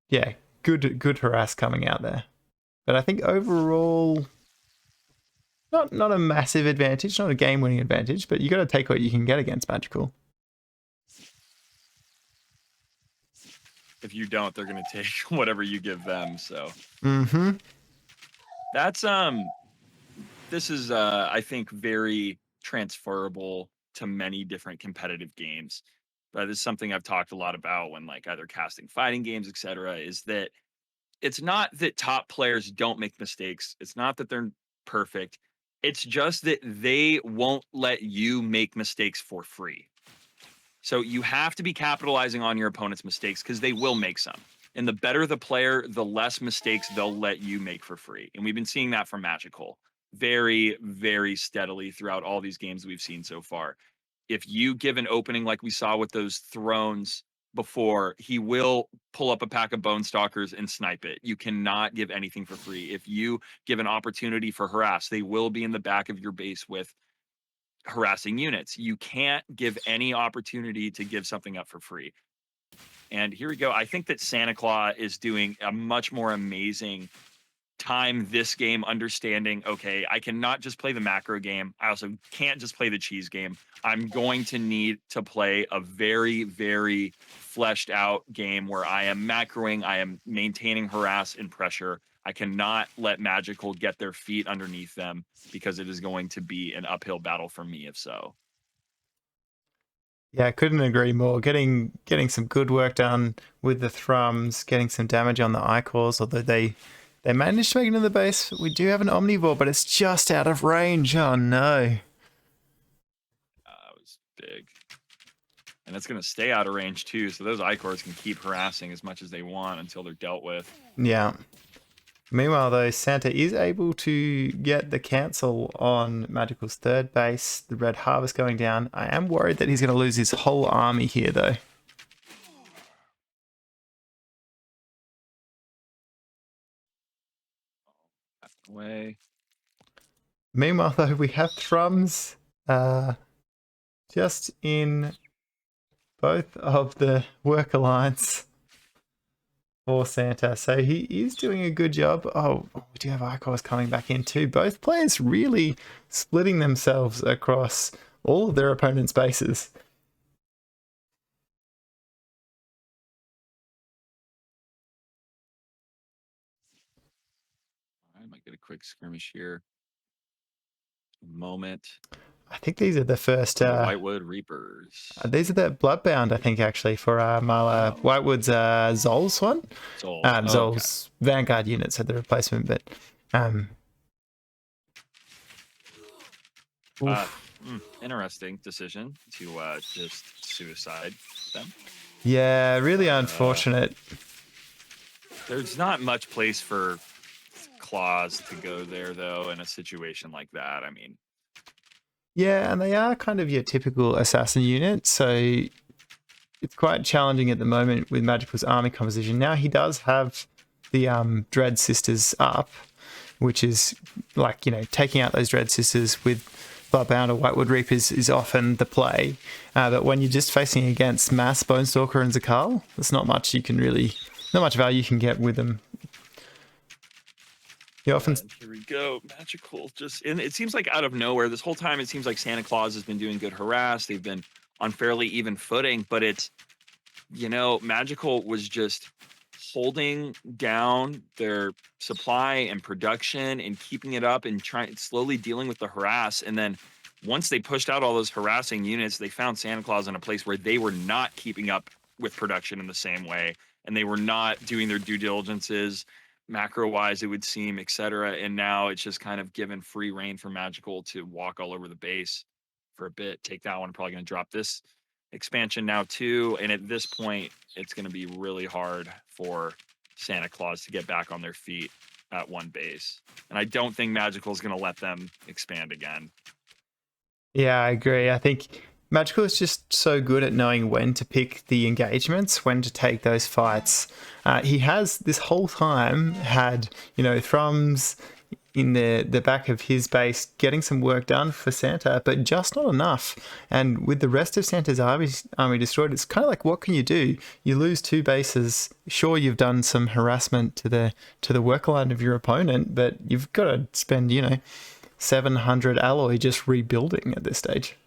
yeah, good harass coming out there. But I think overall, not a massive advantage, not a game-winning advantage, but you got to take what you can get against Magical. If you don't, they're going to take whatever you give them. So that's this is I think very transferable to many different competitive games. But this is something I've talked a lot about when like either casting fighting games, etc. Is that it's not that top players don't make mistakes. It's not that they're perfect. It's just that they won't let you make mistakes for free. So you have to be capitalizing on your opponent's mistakes because they will make some. And the better the player, the less mistakes they'll let you make for free. And we've been seeing that from Magicall very, very steadily throughout all these games we've seen so far. If you give an opening like we saw with those thrones before, he will pull up a pack of bone stalkers and snipe it. You cannot give anything for free. If you give an opportunity for harass, they will be in the back of your base with harassing units. You can't give any opportunity to give something up for free. And here we go. I think that Santa Claus is doing a much more amazing time this game understanding, okay, I cannot just play the macro game. I also can't just play the cheese game. I'm going to need to play a very, very fleshed out game where I am macroing, I am maintaining harass and pressure. I cannot let Magicall get their feet underneath them because it is going to be an uphill battle for me if so. Yeah, I couldn't agree more. Getting some good work done with the thrums, getting some damage on the icons, although they managed to make it into the base. We do have an omnivore, but it's just out of range. Oh no. That was big. And it's going to stay out of range too, so those icons can keep harassing as much as they want until they're dealt with. Yeah. Meanwhile, though, Santa is able to get the cancel on Magical's third base. The Red Harvest going down. I am worried that he's going to lose his whole army here, though. Away. Meanwhile, though, we have thrums just in both of the work alliance for Santa. So he is doing a good job. Oh, we do have icons coming back in too. Both players really splitting themselves across all of their opponent's bases. I might get a quick skirmish here. Moment. I think these are the first Whitewood Reapers. These are the Bloodbound, I think, actually, for Marla Whitewood's Zol's one. Zol's Vanguard unit, so the replacement, but interesting decision to just suicide them. Yeah, really unfortunate. There's not much place for claws to go there, though, in a situation like that. I mean, yeah, and they are kind of your typical assassin unit, so it's quite challenging at the moment with Magical's army composition. Now he does have the Dread Sisters up, which is like, you know, taking out those Dread Sisters with Bloodbound or Whitewood Reapers is often the play. But when you're just facing against Mass, Bonestalker, and Zakal, there's not much value you can get with them. You often... Here we go. Magicall just, and it seems like out of nowhere, this whole time it seems like Santa Claus has been doing good harass. They've been on fairly even footing, but it's, you know, Magicall was just holding down their supply and production and keeping it up and slowly dealing with the harass. And then once they pushed out all those harassing units, they found Santa Claus in a place where they were not keeping up with production in the same way, and they were not doing their due diligences macro wise, it would seem, etc. And now it's just kind of given free reign for Magicall to walk all over the base for a bit. Take that one. Probably going to drop this expansion now too. And at this point, it's going to be really hard for Santa Claus to get back on their feet at one base. And I don't think Magicall is going to let them expand again. Yeah, I agree. I think Magicall is just so good at knowing when to pick the engagements, when to take those fights. He has this whole time had, you know, thrums in the back of his base getting some work done for Santa, but just not enough. And with the rest of Santa's army destroyed, it's kind of like, what can you do? You lose two bases. Sure, you've done some harassment to the work line of your opponent, but you've got to spend, you know, 700 alloy just rebuilding at this stage.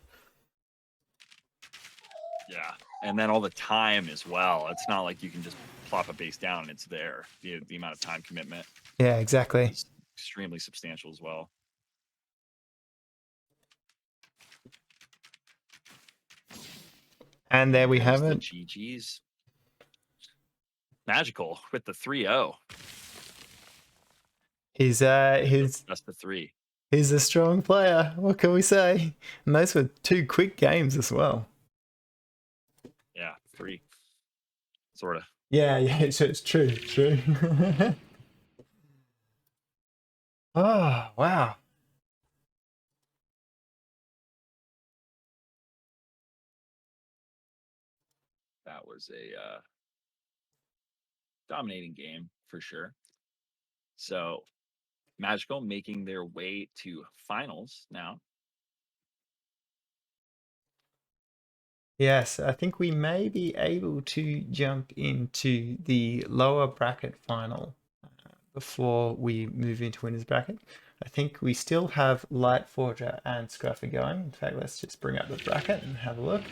Yeah, and then all the time as well. It's not like you can just plop a base down and it's there. The amount of time commitment. Yeah, exactly. Is extremely substantial as well. And there we have it. GG's. Magicall with the 3-0. He's That's the 3. He's a strong player. What can we say? And those were 2 quick games as well. Yeah, 3. Sort of. Yeah, it's true. Oh, wow. That was a dominating game for sure. So Magicall making their way to finals now. Yes, I think we may be able to jump into the lower bracket final before we move into winners bracket. I think we still have Lightforger and Skruffy going. In fact, let's just bring up the bracket and have a look.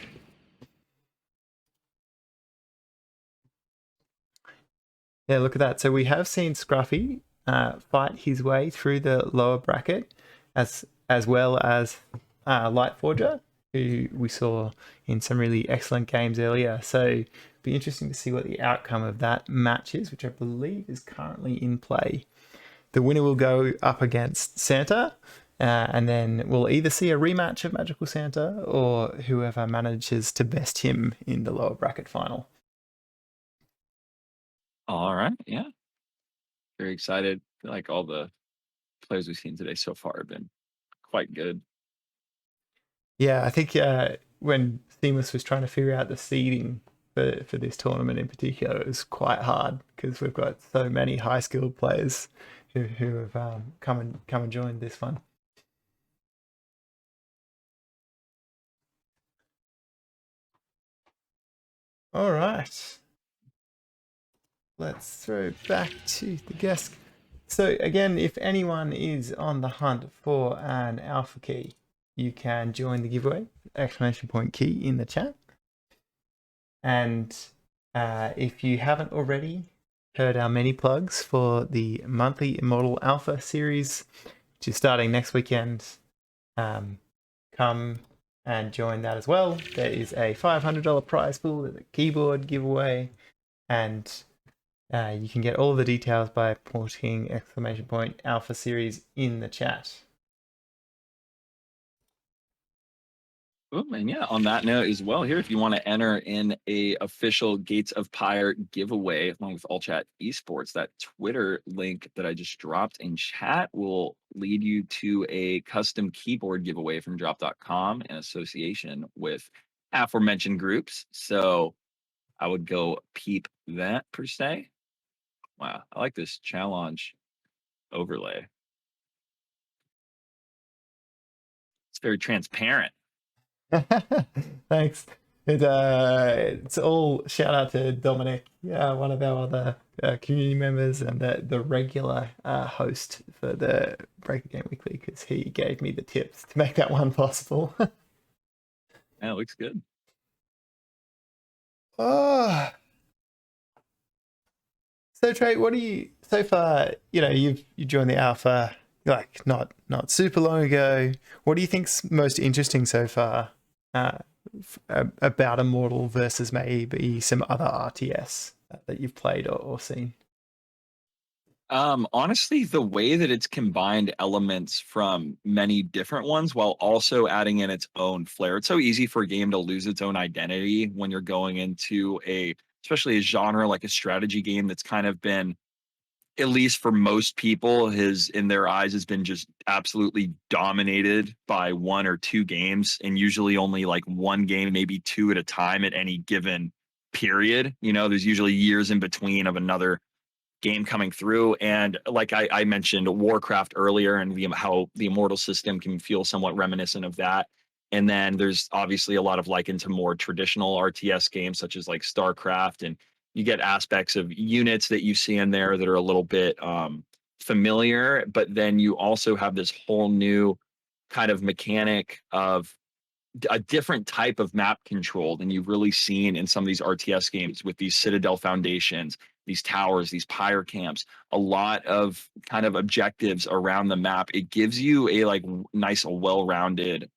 Yeah, look at that. So we have seen Skruffy fight his way through the lower bracket, as well as Lightforger, who we saw in some really excellent games earlier. So it'd be interesting to see what the outcome of that match is, which I believe is currently in play. The winner will go up against Santa, and then we'll either see a rematch of Magical Santa or whoever manages to best him in the lower bracket final. All right. Yeah. Very excited. I feel like all the players we've seen today so far have been quite good. Yeah, I think when Seamless was trying to figure out the seeding for this tournament in particular, it was quite hard because we've got so many high skilled players who have come and joined this one. All right, let's throw back to the guest. So again, if anyone is on the hunt for an alpha key, you can join the giveaway, exclamation point key in the chat. And if you haven't already heard our many plugs for the monthly Immortal Alpha series, which is starting next weekend, come and join that as well. There is a $500 prize pool, there's a keyboard giveaway, and you can get all the details by putting exclamation point Alpha series in the chat. And yeah, on that note as well, here, if you want to enter in a official Gates of Pyre giveaway along with All Chat Esports, that Twitter link that I just dropped in chat will lead you to a custom keyboard giveaway from drop.com in association with aforementioned groups. So I would go peep that per se. Wow, I like this challenge overlay. It's very transparent. Thanks. It's all shout out to Dominic, one of our other community members and the regular host for the Breaker Game Weekly, because he gave me the tips to make that one possible. Yeah, it looks good. Oh. So Trey, what do you so far? You joined the alpha like not super long ago. What do you think's most interesting so far about Immortal versus maybe some other RTS that you've played or seen? Honestly, the way that it's combined elements from many different ones while also adding in its own flair. It's so easy for a game to lose its own identity when you're going into especially a genre like a strategy game that's kind of been, at least for most people, in their eyes has been just absolutely dominated by one or two games, and usually only like one game, maybe two at a time at any given period. There's usually years in between of another game coming through. And like I mentioned Warcraft earlier, and how the Immortal system can feel somewhat reminiscent of that. And then there's obviously a lot of liken to more traditional RTS games such as like StarCraft, and you get aspects of units that you see in there that are a little bit familiar, but then you also have this whole new kind of mechanic of a different type of map control than you've really seen in some of these RTS games with these Citadel foundations, these towers, these Pyre camps, a lot of kind of objectives around the map. It gives you a nice, well-rounded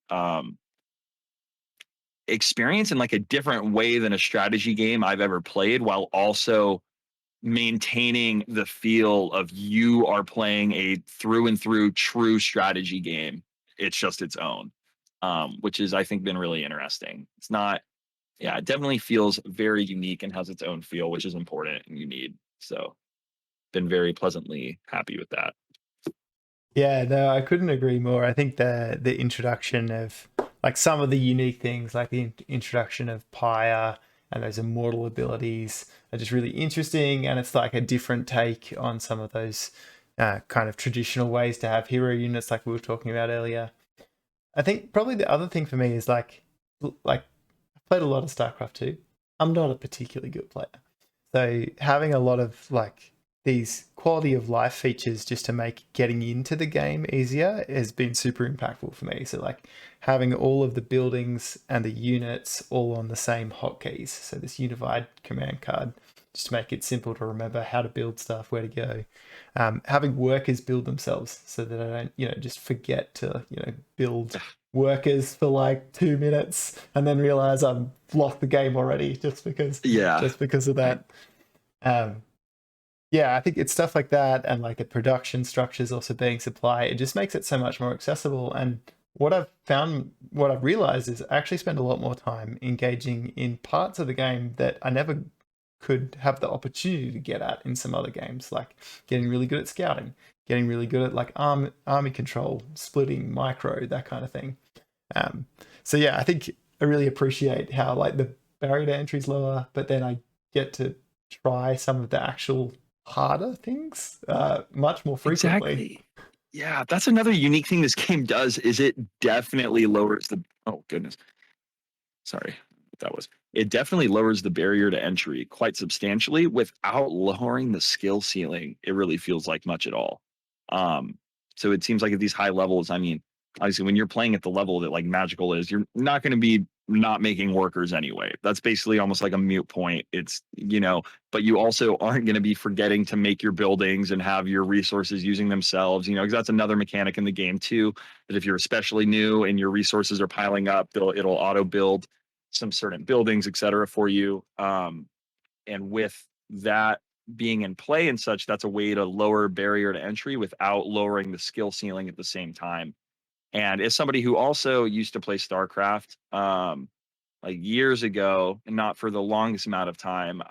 experience in like a different way than a strategy game I've ever played, while also maintaining the feel of you are playing a through and through true strategy game. It's just its own, which is, I think, been really interesting. It's not, yeah, it definitely feels very unique and has its own feel, which is important and you need. So, been very pleasantly happy with that. Yeah, no, I couldn't agree more. I think the introduction of like some of the unique things, like the introduction of Pyre and those immortal abilities, are just really interesting. And it's like a different take on some of those kind of traditional ways to have hero units, like we were talking about earlier. I think probably the other thing for me is like I've played a lot of StarCraft 2. I'm not a particularly good player. So having a lot of like these quality of life features just to make getting into the game easier has been super impactful for me. So like having all of the buildings and the units all on the same hotkeys. So this unified command card, just to make it simple to remember how to build stuff, where to go. Having workers build themselves so that I don't, just forget to, build workers for like 2 minutes and then realize I've lost the game already just because Yeah. of that. Yeah, I think it's stuff like that, and like the production structures also being supplied. It just makes it so much more accessible. And what I've realized is I actually spend a lot more time engaging in parts of the game that I never could have the opportunity to get at in some other games, like getting really good at scouting, getting really good at like army control, splitting, micro, that kind of thing. Um, so yeah, I think I really appreciate how like the barrier to entry is lower, but then I get to try some of the actual harder things much more frequently. Exactly. Yeah, that's another unique thing this game does is it definitely lowers the oh goodness. Sorry, what that was. It definitely lowers the barrier to entry quite substantially without lowering the skill ceiling. It really feels like much at all. Um, so it seems like at these high levels, I mean, obviously when you're playing at the level that like Magicall is, you're not going to be not making workers anyway. That's basically almost like a mute point. It's, but you also aren't going to be forgetting to make your buildings and have your resources using themselves, because that's another mechanic in the game too, that if you're especially new and your resources are piling up, it'll auto build some certain buildings, et cetera, for you. And with that being in play and such, that's a way to lower barrier to entry without lowering the skill ceiling at the same time. And as somebody who also used to play StarCraft, like years ago, and not for the longest amount of time,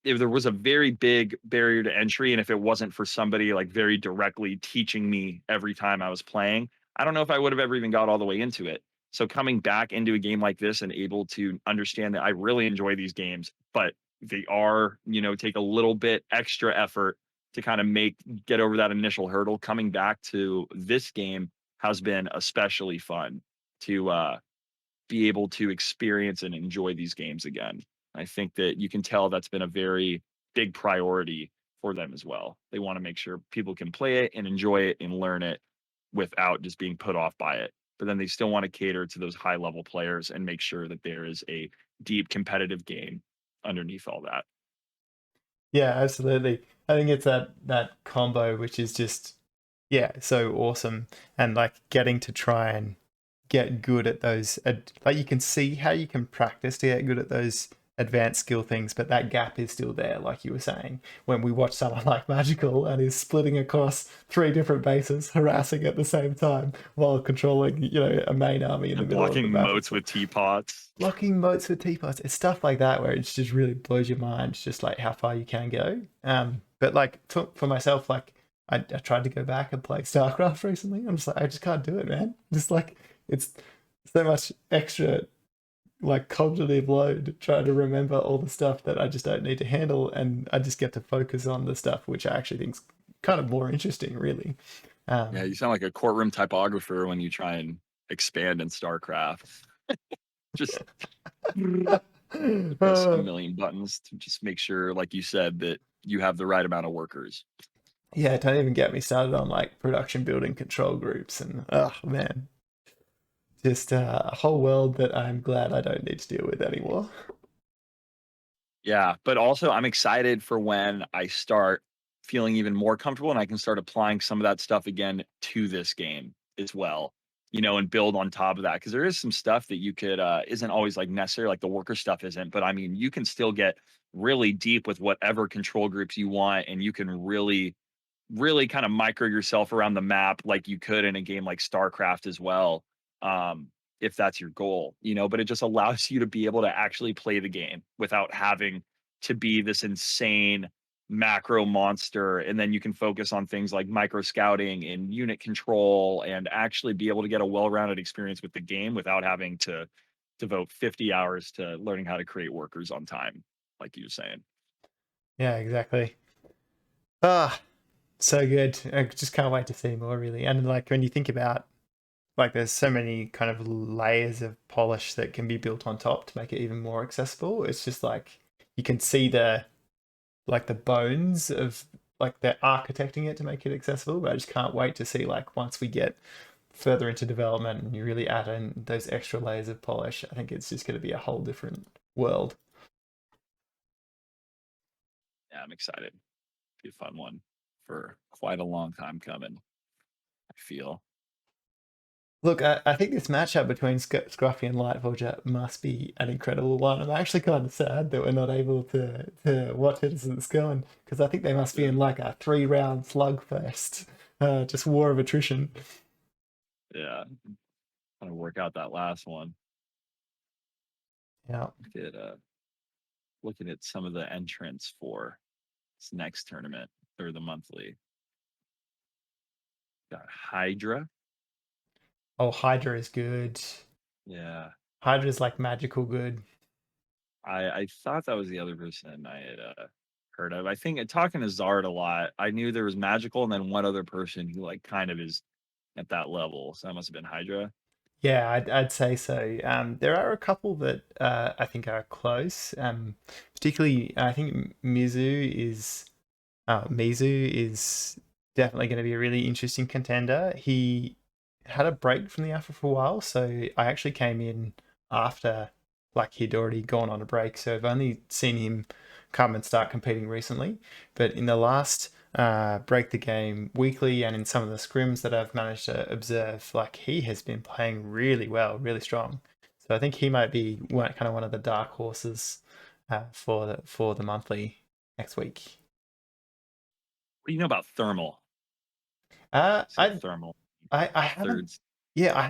if there was a very big barrier to entry, and if it wasn't for somebody like very directly teaching me every time I was playing, I don't know if I would have ever even got all the way into it. So coming back into a game like this and able to understand that I really enjoy these games, but they are, take a little bit extra effort to kind of get over that initial hurdle. Coming back to this game has been especially fun to be able to experience and enjoy these games again. I think that you can tell that's been a very big priority for them as well. They want to make sure people can play it and enjoy it and learn it without just being put off by it. But then they still want to cater to those high level players and make sure that there is a deep competitive game underneath all that. Yeah, absolutely. I think it's that combo which is just so awesome, and like getting to try and get good at those like you can see how you can practice to get good at those advanced skill things, but that gap is still there, like you were saying, when we watch someone like Magicall and is splitting across 3 different bases, harassing at the same time while controlling, a main army in the And middle of the blocking moats with teapots. blocking moats with teapots. It's stuff like that where it just really blows your mind, just like how far you can go. But like for myself, like I tried to go back and play StarCraft recently. I'm just like, I just can't do it, man. Just like it's so much extra like cognitive load trying to remember all the stuff that I just don't need to handle, and I just get to focus on the stuff which I actually think's kind of more interesting, really. Yeah, Um, you sound like a courtroom typographer when you try and expand in StarCraft. Just press a uh, million buttons to just make sure, like you said, that you have the right amount of workers. yeah, don't even get me started on like production building control groups, and oh man, just a whole world that I'm glad I don't need to deal with anymore. Yeah, but also I'm excited for when I start feeling even more comfortable and I can start applying some of that stuff again to this game as well, and build on top of that. Because there is some stuff that you could isn't always like necessary, like the worker stuff isn't, but I mean you can still get really deep with whatever control groups you want, and you can really kind of micro yourself around the map like you could in a game like StarCraft as well. If that's your goal, but it just allows you to be able to actually play the game without having to be this insane macro monster. And then you can focus on things like micro scouting and unit control and actually be able to get a well-rounded experience with the game without having to devote 50 hours to learning how to create workers on time, like you were saying. Yeah, exactly. Ah, so good. I just can't wait to see more, really. And like when you think about like there's so many kind of layers of polish that can be built on top to make it even more accessible. It's just like you can see like the bones of like they're architecting it to make it accessible. But I just can't wait to see like once we get further into development and you really add in those extra layers of polish. I think it's just going to be a whole different world. Yeah, I'm excited. Be a fun one for quite a long time coming, I feel. Look, I think this matchup between Skruffy and Lightforger must be an incredible one. I'm actually kind of sad that we're not able to watch it as it's going because I think they must be Yeah. in like a 3 round slugfest, just war of attrition. Yeah. Trying to work out that last one. Yeah. Did looking at some of the entrants for this next tournament or the monthly. Got Hydra. Oh, Hydra is good. Yeah. Hydra is like magical good. I thought that was the other person I had heard of. I think talking to Zard a lot, I knew there was Magical and then one other person who like kind of is at that level. So that must have been Hydra. Yeah, I'd say so. There are a couple that I think are close. Particularly, I think Mizu is definitely going to be a really interesting contender. He had a break from the alpha for a while, so I actually came in after like he'd already gone on a break. So I've only seen him come and start competing recently. But in the last break the game weekly and in some of the scrims that I've managed to observe, like he has been playing really well, really strong. So I think he might be one of the dark horses for the monthly next week. What do you know about Thermal? Uh, See I Thermal I haven't. thirds. Yeah, I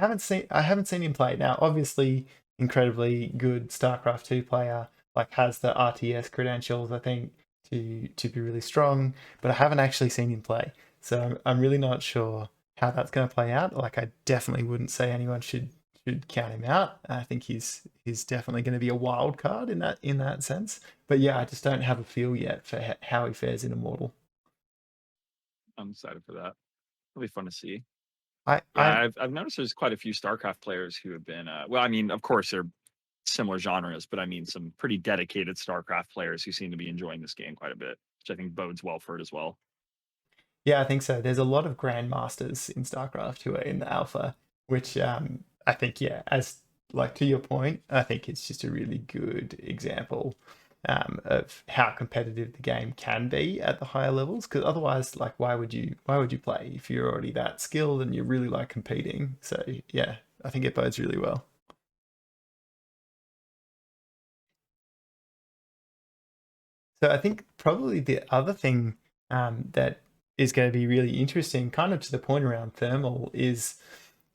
haven't seen him play. Now, obviously, incredibly good StarCraft 2 player, like has the RTS credentials, I think, to be really strong, but I haven't actually seen him play. So I'm really not sure how that's going to play out. Like I definitely wouldn't say anyone should count him out. I think he's definitely going to be a wild card in that sense. But yeah, I just don't have a feel yet for how he fares in Immortal. I'm excited for that. It'll be fun to see. Yeah, I I've noticed there's quite a few StarCraft players who have been well, I mean, of course they're similar genres, but I mean some pretty dedicated StarCraft players who seem to be enjoying this game quite a bit, which I think bodes well for it as well. Yeah, I think so. There's a lot of grandmasters in StarCraft who are in the alpha, which I think, yeah, as like to your point, I think it's just a really good example of how competitive the game can be at the higher levels. Because otherwise, like, why would you play if you're already that skilled and you really like competing? So yeah, I think it bodes really well. So I think probably the other thing that is going to be really interesting, kind of to the point around thermal, is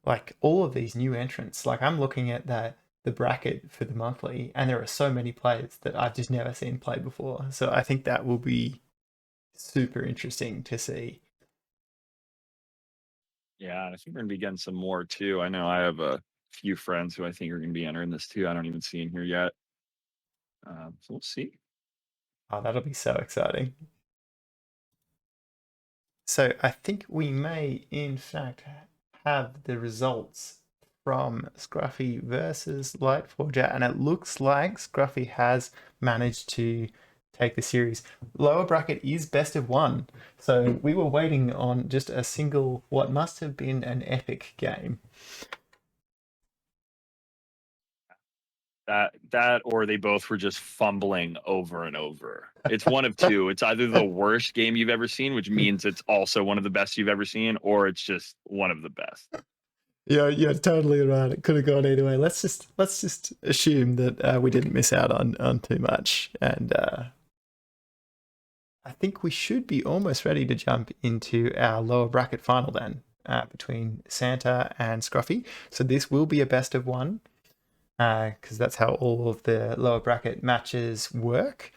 like all of these new entrants. Like I'm looking at the bracket for the monthly, and there are so many players that I've just never seen play before. So I think that will be super interesting to see. Yeah, and I think we're gonna be getting some more too. I know I have a few friends who I think are gonna be entering this too. I don't even see in here yet. So we'll see. Oh, that'll be so exciting. So I think we may, in fact, have the results from Scruffy versus Lightforger, and it looks like Scruffy has managed to take the series. Lower bracket is best of one, so we were waiting on just a single, what must have been an epic game. That or they both were just fumbling over and over. It's one of two. It's either the worst game you've ever seen, which means it's also one of the best you've ever seen, or it's just one of the best. Yeah, you're totally right. It could have gone either way. Let's just assume that we didn't miss out on too much, and I think we should be almost ready to jump into our lower bracket final then, between Santa and Scruffy. So this will be a best of one, because that's how all of the lower bracket matches work.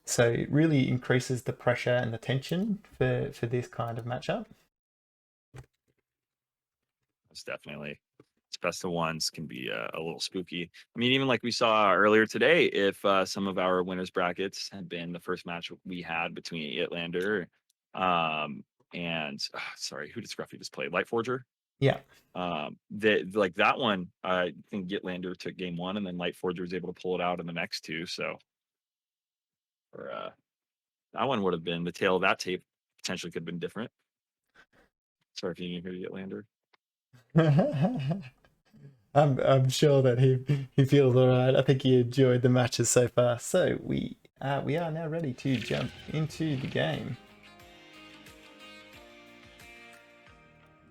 So it really increases the pressure and the tension for this kind of matchup. It's definitely it's best of ones can be a little spooky. I mean, even like we saw earlier today, if some of our winners brackets had been the first match we had between Ytlander and sorry, who did Scruffy just play? Lightforger. Yeah. That like that one, I think Ytlander took game one, and then Lightforger was able to pull it out in the next two. So, or That one would have been the tail of that tape potentially could have been different. Sorry if you didn't hear Ytlander. I'm sure that he feels all right. I think he enjoyed the matches so far. So we are now ready to jump into the game.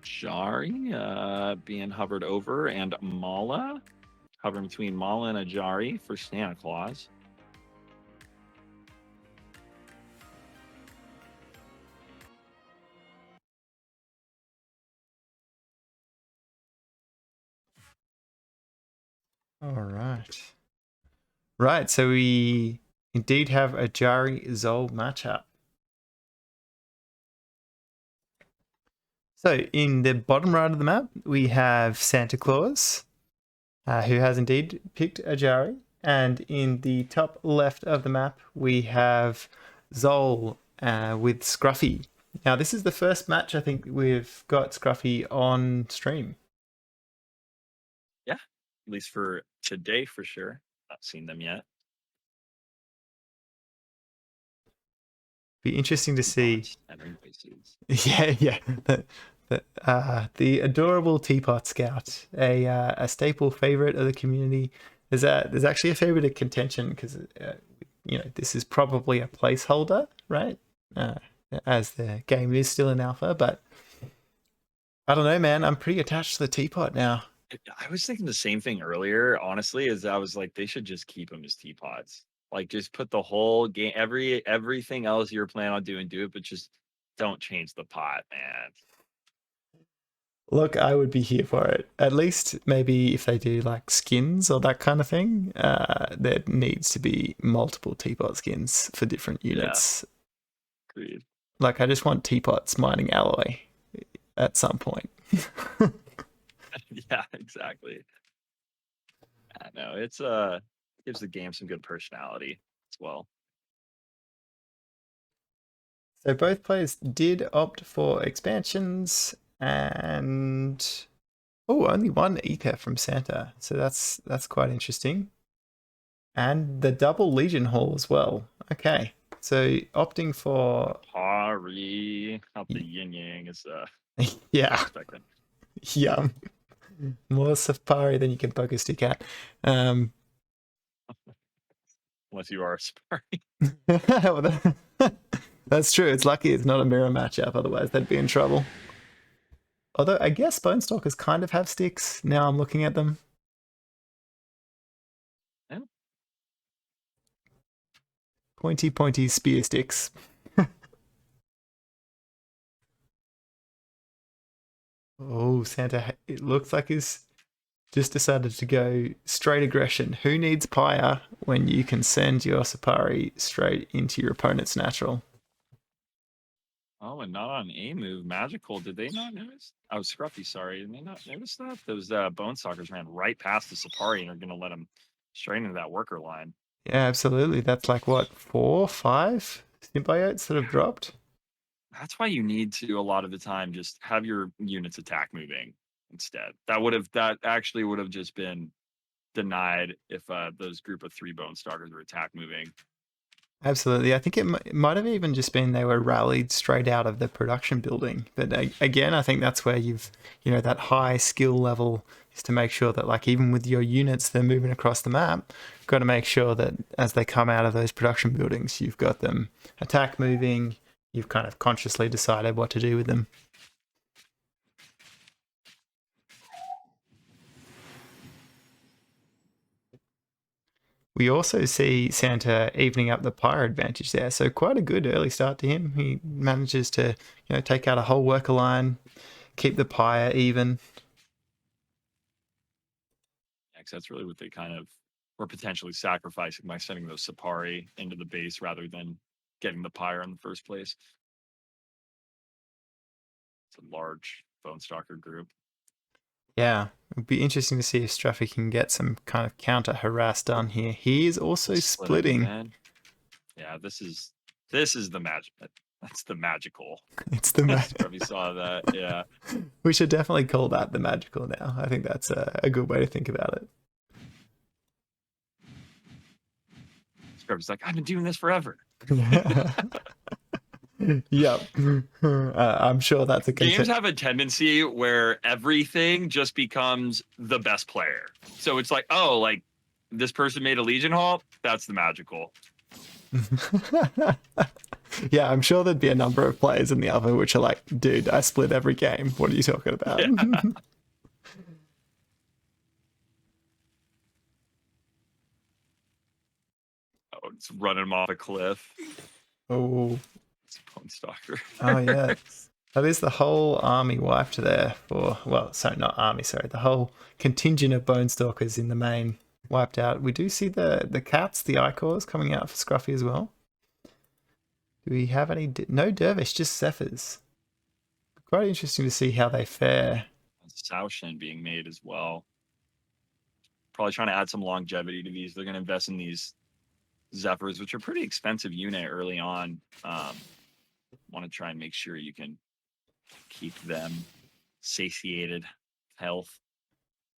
Ajari being hovered over, and Mala hovering between Mala and Ajari for Santa Claus. All right. Right, so we indeed have a Ajari Zol matchup. So in the bottom right of the map, we have Santa Claus, who has indeed picked Ajari. And in the top left of the map, we have Zol with Skruffy. Now, this is the first match I think we've got Skruffy on stream. Yeah, at least for today for sure. Not seen them yet. Be interesting to see. Yeah. The adorable Teapot Scout, a staple favorite of the community. There's actually a fair bit of contention because this is probably a placeholder, right? As the game is still in alpha, but I don't know, man. I'm pretty attached to the Teapot now. I was thinking the same thing earlier, honestly, as I was like, they should just keep them as teapots. Like, just put the whole game, everything else you're planning on doing, do it, but just don't change the pot, man. Look, I would be here for it. At least maybe if they do like skins or that kind of thing, there needs to be multiple teapot skins for different units. Yeah. Agreed. Like, I just want teapots mining alloy at some point. Yeah, exactly. I know it's gives the game some good personality as well. So both players did opt for expansions, and only one ether from Santa. So that's quite interesting. And the double Legion Hall as well. Okay. So opting for Hari, not the yin yang is yeah. Yum. More safari than you can poke a stick at. Unless you are a safari. That's true. It's lucky it's not a mirror matchup, otherwise they'd be in trouble. Although I guess Bone Stalkers kind of have sticks. Now I'm looking at them. Yeah. Pointy spear sticks. Oh, Santa, it looks like he's just decided to go straight aggression. Who needs Pyre when you can send your Safari straight into your opponent's natural? Oh, and not on a move. Magicall, did they not notice? Oh, Skruffy, sorry. Did they not notice that? Those Bone Stalkers ran right past the Safari and are going to let him straight into that worker line. Yeah, absolutely. That's like, what, 4, 5 symbiotes that have dropped? That's why you need to, a lot of the time, just have your units attack moving instead. That actually would have just been denied if those group of 3 Bone Stalkers were attack moving. Absolutely. I think it might have even just been they were rallied straight out of the production building. But again, I think that's where that high skill level is to make sure that, like, even with your units, they're moving across the map. You've got to make sure that as they come out of those production buildings, you've got them attack moving. You've kind of consciously decided what to do with them. We also see Santa evening up the Pyre advantage there, so quite a good early start to him. He manages to, take out a whole worker line, keep the Pyre even. Yeah, because that's really what they kind of were potentially sacrificing by sending those Safari into the base rather than getting the Pyre in the first place. It's a large Bone Stalker group. Yeah, it would be interesting to see if Skruffy can get some kind of counter harass done here. He is also splitting. Yeah, this is the magic. That's the Magicall. It's the Skruffy saw that. Yeah, we should definitely call that the Magicall now. I think that's a good way to think about it. Skruffy's like, I've been doing this forever. Yep. I'm sure that's a Games content. have a tendency where everything just becomes the best player. So it's like, oh, like this person made a Legion Hall, that's the Magicall. Yeah, I'm sure there'd be a number of players in the other which are like, dude, I split every game. What are you talking about? Yeah. Oh, it's running him off a cliff. Oh, It's Bone Stalker. oh yeah. That is the whole army wiped there for, well, sorry, not army, sorry, the whole contingent of Bone Stalkers in the main wiped out. We do see the cats, the Icors coming out for Skruffy as well. Do we have any? No Dervish, just Zephyrs. Quite interesting to see how they fare. Saoshin being made as well. Probably trying to add some longevity to these. They're going to invest in these Zephyrs, which are pretty expensive unit early on. Want to try and make sure you can keep them satiated health.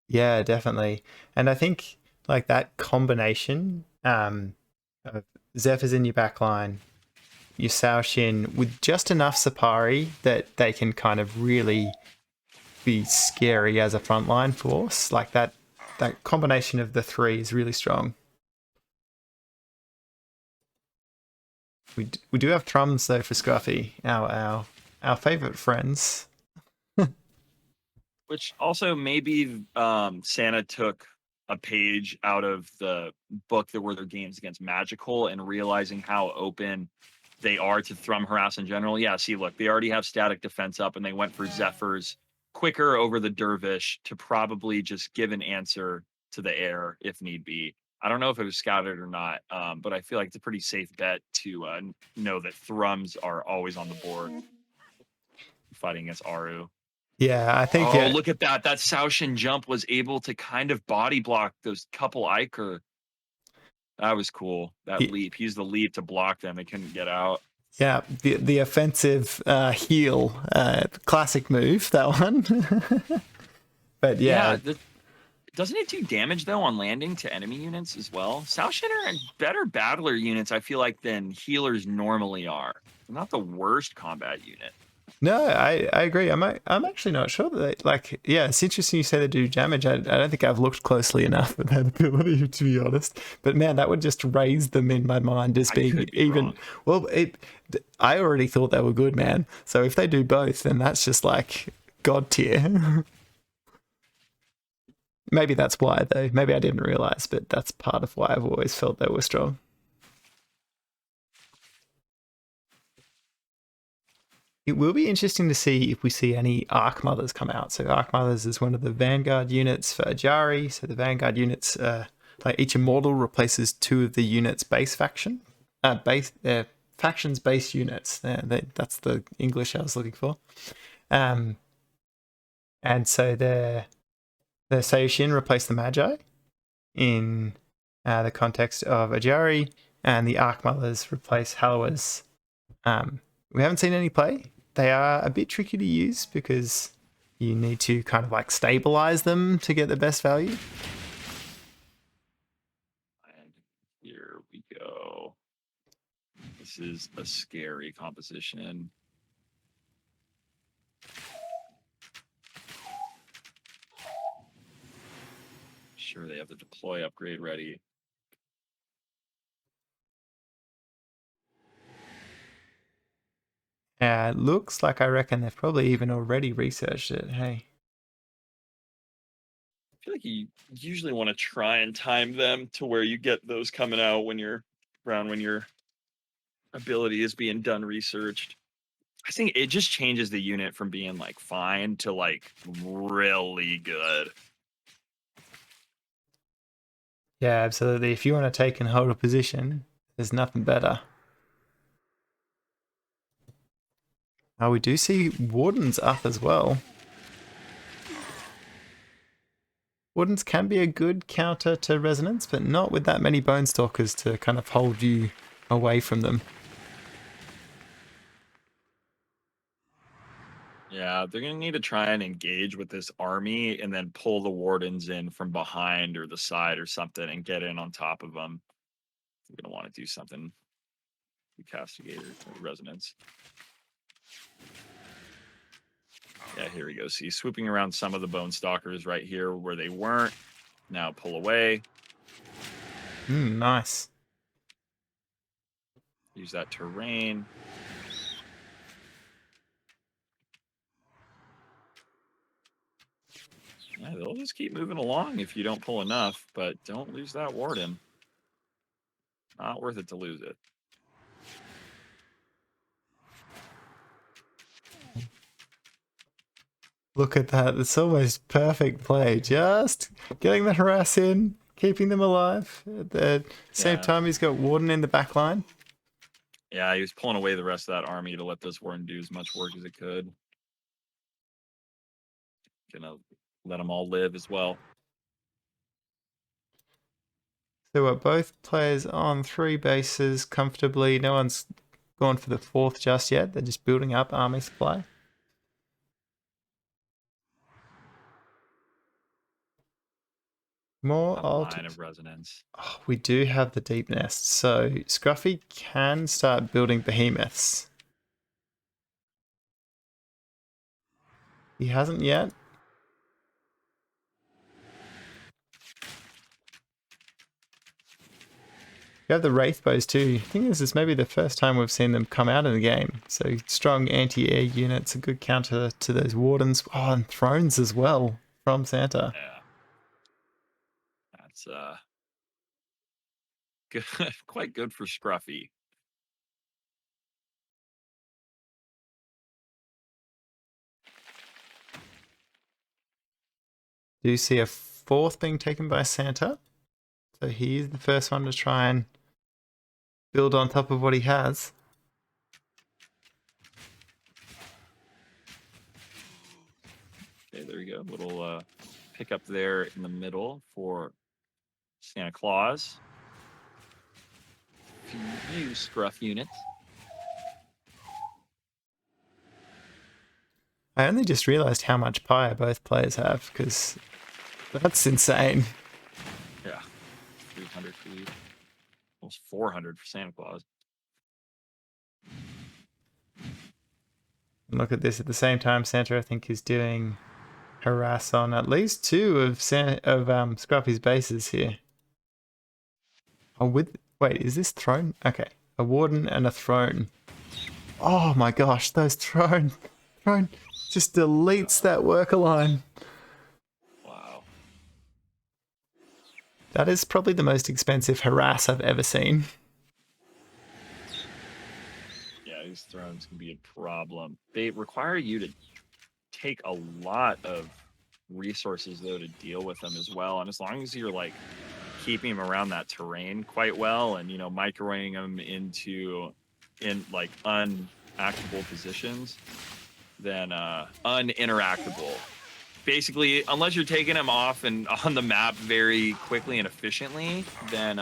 Yeah, definitely. And I think like that combination of Zephyrs in your backline, your Saoshin with just enough Sapari that they can kind of really be scary as a frontline force. Like that combination of the three is really strong. We do have Trums though for Scruffy, our favorite friends. Which also maybe Santa took a page out of the book that were their games against Magicall and realizing how open they are to Thrum harass in general. Yeah, see, look, they already have static defense up and they went for Zephyrs quicker over the Dervish to probably just give an answer to the air if need be. I don't know if it was scouted or not, but I feel like it's a pretty safe bet to know that Thrums are always on the board fighting against Aru. Yeah, I think Oh, yeah, look at that. That Saoshin jump was able to kind of body block those couple Iker. That was cool. That leap. He used the leap to block them. They couldn't get out. yeah, the offensive heal, classic move that one. But Yeah. yeah, Doesn't it do damage, though, on landing to enemy units as well? Saoshin are better battler units, I feel like, than healers normally are. They're not the worst combat unit. no, I agree. I'm actually not sure that they, like, yeah, it's interesting you say they do damage. I don't think I've looked closely enough at that ability, to be honest. But man, that would just raise them in my mind as I being could be even. wrong. Well, I already thought they were good, man. So if they do both, then that's just like god tier. Maybe that's why though. Maybe I didn't realize, but that's part of why I've always felt they were strong. It will be interesting to see if we see any Arc Mothers come out. So Arc Mothers is one of the Vanguard units for Ajari. So the Vanguard units, like each Immortal replaces two of the units' base faction, factions base units. That's the English I was looking for. And so the Seishin replace the Magi in the context of Ajari, and the Arc Mothers replace Hallows. We haven't seen any play. They are a bit tricky to use because you need to kind of like stabilize them to get the best value. And here we go. This is a scary composition. Sure, they have the deploy upgrade ready. It looks like I reckon they've probably even already researched it. Hey. I feel like you usually want to try and time them to where you get those coming out when you're around when your ability is being done researched. I think it just changes the unit from being like fine to like really good. Yeah, absolutely. If you want to take and hold a position, there's nothing better. Oh, we do see Wardens up as well. Wardens can be a good counter to Resonance, but not with that many Bone Stalkers to kind of hold you away from them. Yeah, they're gonna need to try and engage with this army and then pull the wardens in from behind or the side or something and get in on top of them. They're gonna want to do something The Castigator Resonance. Yeah, here we go. See, swooping around some of the Bone Stalkers right here where they weren't. Now pull away. Nice. Use that terrain. Yeah, they'll just keep moving along if you don't pull enough, but don't lose that Warden. Not worth it to lose it. Look at that. It's almost perfect play. Just getting the harass in, keeping them alive. At the same time, he's got Warden in the back line. Yeah, he was pulling away the rest of that army to let this Warden do as much work as it could. Gonna let them all live as well. So we're both players on 3 bases comfortably. No one's gone for the 4th just yet. They're just building up army supply. More Line of Resonance. Oh, we do have the Deep Nest, so Skruffy can start building behemoths. He hasn't yet. You have the Wraith Bows too. I think this is maybe the first time we've seen them come out in the game. So strong anti-air units, a good counter to those Wardens. Oh, and Thrones as well from Santa. Yeah. That's good, quite good for Skruffy. Do you see a 4th being taken by Santa? So he's the first one to try and build on top of what he has. Okay, there you go. Little pick up there in the middle for Santa Claus. Few Scruff units. I only just realized how much Pyre both players have, because that's insane. Yeah, 300 for you. Almost 400 for Santa Claus. Look at this. At the same time, Santa, I think, is doing harass on at least 2 of Scruffy's bases here. Oh, wait, is this throne? Okay, a Warden and a throne. Oh my gosh, those throne just deletes that worker line. Wow. That is probably the most expensive harass I've ever seen. Yeah, these thrones can be a problem. They require you to take a lot of resources though to deal with them as well. And as long as you're like keeping them around that terrain quite well, and microwaving them in like unactable positions, then uninteractable. Basically, unless you're taking them off and on the map very quickly and efficiently, then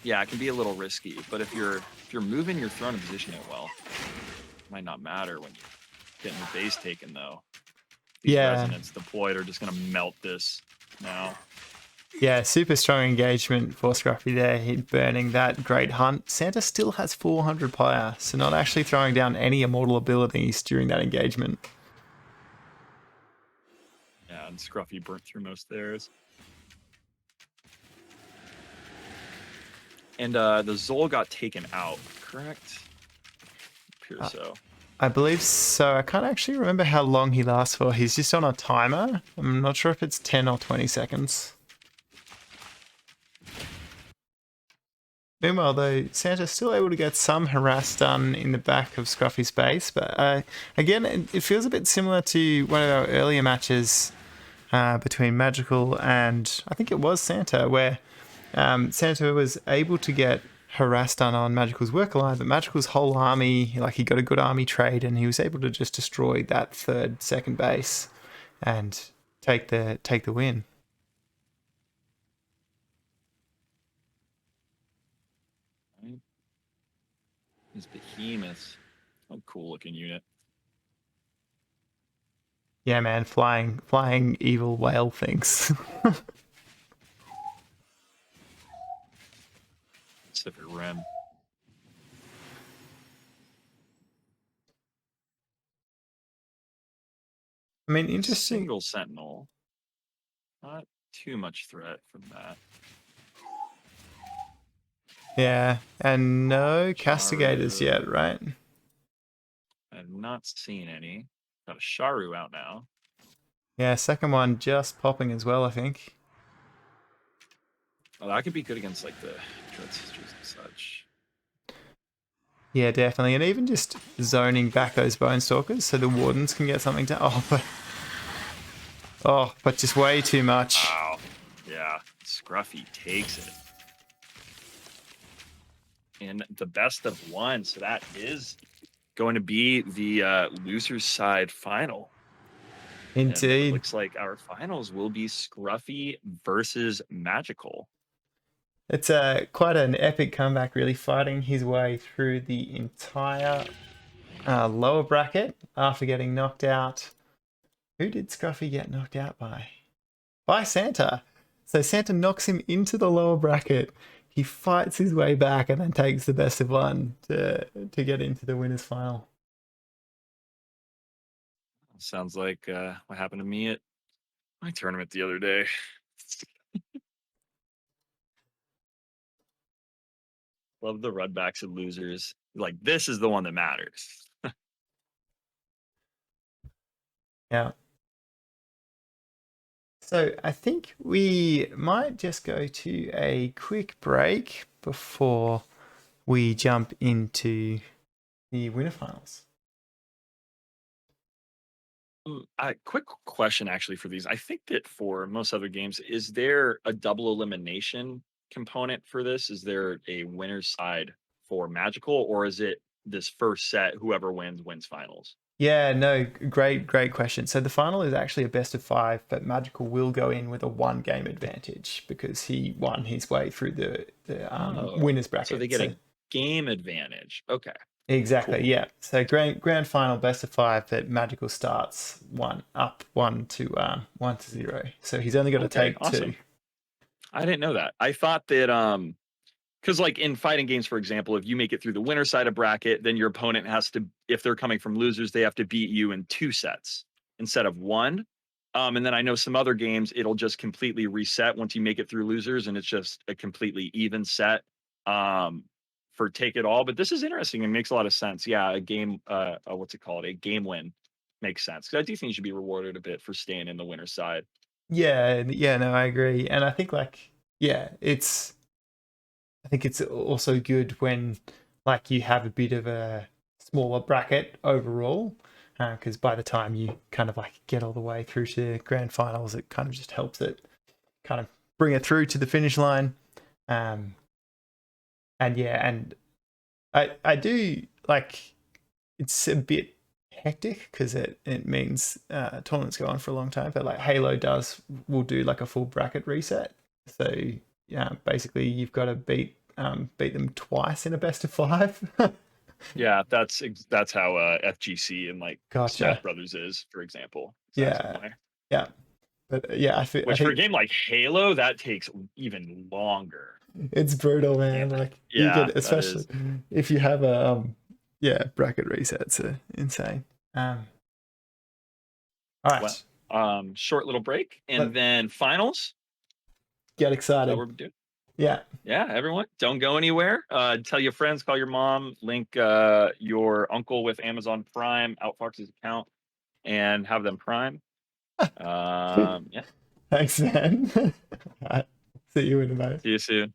yeah, it can be a little risky. But if you're moving your throne and positioning it well, it might not matter when you're getting your base taken though. These resonance deployed are just gonna melt this now. Yeah, super strong engagement for Skruffy there. He's burning that great hunt. Santa still has 400 Pyre, so not actually throwing down any immortal abilities during that engagement. Yeah, and Skruffy burnt through most of theirs. And the Zol got taken out, correct? Appears so. I believe so. I can't actually remember how long he lasts for. He's just on a timer. I'm not sure if it's 10 or 20 seconds. Meanwhile, though, Santa's still able to get some harass done in the back of Skruffy's base, but again, it feels a bit similar to one of our earlier matches between Magicall and I think it was Santa, where Santa was able to get harass done on Magicall's worker line, but Magicall's whole army, like he got a good army trade, and he was able to just destroy that second base and take the win. These behemoths. Oh, cool looking unit. Yeah, man, flying evil whale things. Pacific Rim. I mean, A interesting. single sentinel. Not too much threat from that. Yeah, and no castigators yet, Sharu. right? I've not seen any. Got a Sharu out now. Yeah, second one just popping as well, I think. Oh, that could be good against like the Dread Sisters and such. Yeah, definitely. And even just zoning back those Bone Stalkers so the Wardens can get something to... but just way too much. Wow. Yeah. Skruffy takes it. In the best of one. So that is going to be the loser's side final. And it Indeed. looks like our finals will be Skruffy versus Magicall. It's quite an epic comeback, really fighting his way through the entire lower bracket after getting knocked out. Who did Skruffy get knocked out by? By Santa. So Santa knocks him into the lower bracket. He fights his way back and then takes the best of one to get into the winners final. Sounds like what happened to me at my tournament the other day. Love the rudbacks and losers. Like, this is the one that matters. Yeah. So I think we might just go to a quick break before we jump into the winner finals. Quick question, actually, for these. I think that for most other games, is there a double elimination component for this? Is there a winner's side for Magicall, or is it this first set, whoever wins finals? Yeah, no, great question. So the final is actually a best of 5, but Magicall will go in with a 1-game advantage because he won his way through the winners So they bracket. get a game advantage. Okay. Exactly, Cool. yeah. So grand final best of 5, but Magicall starts 1 to 0. So he's only got to Okay, take awesome. 2. I didn't know that. I thought that because like in fighting games, for example, if you make it through the winner side of bracket, then your opponent has to, if they're coming from losers, they have to beat you in 2 sets instead of 1. And then I know some other games, it'll just completely reset once you make it through losers, and it's just a completely even set for take it all. But this is interesting and makes a lot of sense. Yeah, a game, what's it called? A game win makes sense. Because I do think you should be rewarded a bit for staying in the winner side. Yeah, no, I agree. And I think I think it's also good when like you have a bit of a smaller bracket overall, because by the time you kind of like get all the way through to grand finals, it kind of just helps it kind of bring it through to the finish line. Um, and I do like it's a bit hectic because it means tournaments go on for a long time. But like Halo will do like a full bracket reset. So yeah, basically you've got to beat them twice in a best of 5. Yeah, that's how FGC and like Smash Gotcha. Brothers is, for example. Exact same Yeah, way. yeah, but yeah, I Which for a think game like Halo, that takes even longer. it's brutal, man. And Like you yeah, get, that especially is. if you have a yeah, bracket resets are insane. All Well, right, short little break and let then finals. get Is that excited. what we're doing? Yeah. Yeah, everyone, don't go anywhere. Tell your friends, call your mom, link your uncle with Amazon Prime, Outfox's account, and have them Prime. Yeah. Thanks, man. All right. See you in a moment. See you soon.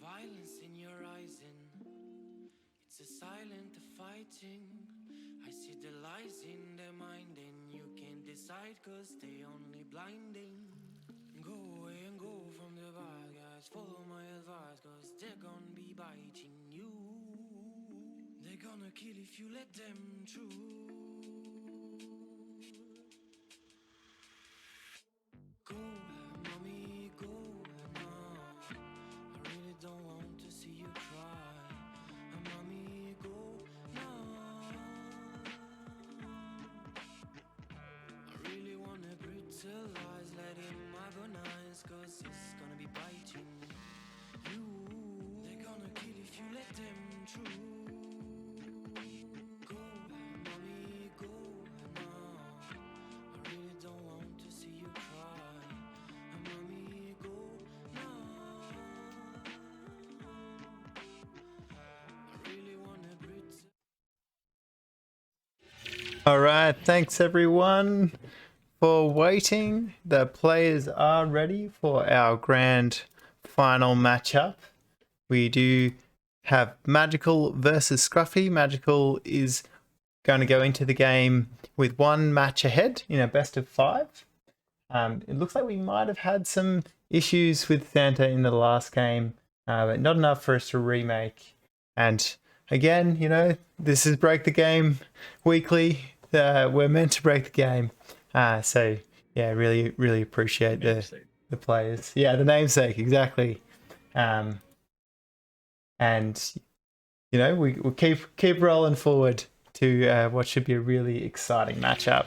violence in your eyes, and it's a silent fighting. I see the lies in their mind, and you can't decide cause they only blinding. Go away and go from the bad guys, follow my advice cause they're gonna be biting you. They're gonna kill if you let them through. Go, mommy, go now. I really don't want to see you cry. Mommy, go now. I really wanna brutalize, let him agonize, cause it's gonna be biting you. They're gonna kill if you let them through. Go, mommy, go now. I really don't want to see you cry. Mommy, go now. I really wanna brutalize. All right, thanks everyone for waiting. The players are ready for our grand final matchup. We do have Magicall versus Skruffy. Magicall is going to go into the game with one match ahead in a best of 5. It looks like we might have had some issues with Santa in the last game, but not enough for us to remake. And again, you know, this is Break the Game weekly. We're meant to break the game. So yeah, really appreciate the players. Yeah, the namesake, exactly. And you know, we'll keep rolling forward to what should be a really exciting matchup.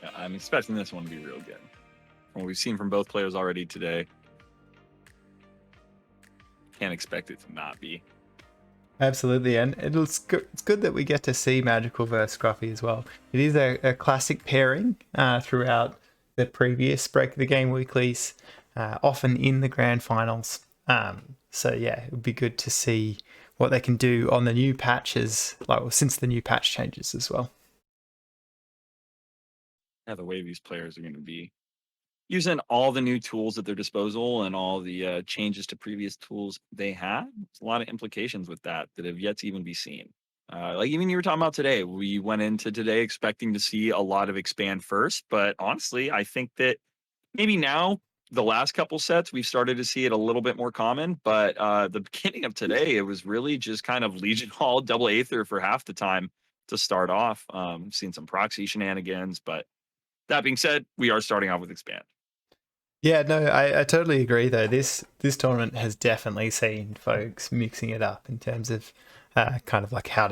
Yeah, I'm expecting this one to be real good. From what we've seen from both players already today, can't expect it to not be. Absolutely, and it's good that we get to see Magicall versus Skruffy as well. It is a classic pairing throughout the previous Break the Game weeklies, often in the grand finals. So yeah, it would be good to see what they can do on the new patches, since the new patch changes as well. Yeah, the way these players are going to be using all the new tools at their disposal and all the changes to previous tools they had. There's a lot of implications with that have yet to even be seen. Like even you were talking about today, we went into today expecting to see a lot of expand first, but honestly, I think that maybe now the last couple sets we've started to see it a little bit more common, but the beginning of today, it was really just kind of Legion Hall double Aether for half the time to start off. Seen some proxy shenanigans, but that being said, we are starting off with expand. Yeah, no, I totally agree though. This tournament has definitely seen folks mixing it up in terms of kind of like how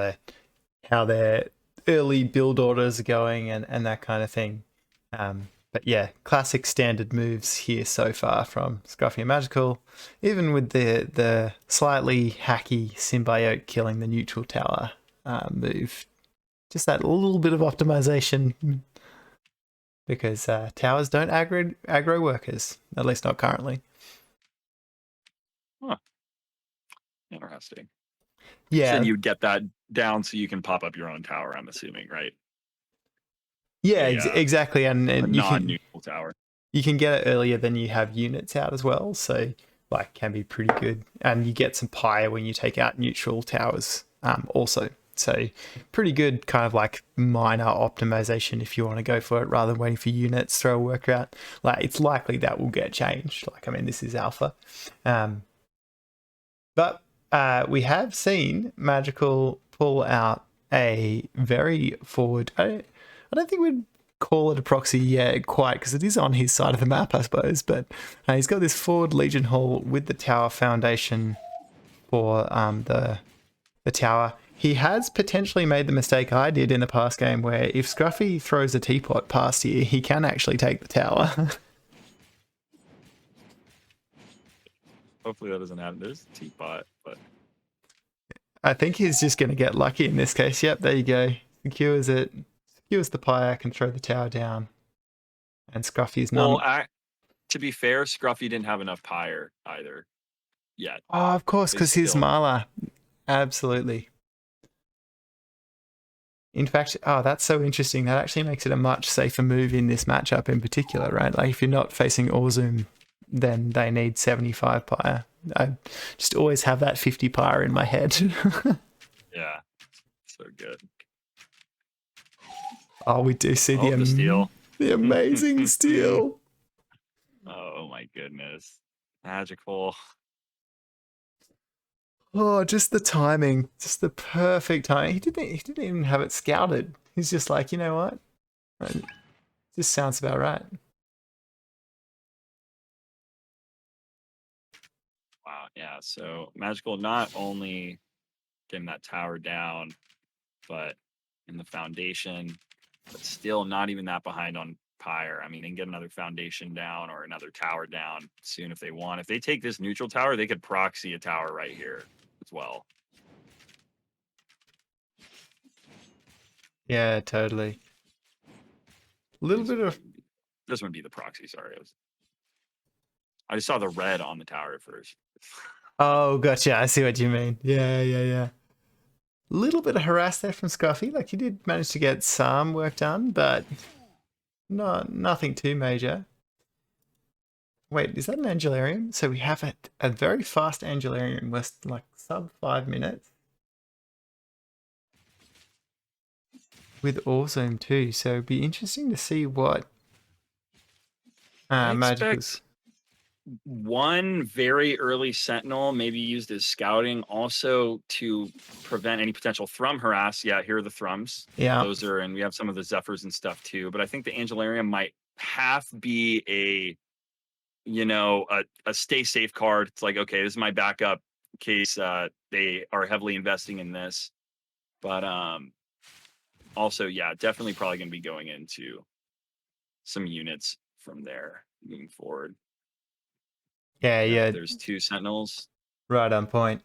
their early build orders are going and that kind of thing. But yeah, classic standard moves here so far from Skruffy and Magicall, even with the slightly hacky symbiote killing the neutral tower move. Just that little bit of optimization. Because towers don't aggro workers, at least not currently. Huh. Interesting. Yeah. So then you'd get that down so you can pop up your own tower, I'm assuming, right? Yeah, exactly. And you non-neutral tower. You can get it earlier than you have units out as well. So like can be pretty good. And you get some Pyre when you take out neutral towers also. So pretty good kind of like minor optimization if you want to go for it rather than waiting for units, throw a worker out. Like it's likely that will get changed. Like, I mean, this is alpha. But we have seen Magicall pull out a very forward... I don't think we'd call it a proxy yet quite because it is on his side of the map, I suppose. But he's got this forward Legion Hall with the tower foundation for the tower. He has potentially made the mistake I did in the past game where if Skruffy throws a teapot past here, he can actually take the tower. Hopefully that doesn't happen. There's a teapot, but... I think he's just going to get lucky in this case. Yep, there you go. Secures it. Secures the Pyre, can throw the tower down. And Scruffy's none. Well, to be fair, Skruffy didn't have enough Pyre either yet. Oh, of course, because he's Marla. Absolutely. In fact, that's so interesting. That actually makes it a much safer move in this matchup in particular, right? Like if you're not facing Orzum then they need 75 Pyre. I just always have that 50 Pyre in my head. Yeah, so good. Oh, we do see Oh, the steal. the amazing steal. Oh my goodness. Magical. Oh, just the timing, just the perfect timing. He didn't even have it scouted. He's just like, you know what? This sounds about right. Wow. Yeah. So Magical not only getting that tower down, but in the foundation, but still not even that behind on Pyre. I mean, and get another foundation down or another tower down soon if they want. If they take this neutral tower, they could proxy a tower right here as well. Yeah, totally. A little bit of This wouldn't be the proxy. Sorry, I just saw the red on the tower at first. Oh, gotcha. I see what you mean. Yeah. Little bit of harass there from Skruffy. Like, he did manage to get some work done, but nothing too major. Wait, is that an Angelarium? So we have a very fast Angelarium, with like sub 5 minutes. With All Zoom too, so it'd be interesting to see what Magical's. One very early sentinel, maybe used as scouting, also to prevent any potential thrum harass. Yeah, here are the thrums. Yeah. Those are, and we have some of the zephyrs and stuff too. But I think the Angelarium might half be a, a stay safe card. It's like, okay, this is my backup in case they are heavily investing in this. But also, yeah, definitely probably going to be going into some units from there moving forward. Yeah. There's 2 sentinels. Right on point.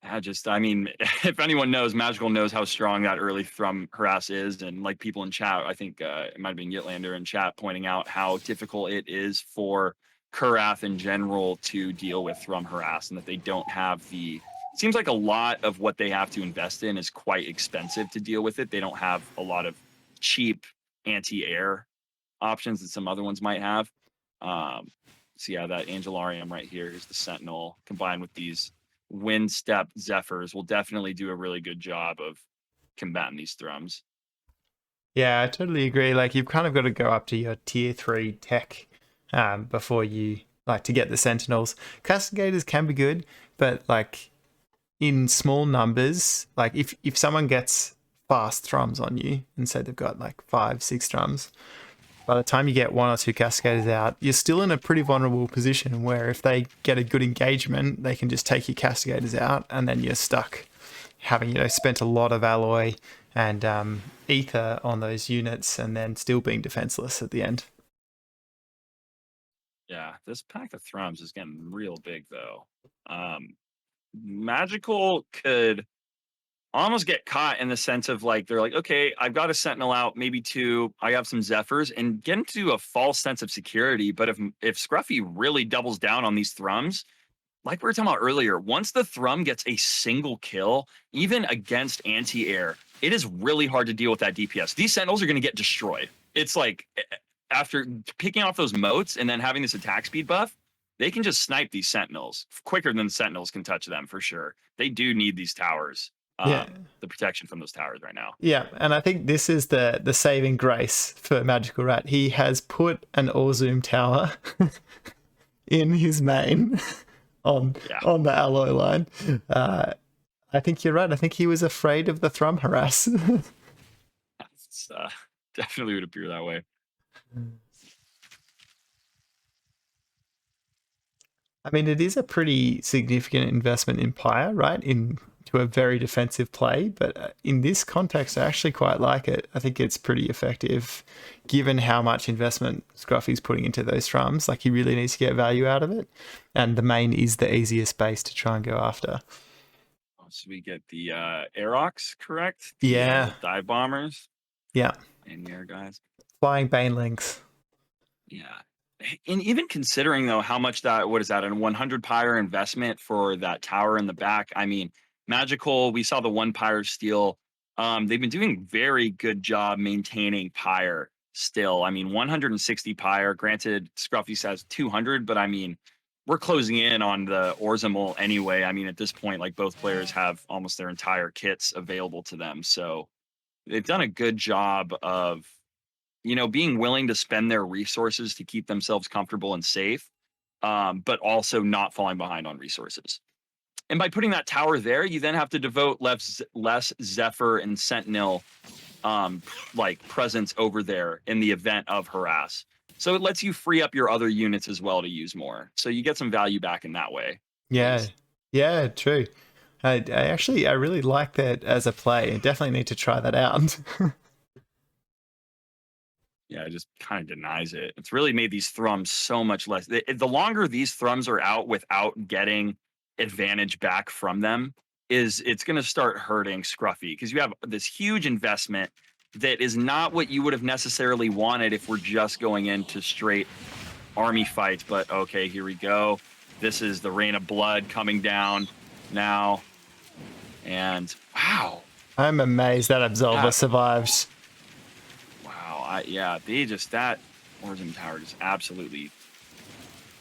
I mean, if anyone knows, Magical knows how strong that early thrum harass is. And like people in chat, I think it might have been Ytlander in chat pointing out how difficult it is for Kurath in general to deal with thrum harass, and that they don't have it seems like a lot of what they have to invest in is quite expensive to deal with it. They don't have a lot of cheap anti-air options that some other ones might have. So yeah, that Angelarium right here is the Sentinel combined with these wind step Zephyrs will definitely do a really good job of combating these thrums. Yeah, I totally agree. Like, you've kind of got to go up to your tier 3 tech before you like to get the Sentinels. Castigators can be good, but like in small numbers, like if someone gets fast thrums on you and say they've got like 5-6 thrums, by the time you get 1 or 2 Cascaders out, you're still in a pretty vulnerable position where if they get a good engagement, they can just take your Cascaders out, and then you're stuck having, spent a lot of alloy and ether on those units and then still being defenseless at the end. Yeah, this pack of thrums is getting real big though. Magical could almost get caught in the sense of like, they're like, okay, I've got a sentinel out, maybe 2, I have some zephyrs, and get into a false sense of security. But if Skruffy really doubles down on these thrums, like we were talking about earlier, once the thrum gets a single kill, even against anti-air, it is really hard to deal with that DPS. These sentinels are going to get destroyed. It's like, after picking off those moats and then having this attack speed buff, they can just snipe these sentinels quicker than the sentinels can touch them for sure. They do need these towers. The protection from those towers right now. Yeah, and I think this is the saving grace for Magical Rat. He has put an All-Zoom tower in his main on the alloy line. I think you're right. I think he was afraid of the thrum harass. It's, definitely would appear that way. I mean, it is a pretty significant investment in Pyre, right? Into a very defensive play, but in this context, I actually quite like it. I think it's pretty effective, given how much investment Skruffy's putting into those thrums. Like, he really needs to get value out of it, and the main is the easiest base to try and go after. So we get the Aerox, correct? Yeah. Dive bombers. Yeah. And the air guys. Flying Banelings. Yeah. And even considering though how much a 100 Pyre investment for that tower in the back. I mean, Magical, we saw the 1 Pyre steal. They've been doing very good job maintaining Pyre. still. I mean, 160 Pyre. Granted, Skruffy says 200, but I mean, we're closing in on the Orzamal anyway. I mean, at this point, like both players have almost their entire kits available to them. So they've done a good job of, being willing to spend their resources to keep themselves comfortable and safe, but also not falling behind on resources. And by putting that tower there, you then have to devote less Zephyr and Sentinel presence over there in the event of harass. So it lets you free up your other units as well to use more. So you get some value back in that way. Yeah, yeah, true. I really like that as a play. I definitely need to try that out. Yeah, it just kind of denies it. It's really made these thrums so much less. The longer these thrums are out without getting advantage back from them, it's going to start hurting Skruffy, because you have this huge investment that is not what you would have necessarily wanted if we're just going into straight army fights. But okay, here we go. This is the Rain of Blood coming down now. And wow. I'm amazed that Absolver survives. Wow. That Origin Tower just absolutely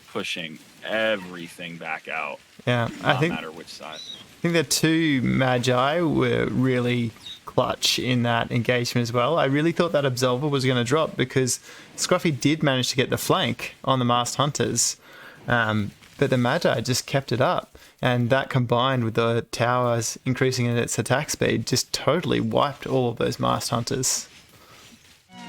pushing everything back out. Yeah, no matter which side. I think the two Magi were really clutch in that engagement as well. I really thought that Absolver was going to drop, because Skruffy did manage to get the flank on the Masked Hunters, but the Magi just kept it up, and that combined with the towers increasing in its attack speed just totally wiped all of those Masked Hunters.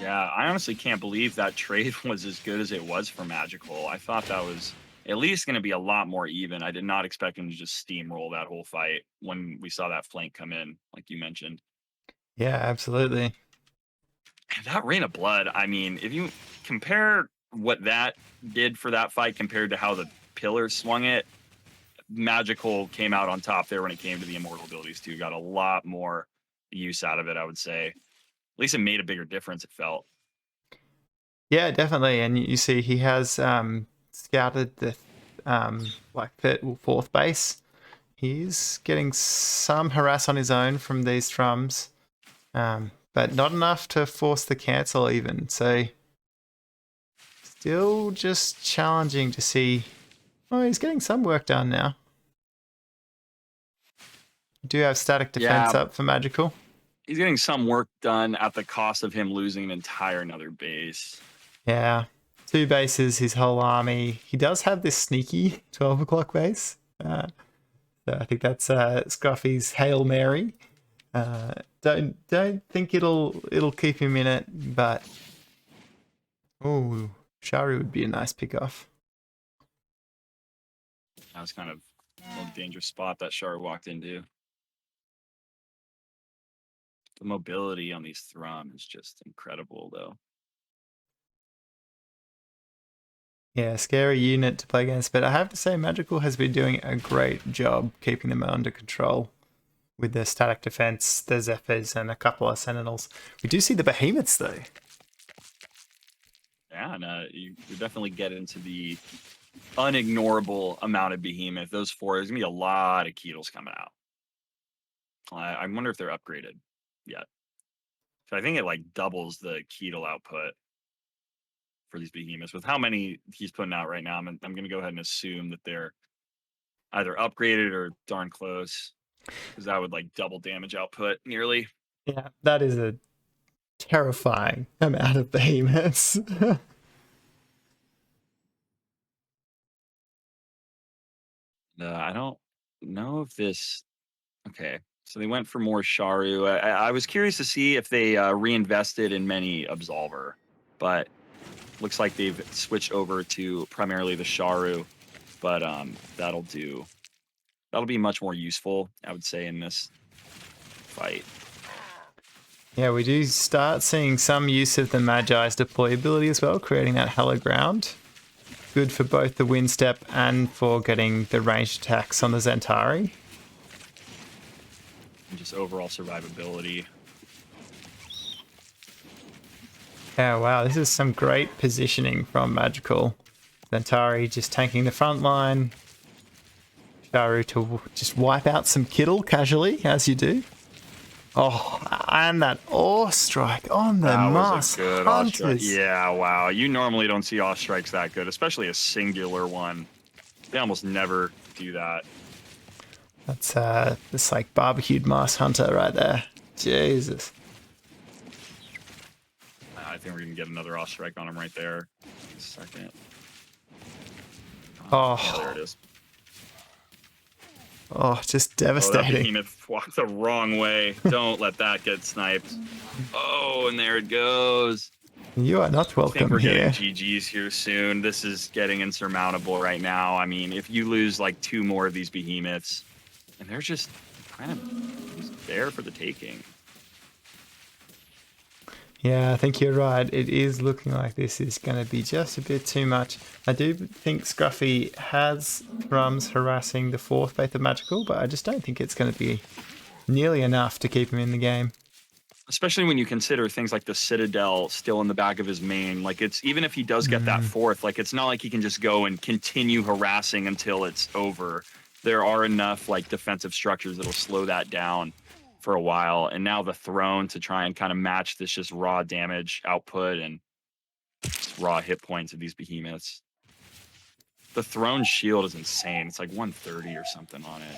Yeah, I honestly can't believe that trade was as good as it was for Magicall. I thought that was at least going to be a lot more even. I did not expect him to just steamroll that whole fight when we saw that flank come in, like you mentioned. Yeah, absolutely. That Rain of Blood, I mean, if you compare what that did for that fight compared to how the Pillars swung it, Magicall came out on top there when it came to the Immortal abilities too. Got a lot more use out of it, I would say. At least it made a bigger difference, it felt. Yeah, definitely. And you see he has scouted the fourth base. He's getting some harass on his own from these thrums, but not enough to force the cancel even. So still just challenging to see. Oh, he's getting some work done now. Do have static defense up for Magicall. He's getting some work done at the cost of him losing an entire another base. Yeah. 2 bases, his whole army. He does have this sneaky 12 o'clock base. So I think that's Skruffy's Hail Mary. Don't think it'll keep him in it, but Sharu would be a nice pick-off. That was kind of a little dangerous spot that Sharu walked into. The mobility on these Thrum is just incredible, though. Yeah, scary unit to play against, but I have to say Magicall has been doing a great job keeping them under control with their static defense, the Zephyrs, and a couple of Sentinels. We do see the Behemoths, though. Yeah, and you definitely get into the unignorable amount of Behemoth. Those 4, there's going to be a lot of Keetles coming out. I wonder if they're upgraded yet. So I think it doubles the Keetle output for these Behemoths. With how many he's putting out right now, I'm going to go ahead and assume that they're either upgraded or darn close, because that would double damage output nearly. Yeah, that is a terrifying amount of Behemoths. I don't know if this... Okay, so they went for more Sharu. I was curious to see if they reinvested in many Absolver, but looks like they've switched over to primarily the Sharu, but that'll be much more useful, I would say, in this fight. Yeah, we do start seeing some use of the Magi's deployability as well, creating that hallowed ground. Good for both the wind step and for getting the ranged attacks on the Zentari. And just overall survivability. Yeah, wow, this is some great positioning from Magicall. Zentari just tanking the front line. Sharu to just wipe out some Kittle casually, as you do. Oh, and that awe strike on the That was Moss a good Ostrike. Hunters. Yeah, wow. You normally don't see Ostrikes that good, especially a singular one. They almost never do that. That's this like barbecued Moss Hunter right there. Jesus. I think we're gonna get another Ostrike on him right there. A second. Oh. Yeah, there it is. Oh, just Oh, that devastating. behemoth walked the wrong way. Don't let that get sniped. Oh, and there it goes. You are not I think welcome we're here. getting GGs here soon. This is getting insurmountable right now. I mean, if you lose like 2 more of these behemoths, and they're just kind of just there for the taking. Yeah, I think you're right. It is looking like this is going to be just a bit too much. I do think Skruffy has Thrums harassing the 4th faith of Magical, but I just don't think it's going to be nearly enough to keep him in the game. Especially when you consider things like the Citadel still in the back of his main. Like, it's even if he does get that 4th, like, it's not like he can just go and continue harassing until it's over. There are enough like defensive structures that'll slow that down for a while. And now the throne to try and kind of match this just raw damage output and just raw hit points of these behemoths. The throne shield is insane. It's like 130 or something on it.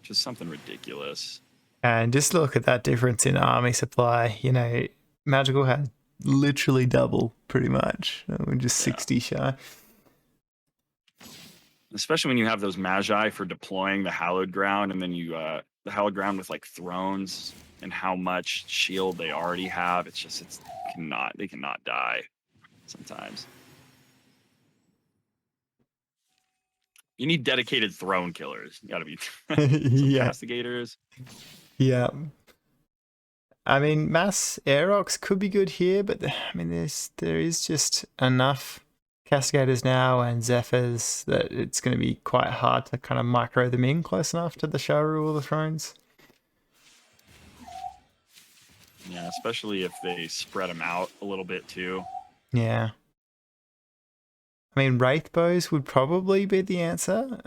Just something ridiculous. And just look at that difference in army supply. You know, Magical had literally double, pretty much. We're just 60 shy. Especially when you have those Magi for deploying the Hallowed Ground, and then you the Hallowed Ground with like thrones and how much shield they already have. It's just they cannot die sometimes. You need dedicated throne killers. You gotta be Yeah. castigators. Yeah. I mean, mass Aerox could be good here, but I mean, there is just enough Cascaders now and Zephyrs that it's going to be quite hard to kind of micro them in close enough to the Sharu or the Thrones. Yeah, especially if they spread them out a little bit too. Yeah. I mean, Wraith Bows would probably be the answer.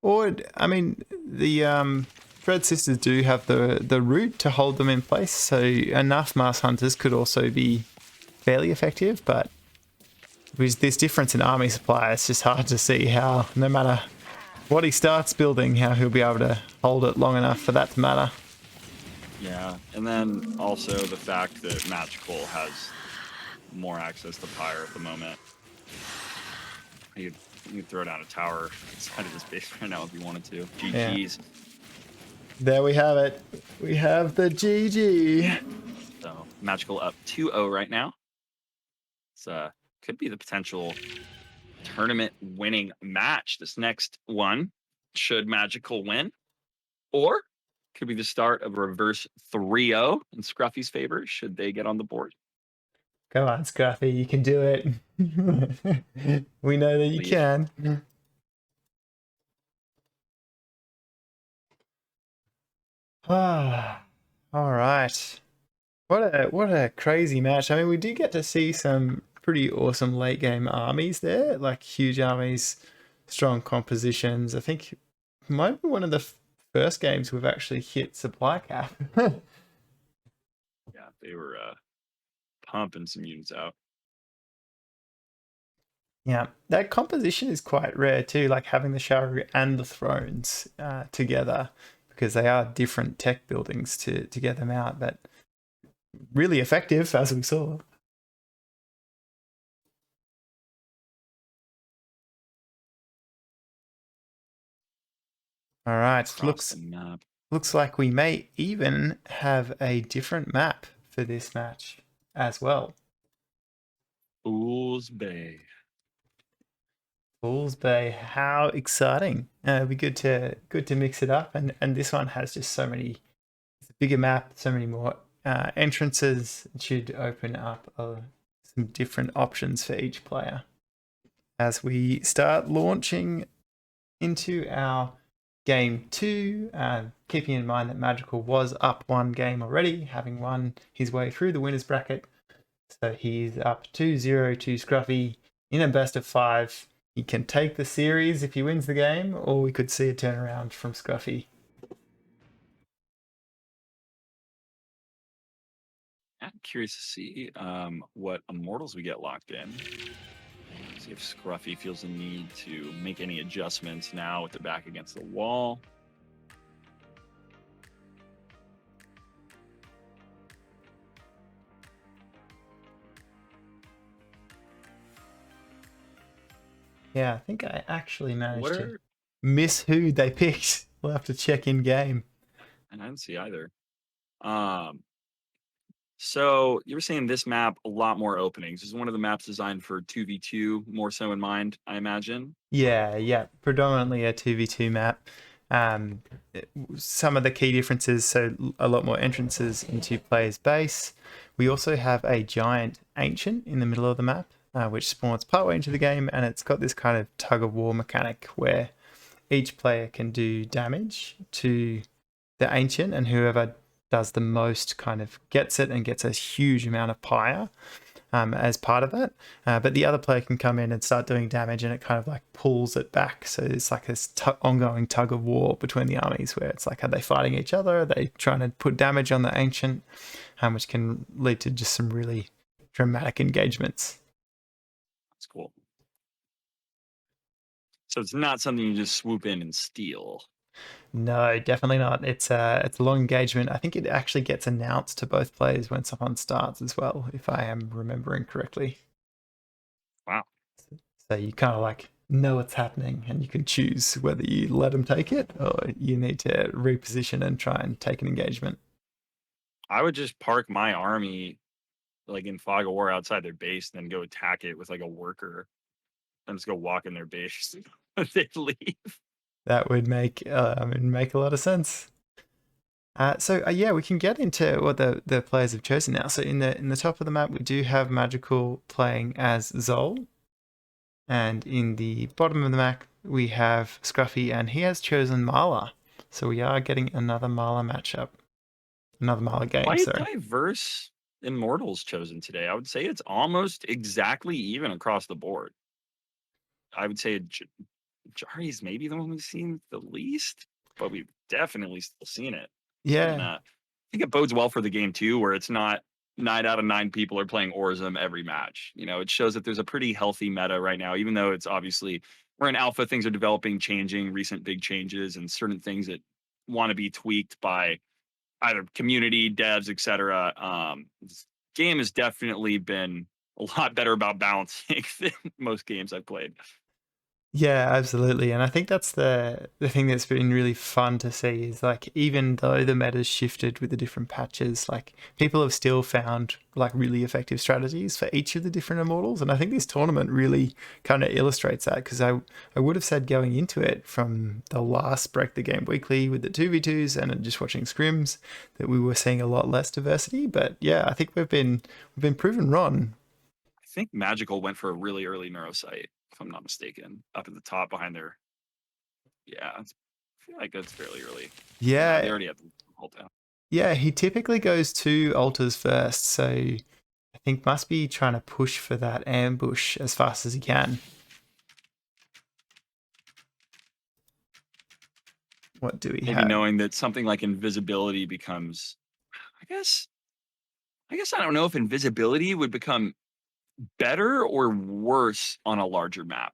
Or, I mean, the Dread Sisters do have the root to hold them in place, so enough Mass Hunters could also be fairly effective, but with this difference in army supply, it's just hard to see how, no matter what he starts building, how he'll be able to hold it long enough for that to matter. Yeah, and then also the fact that Magicall has more access to Pyre at the moment. You could throw down a tower inside of this base right now if you wanted to. GG's. Yeah. There we have it. We have the GG. So Magicall up 2-0 right now. It's could be the potential tournament winning match. This next one, should Magicall win, or could be the start of a reverse 3-0 in Skruffy's favor should they get on the board. Come on, Skruffy, you can do it. We know that you can. Ah, all right. What a crazy match. I mean, we do get to see some pretty awesome late game armies there, like huge armies, strong compositions. I think it might be one of the first games we've actually hit supply cap. Yeah, they were pumping some units out. Yeah, that composition is quite rare too, like having the Sharu and the Thrones together, because they are different tech buildings to get them out, but really effective, as we saw. All right, looks like we may even have a different map for this match as well. Fool's Bay. Fool's Bay, how exciting! It'd be good to mix it up, and this one has just so many. It's a bigger map, so many more entrances. It should open up some different options for each player as we start launching into our game 2. Keeping in mind that Magicall was up 1 game already, having won his way through the winners bracket, so he's up 2-0 to Skruffy in a best of 5. He can take the series if he wins the game, or we could see a turnaround from Skruffy. I'm curious to see what Immortals we get locked in. See if Skruffy feels the need to make any adjustments now with the back against the wall. Yeah, I think I actually managed What to are... miss who they picked. We'll have to check in game. And I didn't see either. So you were saying this map, a lot more openings. This is one of the maps designed for 2v2, more so in mind, I imagine. Yeah, predominantly a 2v2 map. Um, some of the key differences, so a lot more entrances into player's base. We also have a giant ancient in the middle of the map, which spawns partway into the game, and it's got this kind of tug of war mechanic where each player can do damage to the ancient, and whoever does the most kind of gets it and gets a huge amount of pyre as part of it. But the other player can come in and start doing damage, and it kind of like pulls it back. So it's like this ongoing tug of war between the armies where it's like, are they fighting each other? Are they trying to put damage on the ancient? Which can lead to just some really dramatic engagements. That's cool. So it's not something you just swoop in and steal. No, definitely not. It's a long engagement. I think it actually gets announced to both players when someone starts as well, if I am remembering correctly. Wow. So you kind of like know what's happening, and you can choose whether you let them take it or you need to reposition and try and take an engagement. I would just park my army like in fog of war outside their base, and then go attack it with like a worker, and just go walk in their base. They leave. That would make make a lot of sense. Yeah, we can get into what the players have chosen now. So in the top of the map, we do have Magicall playing as Zol, and in the bottom of the map, we have Skruffy, and he has chosen Marla. So we are getting another Marla matchup, another Marla game. Quite Sorry. diverse Immortals chosen today. I would say it's almost exactly even across the board. I would say Jari's maybe the one we've seen the least, but we've definitely still seen it. Yeah. And I think it bodes well for the game too, where it's not 9 out of 9 people are playing Orzum every match. You know, it shows that there's a pretty healthy meta right now, even though it's obviously we're in alpha, things are developing, changing, recent big changes, and certain things that want to be tweaked by either community, devs, etc. This game has definitely been a lot better about balancing than most games I've played. Yeah, absolutely. And I think that's the thing that's been really fun to see is like, even though the meta's shifted with the different patches, like people have still found like really effective strategies for each of the different immortals. And I think this tournament really kind of illustrates that, because I would have said going into it from the last Break the Game Weekly with the 2v2s and just watching scrims that we were seeing a lot less diversity. But yeah, I think we've been proven wrong. I think Magicall went for a really early neurosite, if I'm not mistaken, up at the top behind their. Yeah, I feel like that's fairly early. Yeah. They already have the hold down. Yeah, he typically goes 2 altars first, so I think must be trying to push for that ambush as fast as he can. What do we have? Maybe knowing that something like invisibility becomes, I guess I don't know if invisibility would become better or worse on a larger map.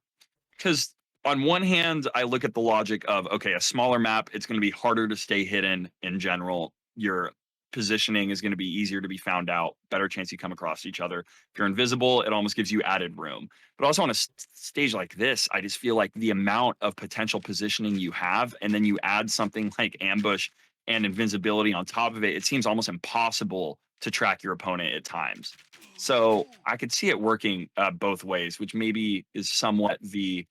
Because on one hand, I look at the logic of, okay, a smaller map, it's going to be harder to stay hidden in general. Your positioning is going to be easier to be found out, better chance you come across each other. If you're invisible, it almost gives you added room. But also on a stage like this, I just feel like the amount of potential positioning you have, and then you add something like ambush and invisibility on top of it, it seems almost impossible to track your opponent at times. So I could see it working both ways, which maybe is somewhat the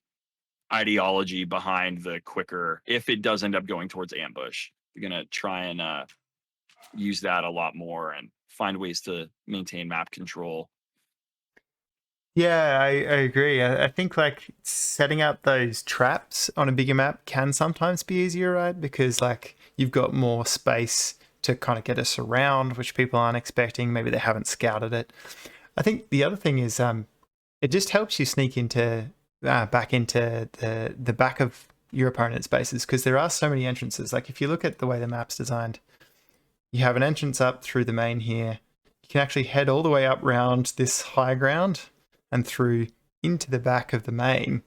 ideology behind the quicker. If it does end up going towards ambush, you're going to try and use that a lot more and find ways to maintain map control. Yeah, I agree. I think like setting up those traps on a bigger map can sometimes be easier, right? Because like you've got more space to kind of get us around, which people aren't expecting. Maybe they haven't scouted it. I think the other thing is it just helps you sneak into back into the back of your opponent's bases, because there are so many entrances. Like if you look at the way the map's designed, you have an entrance up through the main here. you can actually head all the way up round this high ground and through into the back of the main,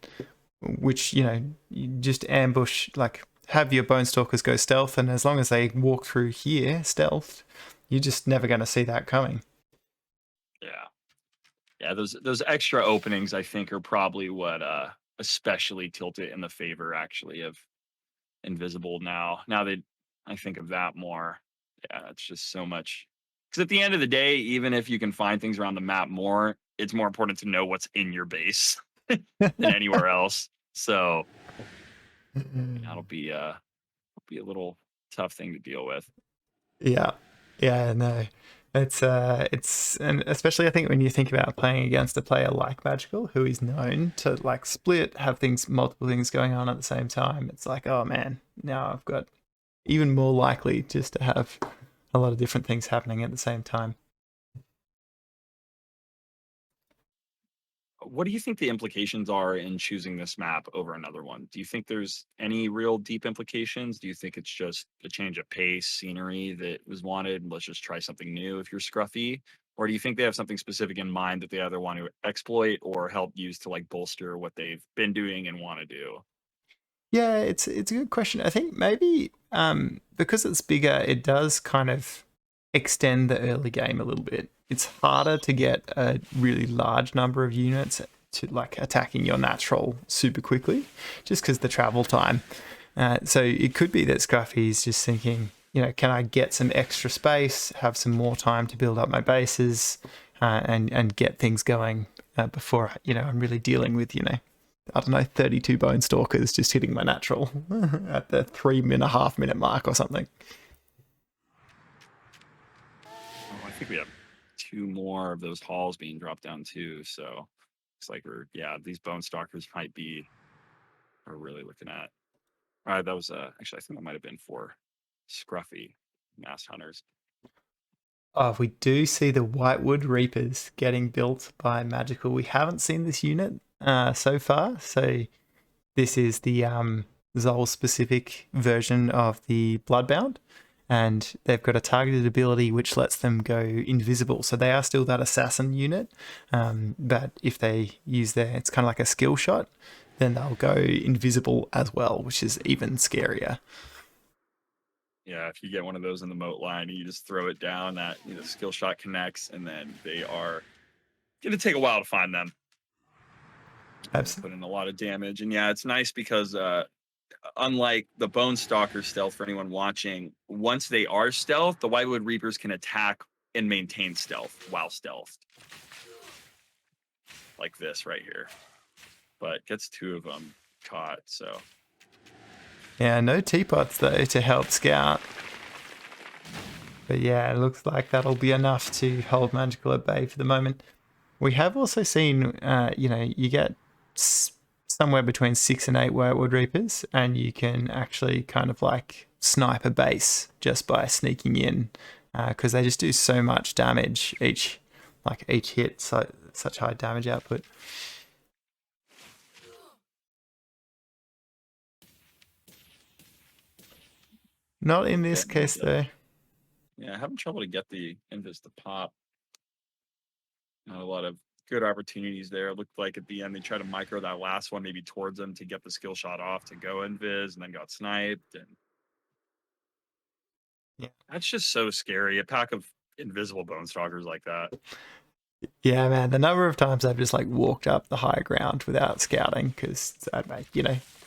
which, you know, you just ambush, like have your Bone Stalkers go stealth, and as long as they walk through here stealth, you're just never going to see that coming. Yeah, those extra openings I think are probably what especially tilt it in the favor actually of invisible now. Now that I think of that more, yeah, it's just so much. Because at the end of the day, even if you can find things around the map more, it's more important to know what's in your base than anywhere else. So that'll be a little tough thing to deal with. Yeah, yeah, no, it's and especially I think when you think about playing against a player like Magicall, who is known to like split, have multiple things going on at the same time. It's like, oh man, now I've got even more likely just to have a lot of different things happening at the same time. What do you think the implications are in choosing this map over another one? Do you think there's any real deep implications? Do you think it's just a change of pace, scenery that was wanted? Let's just try something new if you're Skruffy? Or do you think they have something specific in mind that they either want to exploit or help use to like bolster what they've been doing and want to do? Yeah, it's a good question. I think maybe because it's bigger, it does kind of extend the early game a little bit. It's harder to get a really large number of units to like attacking your natural super quickly, just because the travel time. So it could be that Skruffy is just thinking, you know, can I get some extra space, have some more time to build up my bases, and get things going before, you know, I'm really dealing with, you know, I don't know, 32 Bone Stalkers just hitting my natural at the 3.5 minute mark or something. Oh, I think we have 2 more of those halls being dropped down too. So it's like these Bone Stalkers might be we're really looking at. All right, that was actually I think that might have been for Skruffy Mass Hunters. Oh, we do see the Whitewood Reapers getting built by Magicall. We haven't seen this unit so far, so this is the Zol specific version of the Bloodbound, and they've got a targeted ability which lets them go invisible. So they are still that assassin unit, but if they use it's kind of like a skill shot, then they'll go invisible as well, which is even scarier. Yeah, if you get one of those in the moat line and you just throw it down, that skill shot connects, and then they are going to take a while to find them. Absolutely. Put in a lot of damage, and yeah, it's nice because unlike the Bone Stalker stealth, for anyone watching, once they are stealth, the Whitewood Reapers can attack and maintain stealth while stealthed, like this right here. But gets 2 of them caught, so. Yeah, no teapots though to help scout. But yeah, it looks like that'll be enough to hold Magicall at bay for the moment. We have also seen, you know, you get somewhere between 6 and 8 Whitewood Reapers, and you can actually kind of like snipe a base just by sneaking in, because they just do so much damage each hit, so such high damage output. Not in this case, though. Yeah, having trouble to get the invis to pop. Not a lot of good opportunities there. It looked like at the end they tried to micro that last one maybe towards them to get the skill shot off to go invis, and then got sniped. And yeah, that's just so scary. A pack of invisible Bone Stalkers like that. Yeah, man. The number of times I've just like walked up the high ground without scouting because I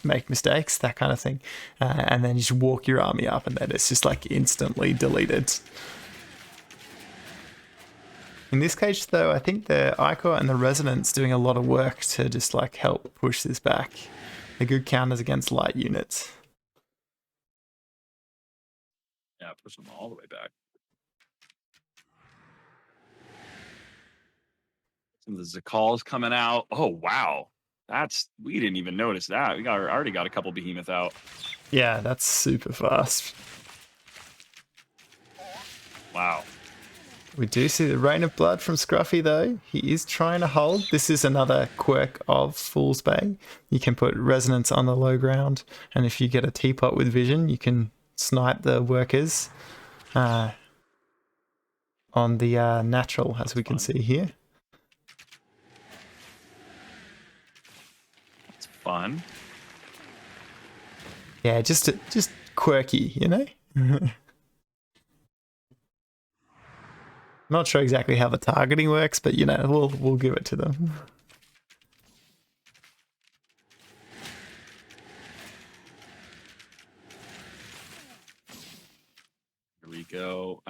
make mistakes, that kind of thing, and then you just walk your army up, and then it's just like instantly deleted. In this case, though, I think the Ichor and the Resonance doing a lot of work to just like help push this back. They're good counters against light units. Yeah, push them all the way back. Some of the Zakall's coming out. Oh wow, we didn't even notice that. We already got a couple behemoth out. Yeah, that's super fast. Wow. We do see the Rain of Blood from Skruffy, though. He is trying to hold. This is another quirk of Fool's Bay. You can put Resonance on the low ground, and if you get a teapot with vision, you can snipe the workers. on the natural, as we can see here. It's fun. Yeah, just quirky, you know? Not sure exactly how the targeting works, but you know, we'll give it to them. Here we go.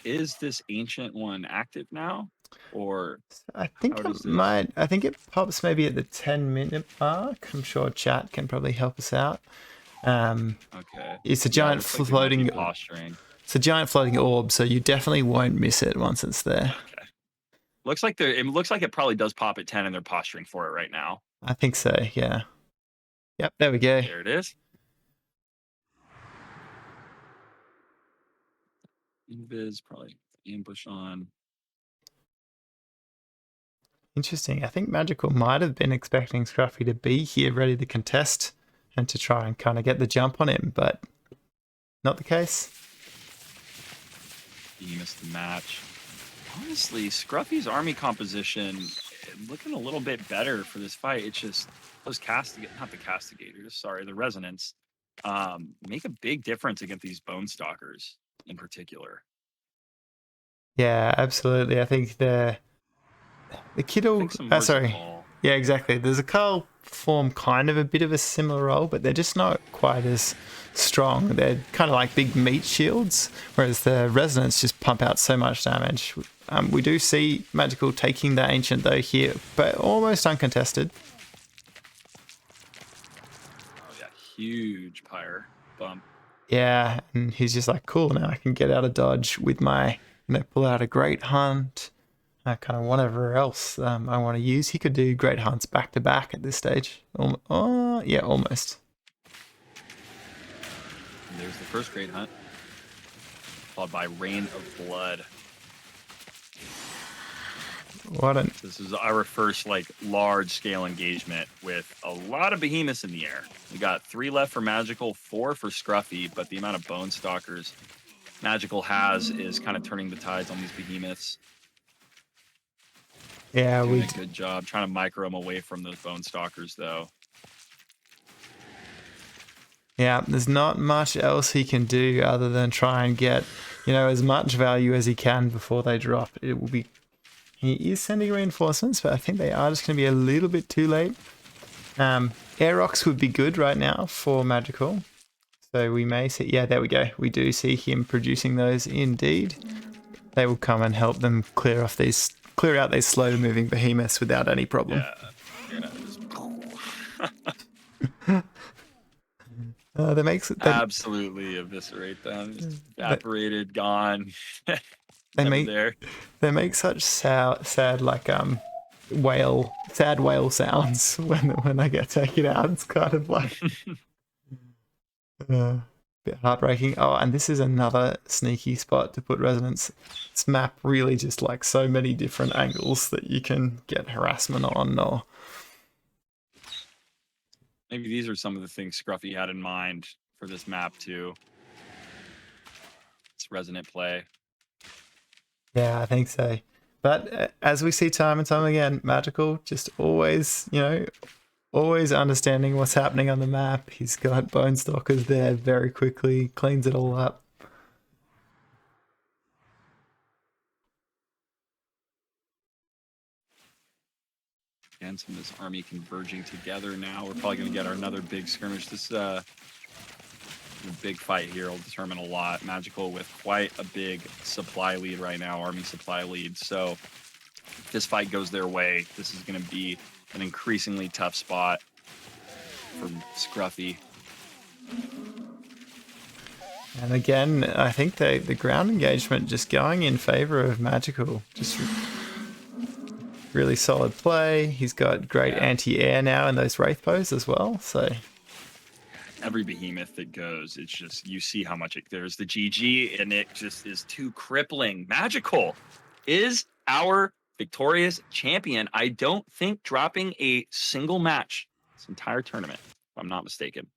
Is this ancient one active now, or I think how does it this- might. I think it pops maybe at the 10-minute mark. I'm sure chat can probably help us out. Okay. It's a Yeah, giant looks like they might be floating. posturing. It's a giant floating orb, so you definitely won't miss it once it's there. Okay. It looks like it probably does pop at 10, and they're posturing for it right now. I think so. Yeah. Yep. There we go. There it is. Invis probably ambush on. Interesting. I think Magicall might have been expecting Skruffy to be here ready to contest and to try and kind of get the jump on him, but not the case. He missed the match. Honestly, Scruffy's army composition looking a little bit better for this fight. It's just those the resonance make a big difference against these bone stalkers in particular. Yeah, absolutely. I think the Kittle. Sorry. Yeah, exactly. There's a Carl form kind of a bit of a similar role, but they're just not quite as strong. They're kind of like big meat shields, whereas the resonance just pump out so much damage. We do see Magicall taking the ancient though here, but almost uncontested. Oh yeah, huge Pyre bump. Yeah, and he's just like, cool, now I can get out of dodge with my, pull out a Great Hunt, kind of whatever else I want to use. He could do Great Hunts back to back at this stage. Yeah, almost. And there's the first Great Hunt, followed by Rain of Blood. This is our first large scale engagement with a lot of behemoths in the air. We got 3 left for Magicall, 4 for Skruffy, but the amount of bone stalkers Magicall has is kind of turning the tides on these behemoths. Yeah, doing a good job trying to micro them away from those bone stalkers though. Yeah, there's not much else he can do other than try and get, as much value as he can before they drop. It will be. He is sending reinforcements, but I think they are just going to be a little bit too late. Air rocks would be good right now for Magicall. So we may see. Yeah, there we go. We do see him producing those indeed. They will come and help them clear out these slow-moving behemoths without any problem. Yeah. That makes it absolutely evaporate them. Just evaporated, gone. They make such sad whale sounds when they get taken out. It's kind of like a bit heartbreaking. Oh, and this is another sneaky spot to put resonance. This map really just so many different angles that you can get harassment on, or maybe these are some of the things Skruffy had in mind for this map too. It's resonant play. Yeah, I think so. But as we see time and time again, Magicall just always, always understanding what's happening on the map. He's got bone stalkers there very quickly, cleans it all up. And some of this army converging together now. We're probably going to get another big skirmish. This the big fight here will determine a lot. Magicall with quite a big supply lead right now, army supply lead. So if this fight goes their way, this is going to be an increasingly tough spot for Skruffy. And again, I think the ground engagement just going in favor of Magicall. Just really solid play. He's got great anti-air now in those Wraith Bows as well. So every behemoth that goes, it's just, you see how much there's the GG, and it just is too crippling. Magicall is our victorious champion. I don't think dropping a single match this entire tournament, if I'm not mistaken.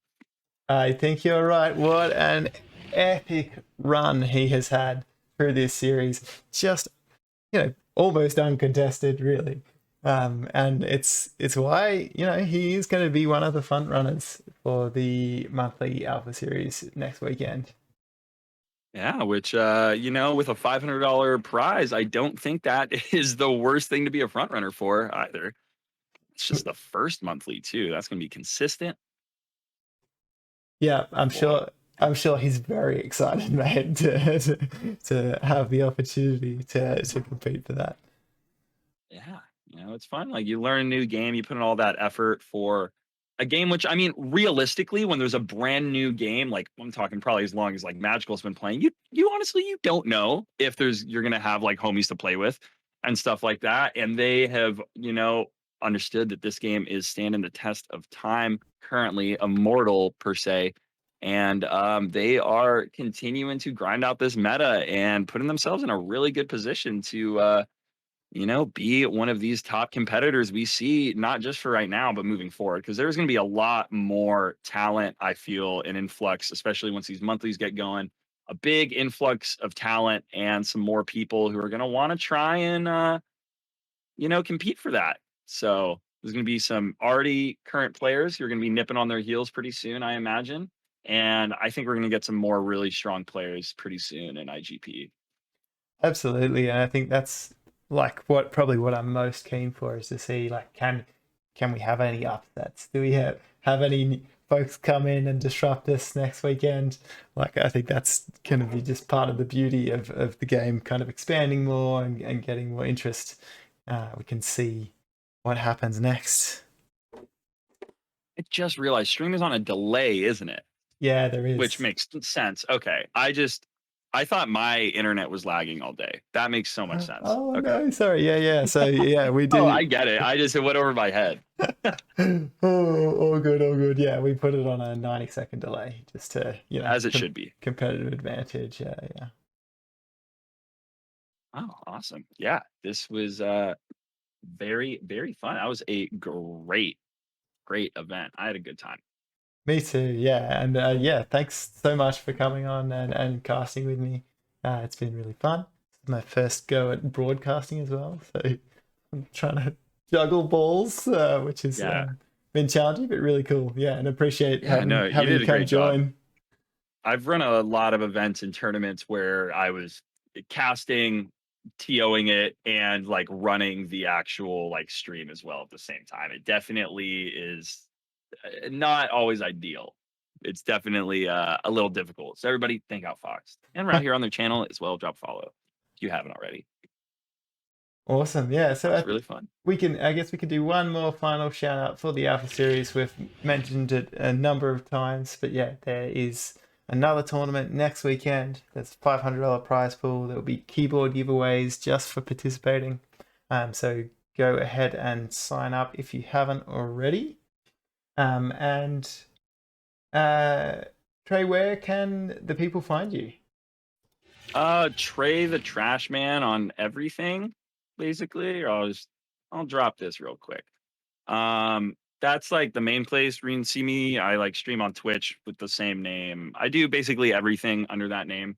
I think you're right. What an epic run he has had. through this series, just almost uncontested, really. And it's why he is going to be one of the front runners for the monthly Alpha Series next weekend. Yeah, which with a $500 prize, I don't think that is the worst thing to be a front runner for either. It's just the first monthly too. That's going to be consistent. Yeah, I'm sure he's very excited, mate, to have the opportunity to compete for that. Yeah, it's fun. Like, you learn a new game, you put in all that effort for a game, which, I mean, realistically, when there's a brand new game, like, I'm talking probably as long as like Magicall's been playing, you honestly, you don't know if you're gonna have like homies to play with and stuff like that. And they have, understood that this game is standing the test of time currently, Immortal per se. And they are continuing to grind out this meta and putting themselves in a really good position to be one of these top competitors we see, not just for right now, but moving forward. Because there's going to be a lot more talent, I feel, an influx, especially once these monthlies get going. A big influx of talent and some more people who are going to want to try and, compete for that. So there's going to be some already current players who are going to be nipping on their heels pretty soon, I imagine. And I think we're going to get some more really strong players pretty soon in IGP. Absolutely, and I think that's like what I'm most keen for, is to see, like, can we have any upsets? Do we have any folks come in and disrupt us next weekend? Like, I think that's going to be just part of the beauty of the game kind of expanding more and getting more interest. We can see what happens next. I just realized stream is on a delay, isn't it? Yeah, there is. Which makes sense. Okay. I thought my internet was lagging all day. That makes so much sense. Oh, Okay. no, sorry. Yeah. So, yeah, we do. Oh, I get it. It went over my head. all good. Yeah, we put it on a 90-second delay just to, As it should be. Competitive advantage. Yeah. Oh, awesome. Yeah, this was very, very fun. That was a great event. I had a good time. Me too. Yeah. And yeah, thanks so much for coming on and casting with me. It's been really fun. It's my first go at broadcasting as well. So I'm trying to juggle balls, which has been challenging, but really cool. Yeah. And appreciate having you come join. Job. I've run a lot of events and tournaments where I was casting, TOing it, and like running the actual like stream as well at the same time. It definitely is not always ideal. It's definitely a little difficult. So everybody, thank out Fox, and right here on their channel as well. Drop follow if you haven't already. Awesome. Yeah. So it's really fun. I guess we could do one more final shout out for the Alpha Series. We've mentioned it a number of times, but yeah, there is another tournament next weekend. There's a $500 prize pool. There will be keyboard giveaways just for participating. So go ahead and sign up if you haven't already. And Trey, where can the people find you? Trey the Trashman on everything, basically. Or I'll drop this real quick. That's like the main place where you can see me. I like stream on Twitch with the same name. I do basically everything under that name.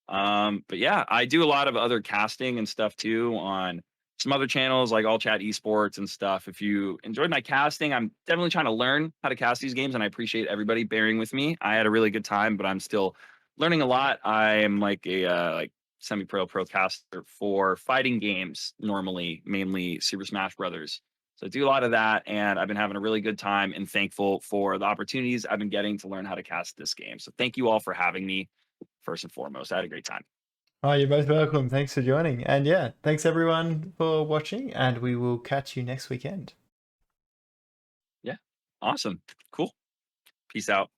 But yeah, I do a lot of other casting and stuff too on some other channels like All Chat Esports and stuff. If you enjoyed my casting, I'm definitely trying to learn how to cast these games, and I appreciate everybody bearing with me. I had a really good time, but I'm still learning a lot. I am like a semi-pro caster for fighting games normally, mainly Super Smash Brothers. So I do a lot of that, and I've been having a really good time and thankful for the opportunities I've been getting to learn how to cast this game. So thank you all for having me. First and foremost, I had a great time. Oh, you're most welcome. Thanks for joining. And yeah, thanks everyone for watching, and we will catch you next weekend. Yeah, awesome. Cool. Peace out.